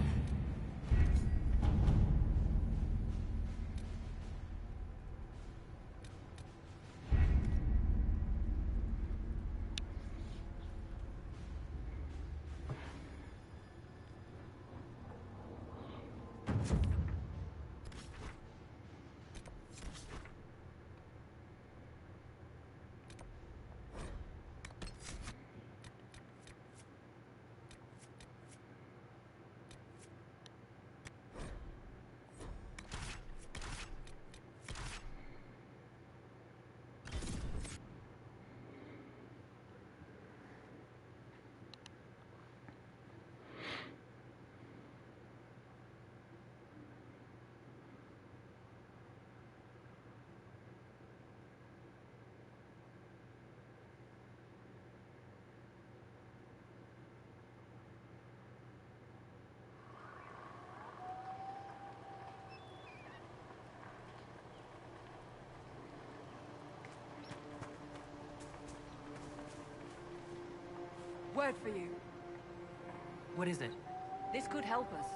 word for you. What is it? This could help us.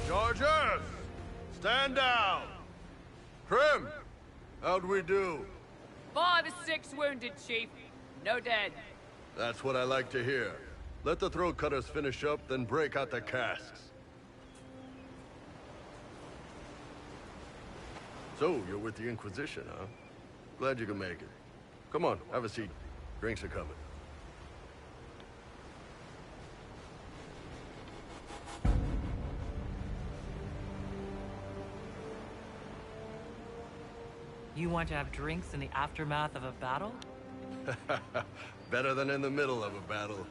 Chargers! Stand down! Trim! How'd we do? 5 or 6 wounded, Chief. No dead. That's what I like to hear. Let the throat cutters finish up, then break out the casks. So, you're with the Inquisition, huh? Glad you can make it. Come on, have a seat. Drinks are coming. You want to have drinks in the aftermath of a battle? Better than in the middle of a battle.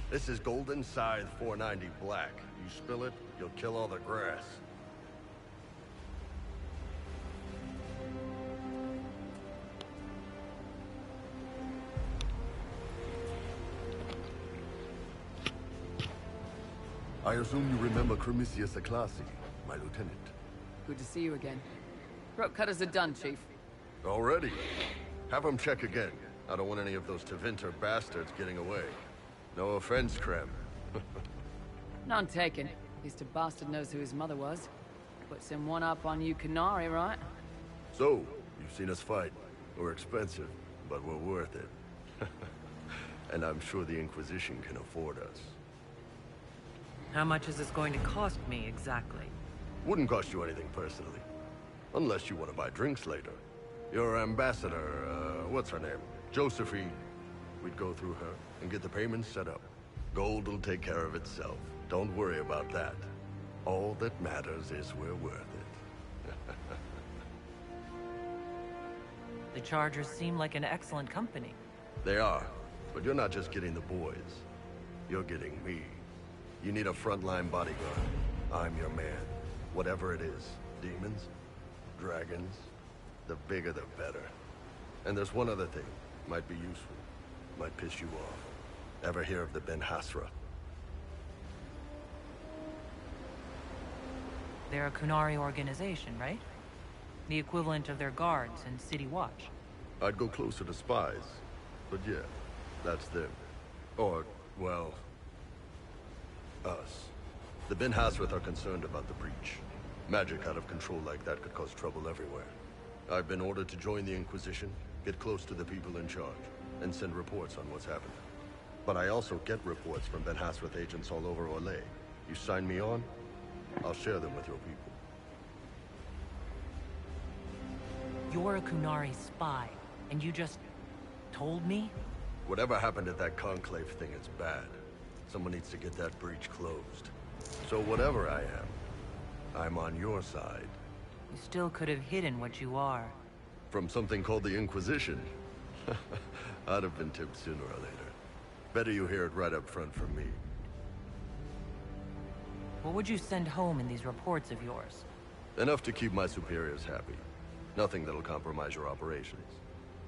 This is Golden Scythe 490 Black. You spill it, you'll kill all the grass. I assume you remember Cremisius Aclassi, my lieutenant. Good to see you again. Throat cutters are done, Chief. Already? Have them check again. I don't want any of those Tevinter bastards getting away. No offense, Krem. None taken. At least a bastard knows who his mother was. Puts him one up on you Canary, right? So, you've seen us fight. We're expensive, but we're worth it. And I'm sure the Inquisition can afford us. How much is this going to cost me, exactly? Wouldn't cost you anything personally. Unless you want to buy drinks later. Your ambassador, what's her name? Josephine. We'd go through her and get the payments set up. Gold will take care of itself. Don't worry about that. All that matters is we're worth it. The Chargers seem like an excellent company. They are, but you're not just getting the boys. You're getting me. You need a frontline bodyguard. I'm your man. Whatever it is. Demons? Dragons? The bigger the better. And there's one other thing. Might be useful. Might piss you off. Ever hear of the Ben Hasra? They're a Kunari organization, right? The equivalent of their guards and City Watch. I'd go closer to spies. But yeah, that's them. Or, well, us. The Ben Hasrath are concerned about the breach. Magic out of control like that could cause trouble everywhere. I've been ordered to join the Inquisition, get close to the people in charge, and send reports on what's happening. But I also get reports from Ben Hasrath agents all over Orlais. You sign me on, I'll share them with your people. You're a Kunari spy, and you just told me? Whatever happened at that Conclave thing is bad. Someone needs to get that breach closed. So whatever I am, I'm on your side. You still could have hidden what you are. From something called the Inquisition? I'd have been tipped sooner or later. Better you hear it right up front from me. What would you send home in these reports of yours? Enough to keep my superiors happy. Nothing that'll compromise your operations.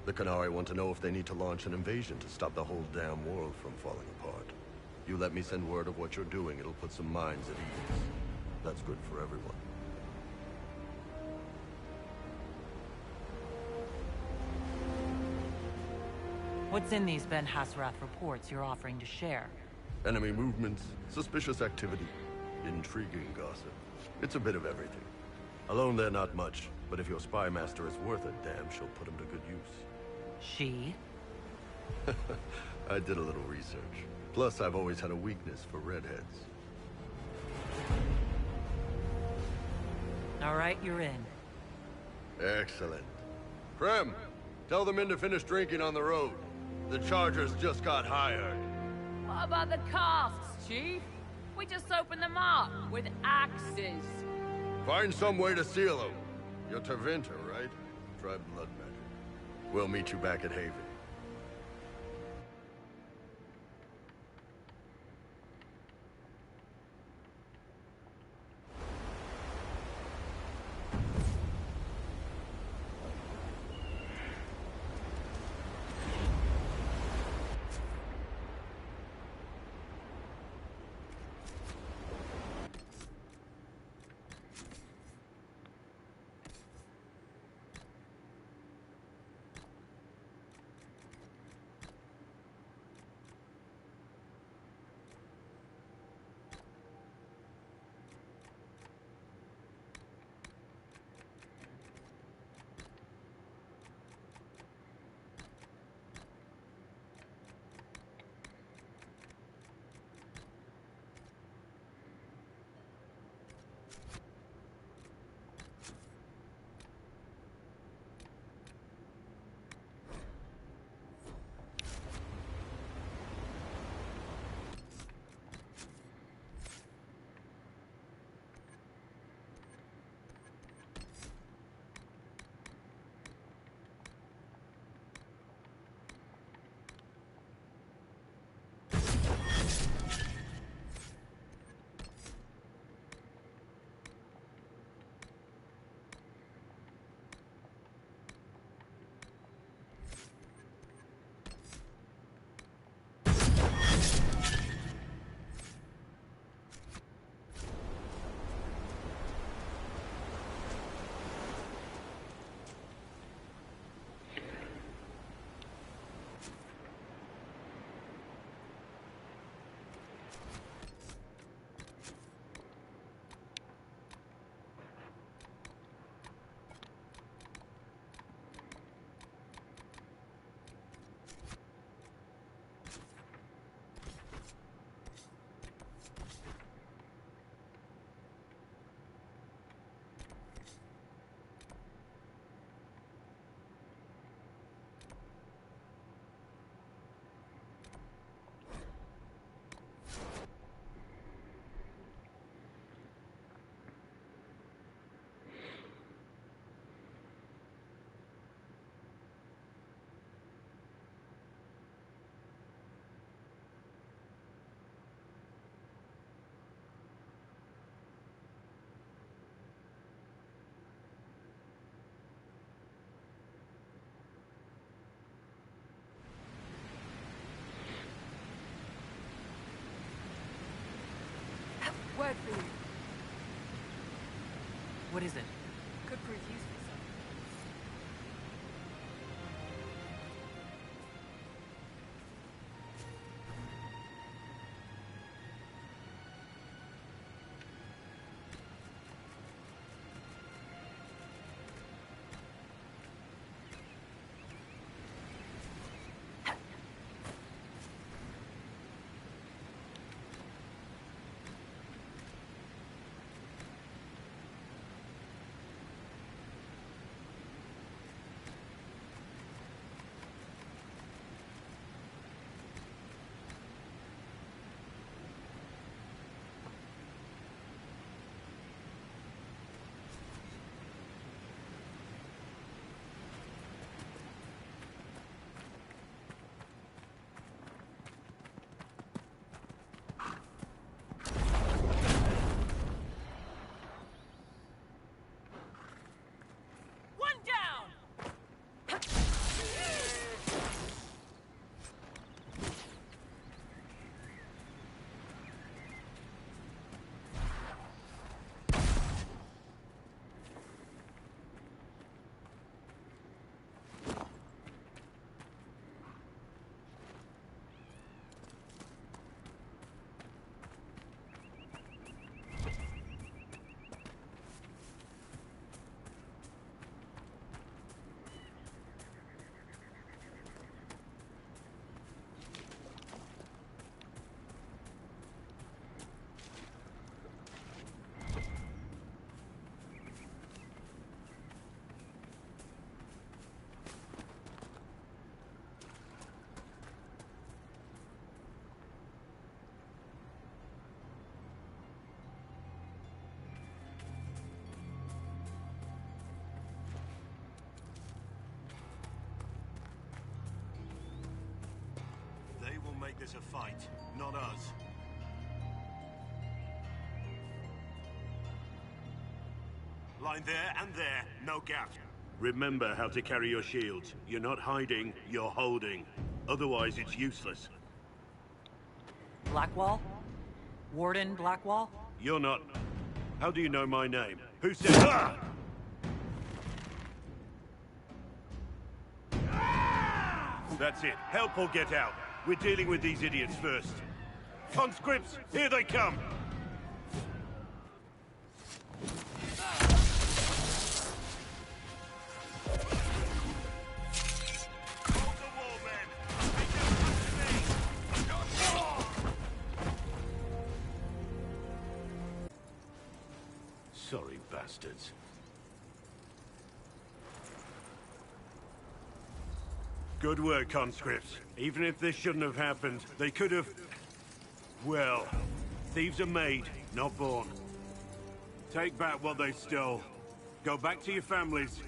The Canari want to know if they need to launch an invasion to stop the whole damn world from falling apart. You let me send word of what you're doing, it'll put some minds at ease. That's good for everyone. What's in these Ben Hasrath reports you're offering to share? Enemy movements, suspicious activity, intriguing gossip. It's a bit of everything. Alone they're not much, but if your spy master is worth a damn, she'll put him to good use. She? I did a little research. Plus, I've always had a weakness for redheads. All right, you're in. Excellent. Prem, tell the men to finish drinking on the road. The Chargers just got hired. What about the casks, Chief? We just opened them up with axes. Find some way to seal them. You're Tevinter, right? Try blood magic. We'll meet you back at Haven. Word for you. What is it? Could prove useful. make this a fight, not us. Line there and there, no gaps. Remember how to carry your shields. You're not hiding, you're holding. Otherwise, it's useless. Blackwall? Warden Blackwall? You're not... How do you know my name? Who said... Ah! That's it. Help or get out. We're dealing with these idiots first. Conscripts, here they come! Sorry, bastards. Good work, conscripts. Even if this shouldn't have happened, they could have... Well, thieves are made, not born. Take back what they stole. Go back to your families.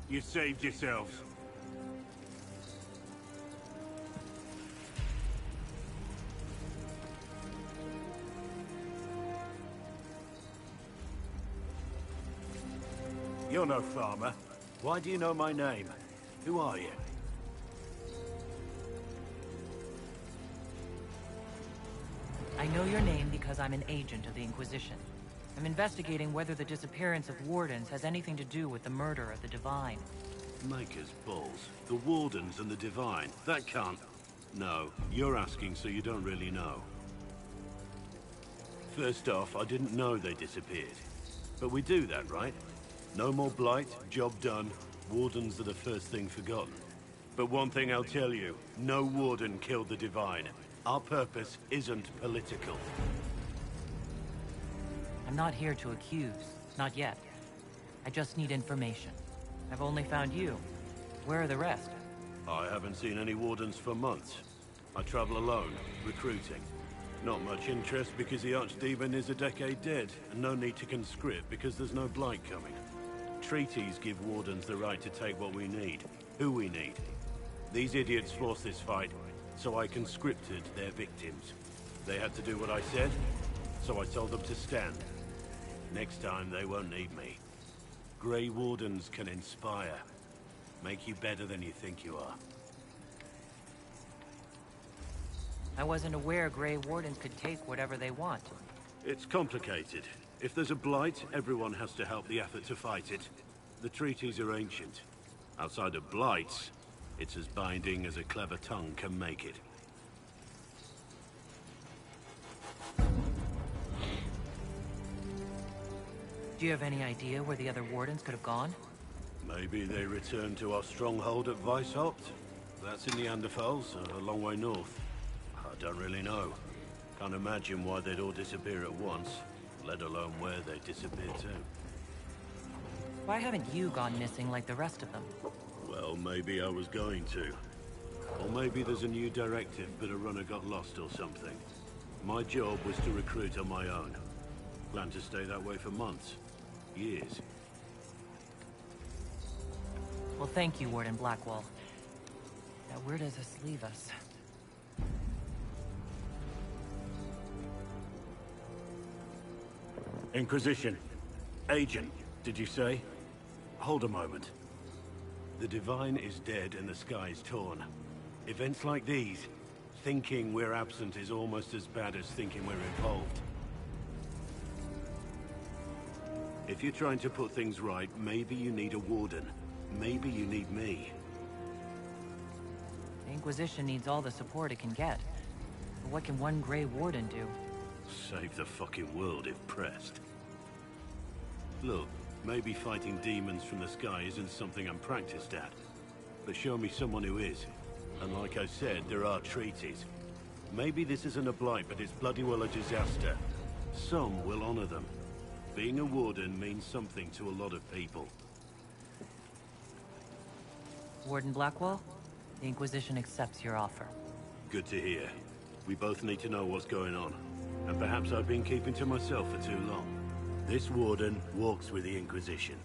You saved yourselves. You're no farmer. Why do you know my name? Who are you? I know your name because I'm an agent of the Inquisition. I'm investigating whether the disappearance of Wardens has anything to do with the murder of the Divine. Maker's balls. The Wardens and the Divine. That can't... No, you're asking so you don't really know. First off, I didn't know they disappeared. But we do that, right? No more blight, job done. Wardens are the first thing forgotten. But one thing I'll tell you, no Warden killed the Divine. Our purpose isn't political. I'm not here to accuse. Not yet. I just need information. I've only found you. Where are the rest? I haven't seen any Wardens for months. I travel alone, recruiting. Not much interest because the Archdemon is a decade dead, and no need to conscript because there's no blight coming. Treaties give Wardens the right to take what we need, who we need. These idiots forced this fight, so I conscripted their victims. They had to do what I said, so I told them to stand. Next time, they won't need me. Grey Wardens can inspire. Make you better than you think you are. I wasn't aware Grey Wardens could take whatever they want. It's complicated. If there's a blight, everyone has to help the effort to fight it. The treaties are ancient. Outside of blights, it's as binding as a clever tongue can make it. Do you have any idea where the other Wardens could have gone? Maybe they returned to our stronghold at Weishaupt. That's in the Neanderthals, a long way north. I don't really know. Can't imagine why they'd all disappear at once, let alone where they disappeared to. Why haven't you gone missing like the rest of them? Well, maybe I was going to. Or maybe there's a new directive, but a runner got lost or something. My job was to recruit on my own. Plan to stay that way for months. Years. Well, thank you, Warden Blackwall. Now, where does this leave us? Inquisition. Agent, did you say? Hold a moment. The Divine is dead and the sky is torn. Events like these, thinking we're absent is almost as bad as thinking we're involved. If you're trying to put things right, maybe you need a Warden. Maybe you need me. The Inquisition needs all the support it can get. But what can one Grey Warden do? Save the fucking world if pressed. Look, maybe fighting demons from the sky isn't something I'm practiced at. But show me someone who is. And like I said, there are treaties. Maybe this isn't a blight, but it's bloody well a disaster. Some will honor them. Being a Warden means something to a lot of people. Warden Blackwall, the Inquisition accepts your offer. Good to hear. We both need to know what's going on. And perhaps I've been keeping to myself for too long. This Warden walks with the Inquisition.